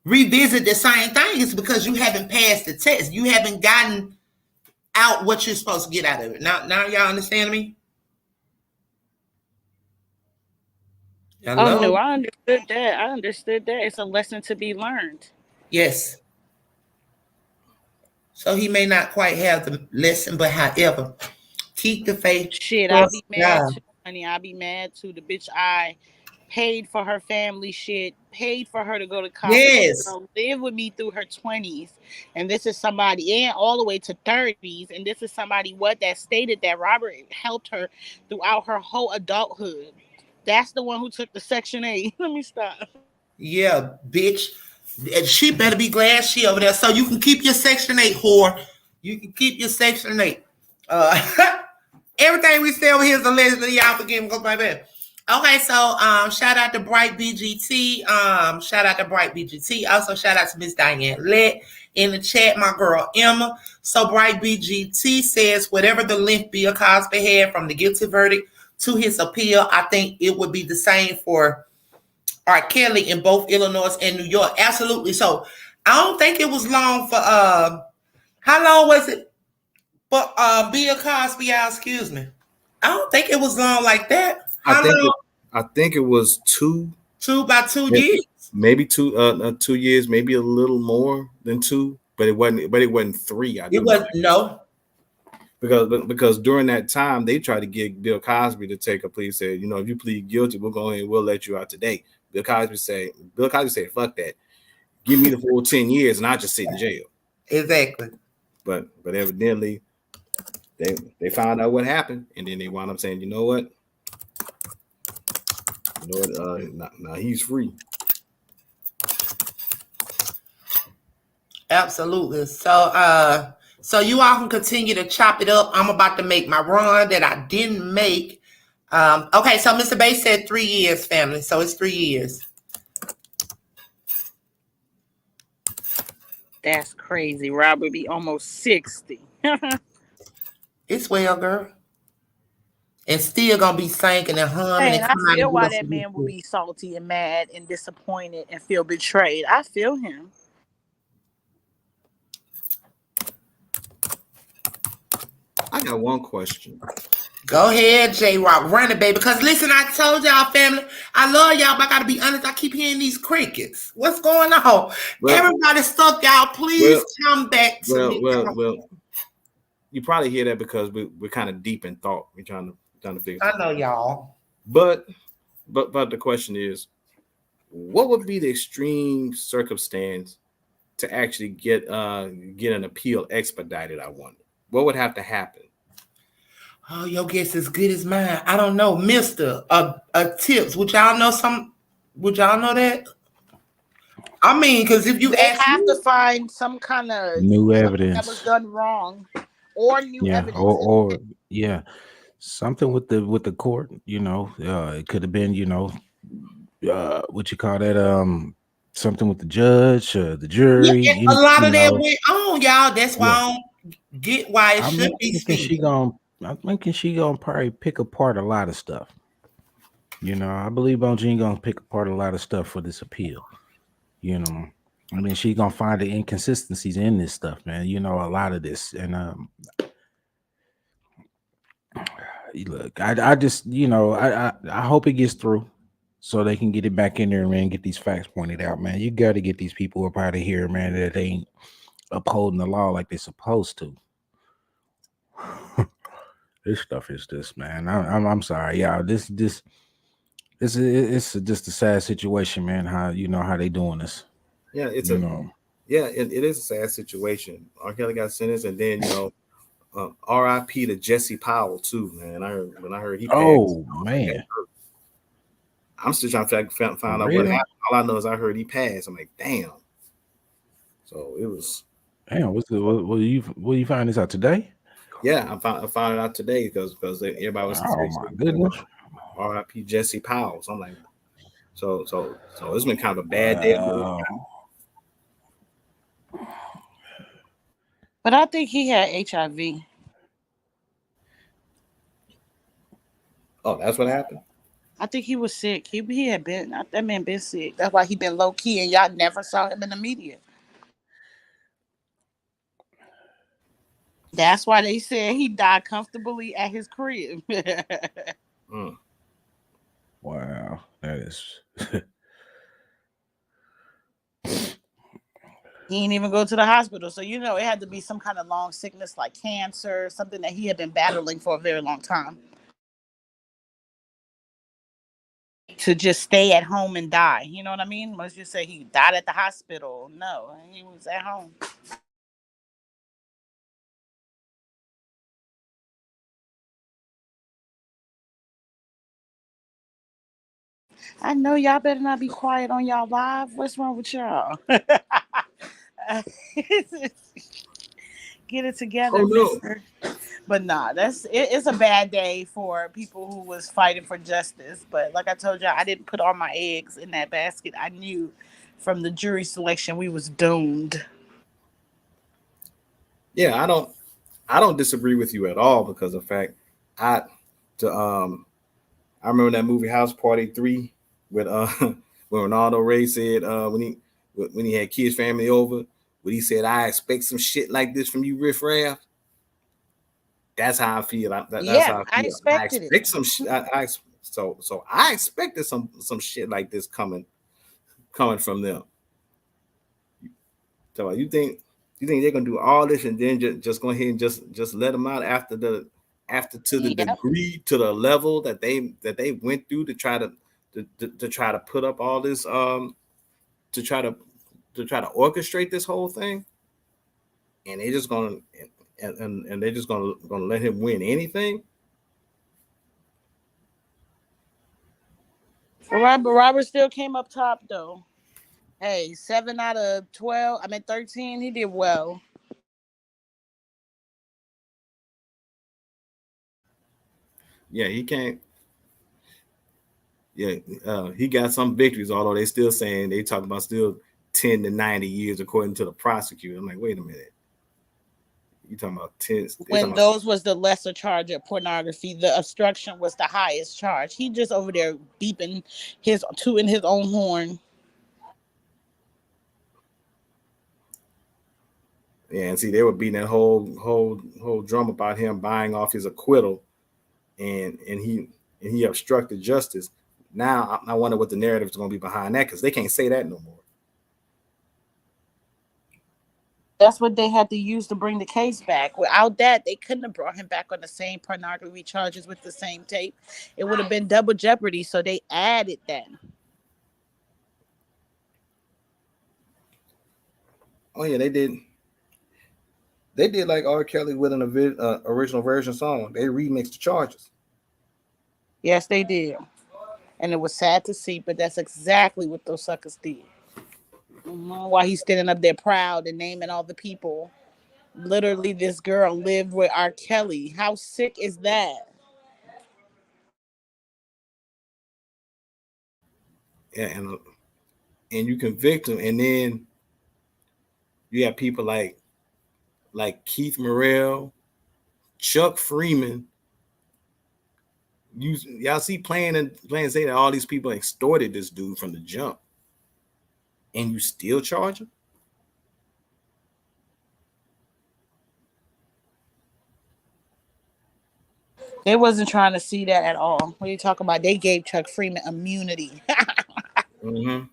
revisit the same thing. It's because you haven't passed the test. You haven't gotten out what you're supposed to get out of it. Now y'all understand me? Hello? Oh, no, I understood that. It's a lesson to be learned. Yes. So he may not quite have the lesson, but however, keep the faith. Shit, I'll be mad too, honey. I'll be mad too. The bitch I paid for her family shit, paid for her to go to college. Yes. Girl, live with me through her 20s. And this is somebody, and all the way to 30s. And this is somebody that stated that Robert helped her throughout her whole adulthood. That's the one who took the Section 8. Let me stop. Yeah, bitch. She better be glad she over there. So you can keep your Section 8, whore. You can keep your Section 8. Everything we say over here is allegedly. Y'all forgive me, goes my bad. Okay, so shout out to Bright BGT. Shout out to Bright BGT. Also, shout out to Miss Diane Lett in the chat, my girl Emma. So Bright BGT says, whatever the length Bill Cosby had from the guilty verdict to his appeal, I think it would be the same for R.Kelly in both Illinois and New York. Absolutely. So I don't think it was long for how long was it for Bill Cosby? Excuse me. I don't think it was long like that. I think it was two years. Maybe 2 years, maybe a little more than 2, but it wasn't 3. It wasn't, no. Because during that time they tried to get Bill Cosby to take a plea. Said, you know, if you plead guilty, we'll let you out today. Bill Cosby said, fuck that. give me the full 10 years and I just sit in jail. Exactly. But evidently they found out what happened, and then they wound up saying, you know what? Now he's free. Absolutely. So you all can continue to chop it up. I'm about to make my run that I didn't make. Okay, so Mr. Bay said 3 years, family. So it's 3 years. That's crazy. Robert be almost 60. It's well, girl. And still gonna be sinking and humming. And I feel why that man will be salty and mad and disappointed and feel betrayed. I feel him. I got one question. Go ahead, J-Rock. Run it, baby. Because listen, I told y'all, family, I love y'all, but I gotta be honest, I keep hearing these crickets. What's going on? Everybody stop, y'all. Please come back to me. Well, you probably hear that because we're kind of deep in thought. We're trying to figure. I know y'all. But the question is, what would be the extreme circumstance to actually get an appeal expedited? I wonder what would have to happen. Oh, your guess is good as mine. I don't know, Mister. Tips. Would y'all know that? I mean, because if you have to find some kind of new evidence that was done wrong, or new evidence, or something with the court. It could have been, what you call that, something with the judge, the jury. Yeah, a lot of that went on, y'all. That's why I don't get why it should be speaking. I'm thinking she gonna probably pick apart a lot of stuff. I believe Jean gonna pick apart a lot of stuff for this appeal. I mean, she gonna find the inconsistencies in this stuff, man. A lot of this, and look, I just, I hope it gets through, so they can get it back in there, man. Get these facts pointed out, man. You got to get these people up out of here, man. That they ain't upholding the law like they're supposed to. This stuff is this, man. I'm sorry, y'all. This it's just a sad situation, man. How they doing this? Yeah, it is a sad situation. R.Kelly got sentenced, and then R.I.P. to Jesse Powell too, man. When I heard he passed. Oh man, I'm still trying to find out what happened. All I know is I heard he passed. I'm like, damn. So it was. Damn, will you find this out today? Yeah, I found it out today because everybody was. Oh my goodness. R.I.P. Jesse Powell. So I'm like, so it's been kind of a bad day. But I think he had HIV. Oh, that's what happened. I think he was sick. He had been, that man been sick. That's why he been low key, and y'all never saw him in the media. That's why they said he died comfortably at his crib. Wow, that is. He didn't even go to the hospital, so it had to be some kind of long sickness like cancer, something that he had been battling for a very long time. To just stay at home and die, you know what I mean? Let's just say he died at the hospital. No, he was at home. I know y'all better not be quiet on y'all live. What's wrong with y'all? Get it together, mister. But nah, it's a bad day for people who was fighting for justice. But like I told y'all, I didn't put all my eggs in that basket. I knew from the jury selection we was doomed. Yeah, I don't disagree with you at all because of the fact I remember that movie House Party 3 with when Ronaldo Ray said when he had Kid's family over, when he said, I expect some shit like this from you, Riff Raff. That's how I feel. That's how I feel. I expected it. Some shit. So I expected some shit like this coming from them. So you think they're gonna do all this and then just go ahead and just let them out after the degree, to the level that they went through to try to put up all this to try to orchestrate this whole thing, and they're just gonna and they're just gonna let him win anything. Robert still came up top though. Hey, 7 out of 12. 13. He did well. Yeah, he can't. Yeah, he got some victories, although they still saying they talk about still 10 to 90 years according to the prosecutor. I'm like, wait a minute. You talking about 10? When those was the lesser charge of pornography, the obstruction was the highest charge. He just over there beeping tooting his own horn. Yeah, and see, they were beating that whole drum about him buying off his acquittal, and he obstructed justice. Now I wonder what the narrative is going to be behind that, because they can't say that no more. That's what they had to use to bring the case back. Without that, they couldn't have brought him back on the same pornography charges with the same tape. It would have been double jeopardy, so they added that. Oh yeah, they did. They did like R.Kelly with an original version song. They remixed the charges. Yes, they did. And it was sad to see, but that's exactly what those suckers did. While he's standing up there proud and naming all the people. Literally, this girl lived with R.Kelly. How sick is that? Yeah, and you convict him, and then you have people like Keith Morrell, Chuck Freeman. Y'all see playing say that all these people extorted this dude from the jump, and you still charge him? They wasn't trying to see that at all. What are you talking about? They gave Chuck Freeman immunity. Mm-hmm.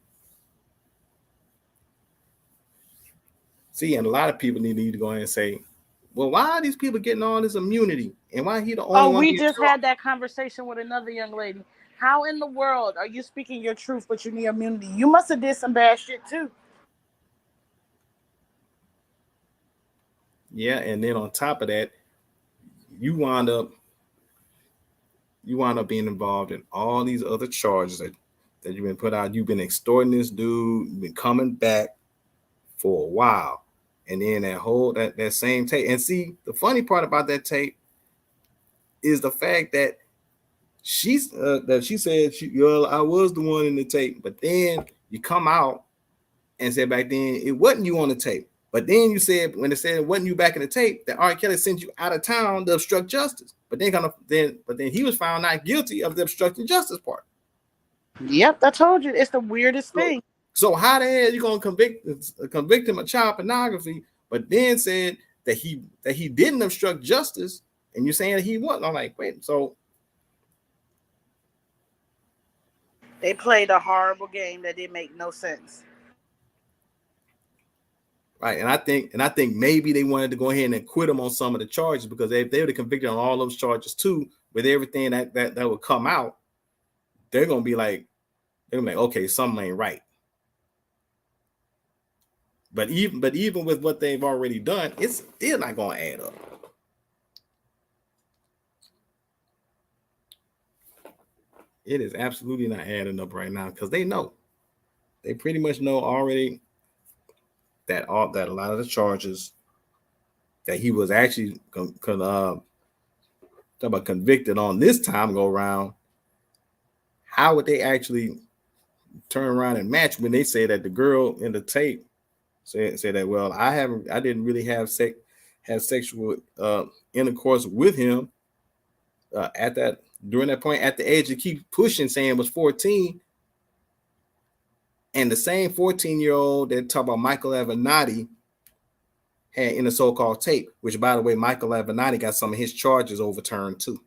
See, and a lot of people need to go ahead and say, well, why are these people getting all this immunity? And why he the only one? Oh, we just had that conversation with another young lady. How in the world are you speaking your truth, but you need immunity? You must have did some bad shit too. Yeah, and then on top of that, you wind up being involved in all these other charges that you've been put out. You've been extorting this dude, you've been coming back for a while. And then that same tape. And see, the funny part about that tape is the fact that she said, I was the one in the tape, but then you come out and said back then it wasn't you on the tape. But then you said, when it said it wasn't you back in the tape, that R.Kelly sent you out of town to obstruct justice. But then he was found not guilty of the obstructing justice part. Yep, I told you, it's the weirdest thing. So how the hell are you gonna convict him of child pornography, but then said that he didn't obstruct justice, and you're saying that he wasn't? I'm like, wait, so they played a horrible game that didn't make no sense. Right, and I think maybe they wanted to go ahead and acquit him on some of the charges, because if they would have convicted on all those charges too, with everything that would come out, they're gonna be like, okay, something ain't right. But even with what they've already done, it's still not gonna add up. It is absolutely not adding up right now, because they pretty much know already that a lot of the charges that he was actually convicted on this time go around. How would they actually turn around and match when they say that the girl in the tape say that, well, I didn't really have sexual intercourse with him during that point at the age to keep pushing, saying it was 14, and the same 14-year-old that talk about Michael Avenatti had in the so-called tape, which, by the way, Michael Avenatti got some of his charges overturned too.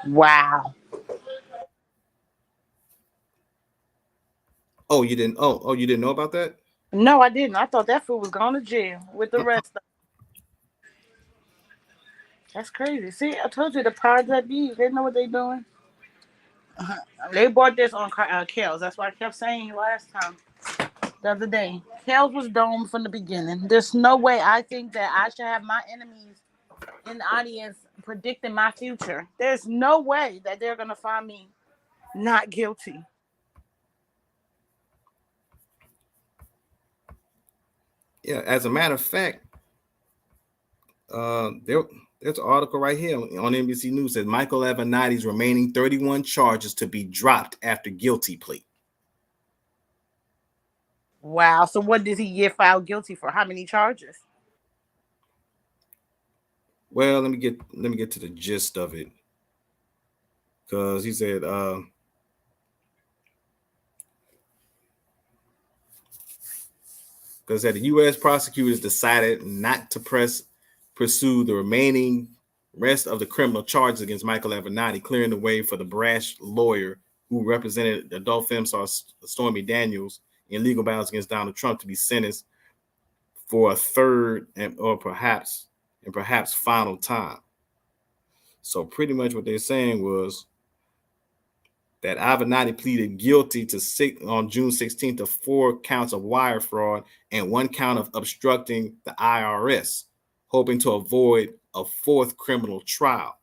Wow. Oh, you didn't? Oh, you didn't know about that? No, I didn't. I thought that fool was going to jail with the rest of them. That's crazy. See, I told you the powers that be, they know what they're doing. They bought this on Kells. That's why I kept saying last time. the other day. Kels was domed from the beginning. There's no way I think that I should have my enemies in the audience predicting my future. There's no way that they're gonna find me not guilty. Yeah, as a matter of fact, there's an article right here on NBC News that Michael Avenatti's remaining 31 charges to be dropped after guilty plea. Wow. So what did he get found guilty for? How many charges? Well, let me get to the gist of it, because he said because the U.S. prosecutors decided not to pursue the remaining rest of the criminal charges against Michael Avenatti, clearing the way for the brash lawyer who represented adult film star Stormy Daniels in legal battles against Donald Trump to be sentenced for a third and perhaps final time. So pretty much what they're saying was that Avenatti pleaded guilty on June 16th to 4 counts of wire fraud and 1 count of obstructing the IRS, hoping to avoid a 4th criminal trial.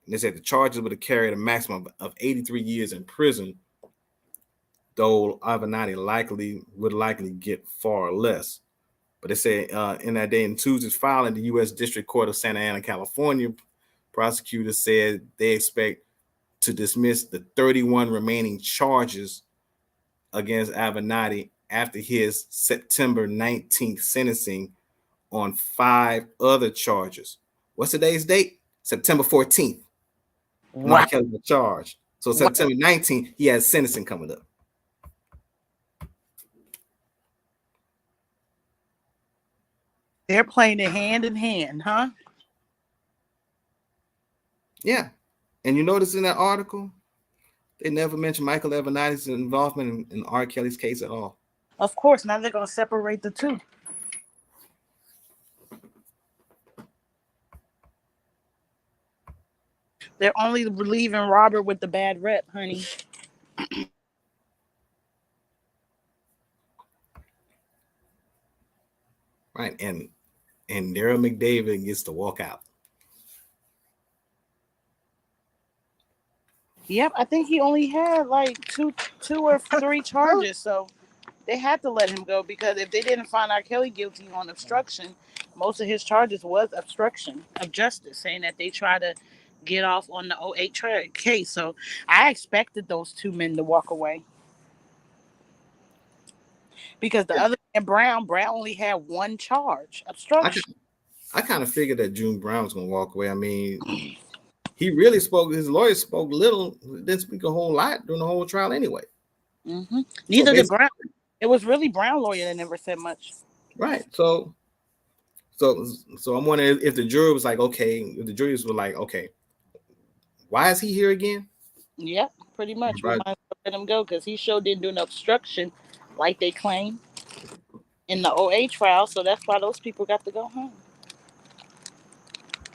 And they said the charges would have carried a maximum of 83 years in prison, though Avenatti would likely get far less. But they say in that day, in Tuesday's filing, the U.S. District Court of Santa Ana, California, prosecutors said they expect to dismiss the 31 remaining charges against Avenatti after his September 19th sentencing on 5 other charges. What's today's date? September 14th. Wow. R.Kelly was charged. So September 19th, he has sentencing coming up. They're playing it hand in hand, huh? Yeah. And you notice in that article, they never mentioned Michael Avenatti's involvement in R. Kelly's case at all. Of course, now they're going to separate the two. They're only leaving Robert with the bad rep, honey. Right. And Daryl McDavid gets to walk out. Yep, I think he only had like two or 3 charges, so they had to let him go, because if they didn't find R. Kelly guilty on obstruction, most of his charges was obstruction of justice, saying that they tried to get off on the 08 case. So I expected those 2 men to walk away, because the other man, Brown only had 1 charge, obstruction. I kind of figured that June Brown was going to walk away. I mean, he really his lawyer spoke little, didn't speak a whole lot during the whole trial anyway. Mm-hmm. Neither did Brown. It was really Brown lawyer that never said much. Right. So I'm wondering if the jury was like, okay, if the juries were like, okay, why is he here again? Yep, pretty much. Right. We might let him go, because he sure didn't do an obstruction like they claim in the OA trial. So that's why those people got to go home.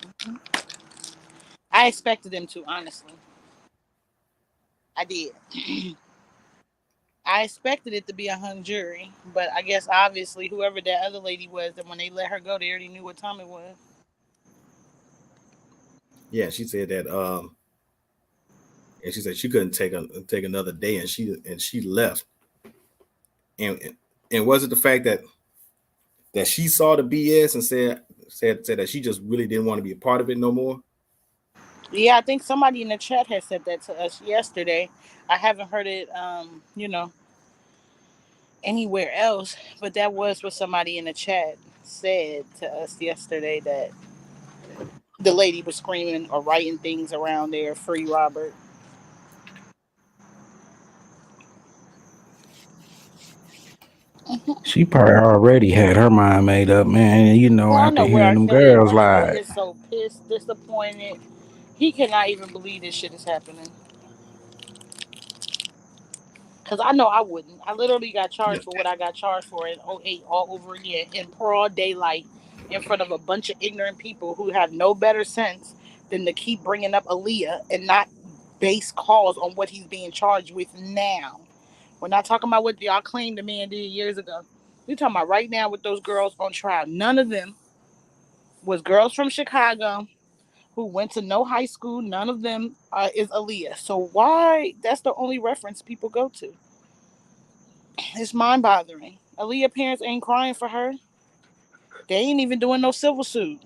Mm-hmm. I expected him to, honestly. I did. I expected it to be a hung jury, but I guess obviously whoever that other lady was, that when they let her go, they already knew what time it was. Yeah, she said that. And she said she couldn't take another day, and she left. And was it the fact that she saw the BS and said that she just really didn't want to be a part of it no more? Yeah, I think somebody in the chat had said that to us yesterday. I haven't heard it, anywhere else, but that was what somebody in the chat said to us yesterday, that the lady was screaming or writing things around there, "Free Robert." She probably already had her mind made up, man. You know, Well, I after know where hearing R. them Kelly girls emotionally lie. is so pissed, disappointed. He cannot even believe this shit is happening. Because I know I wouldn't. I literally got charged for what I got charged for in 08 all over again in broad daylight, in front of a bunch of ignorant people who have no better sense than to keep bringing up Aaliyah and not base calls on what he's being charged with now. We're not talking about what y'all claimed the man did years ago. We're talking about right now with those girls on trial. None of them was girls from Chicago who went to no high school. None of them is Aaliyah. So why? That's the only reference people go to. It's mind bothering. Aaliyah parents ain't crying for her. They ain't even doing no civil suit.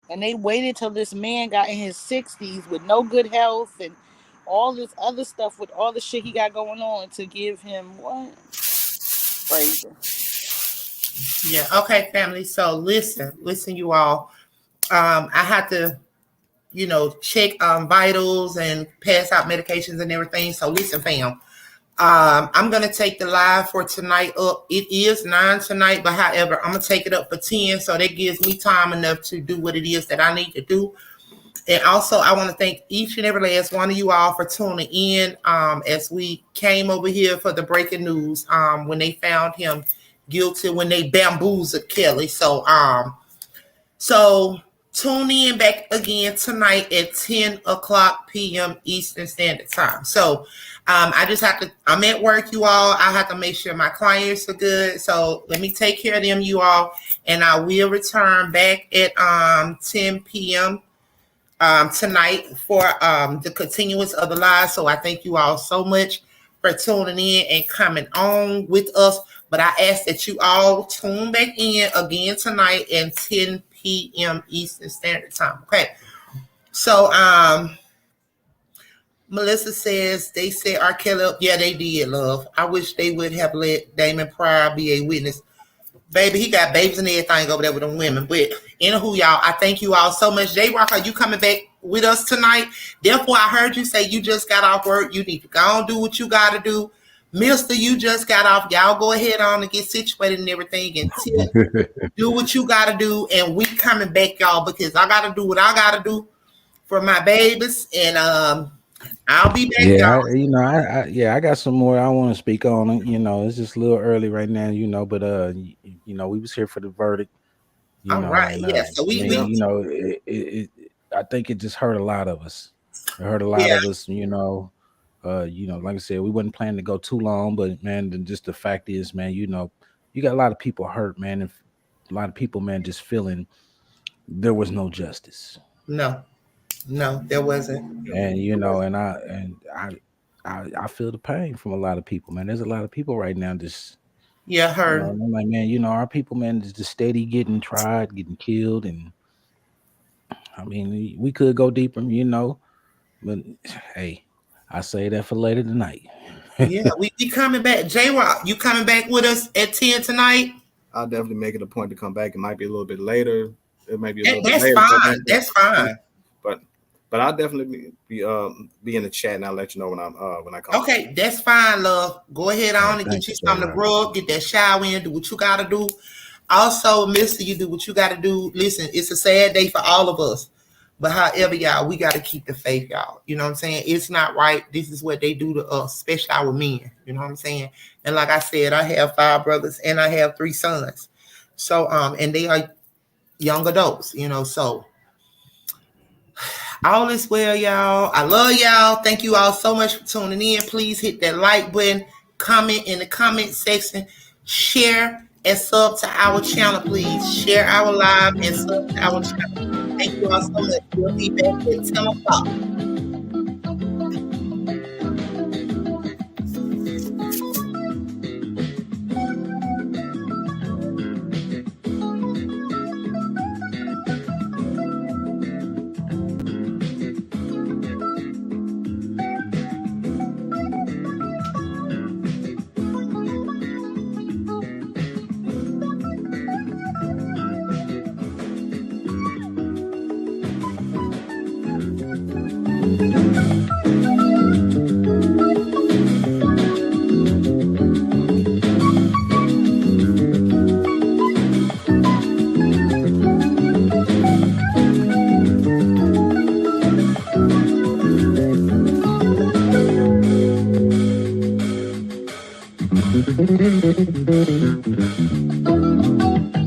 And they waited till this man got in his 60s with no good health and all this other stuff with all the shit he got going on to give him what? Crazy. Yeah. Okay, family. So listen, you all. I had to, check vitals and pass out medications and everything. So listen, fam. I'm gonna take the live for tonight up. It is 9 tonight, but however, I'm gonna take it up for 10, so that gives me time enough to do what it is that I need to do. And also, I want to thank each and every last one of you all for tuning in. As we came over here for the breaking news, when they found him guilty, when they bamboozled Kelly. So tune in back again tonight at 10 o'clock p.m. Eastern Standard Time. So I just have to, I'm at work, you all. I have to make sure my clients are good. So let me take care of them, you all. And I will return back at 10 p.m. Tonight for the continuance of the live. So I thank you all so much for tuning in and coming on with us. But I ask that you all tune back in again tonight at 10 p.m. Eastern Standard Time. Okay. So Melissa says they said R.Kelly up. Yeah, they did, love. I wish they would have let Damon Pryor be a witness. Baby, he got babies and everything over there with them women. But anywho, y'all, I thank you all so much. J-Rock, are you coming back with us tonight? Therefore, I heard you say you just got off work. You need to go and do what you got to do. Mister, you just got off. Y'all go ahead on and get situated and everything and do what you got to do. And we coming back, y'all, because I got to do what I got to do for my babies. And I'll be back, Yeah, y'all. I got some more I want to speak on. It's just a little early right now, but we was here for the verdict. All right, and, yeah. So I think it just hurt a lot of us. It hurt a lot of us, like I said, we wasn't planning to go too long, but man, just the fact is, man, you got a lot of people hurt, man, and a lot of people, man, just feeling there was no justice. No, there wasn't. And I feel the pain from a lot of people, man. There's a lot of people right now just hurt. I'm like, man, our people, man, is just steady getting tried, getting killed, and I mean, we could go deeper, but hey, I say that for later tonight. Yeah, we coming back. J-Rock, you coming back with us at 10 tonight? I'll definitely make it a point to come back. It might be a little bit later. It might be a little bit later. Fine. That's fine. But I'll definitely be in the chat, and I'll let you know when I come. Okay, that's fine, love. Go ahead on and get you something to grub, get that shower in, do what you gotta do. Also, Mister, you do what you gotta do. Listen, it's a sad day for all of us. But however, y'all, we gotta keep the faith, y'all. You know what I'm saying? It's not right. This is what they do to us, especially our men. You know what I'm saying? And like I said, I have 5 brothers and I have 3 sons. So and they are young adults, so all is well, y'all. I love y'all. Thank you all so much for tuning in. Please hit that like button, comment in the comment section, share and sub to our channel, please. Share our live and sub to our channel. Thank you all so much. We'll be back at 10 o'clock. Thank you.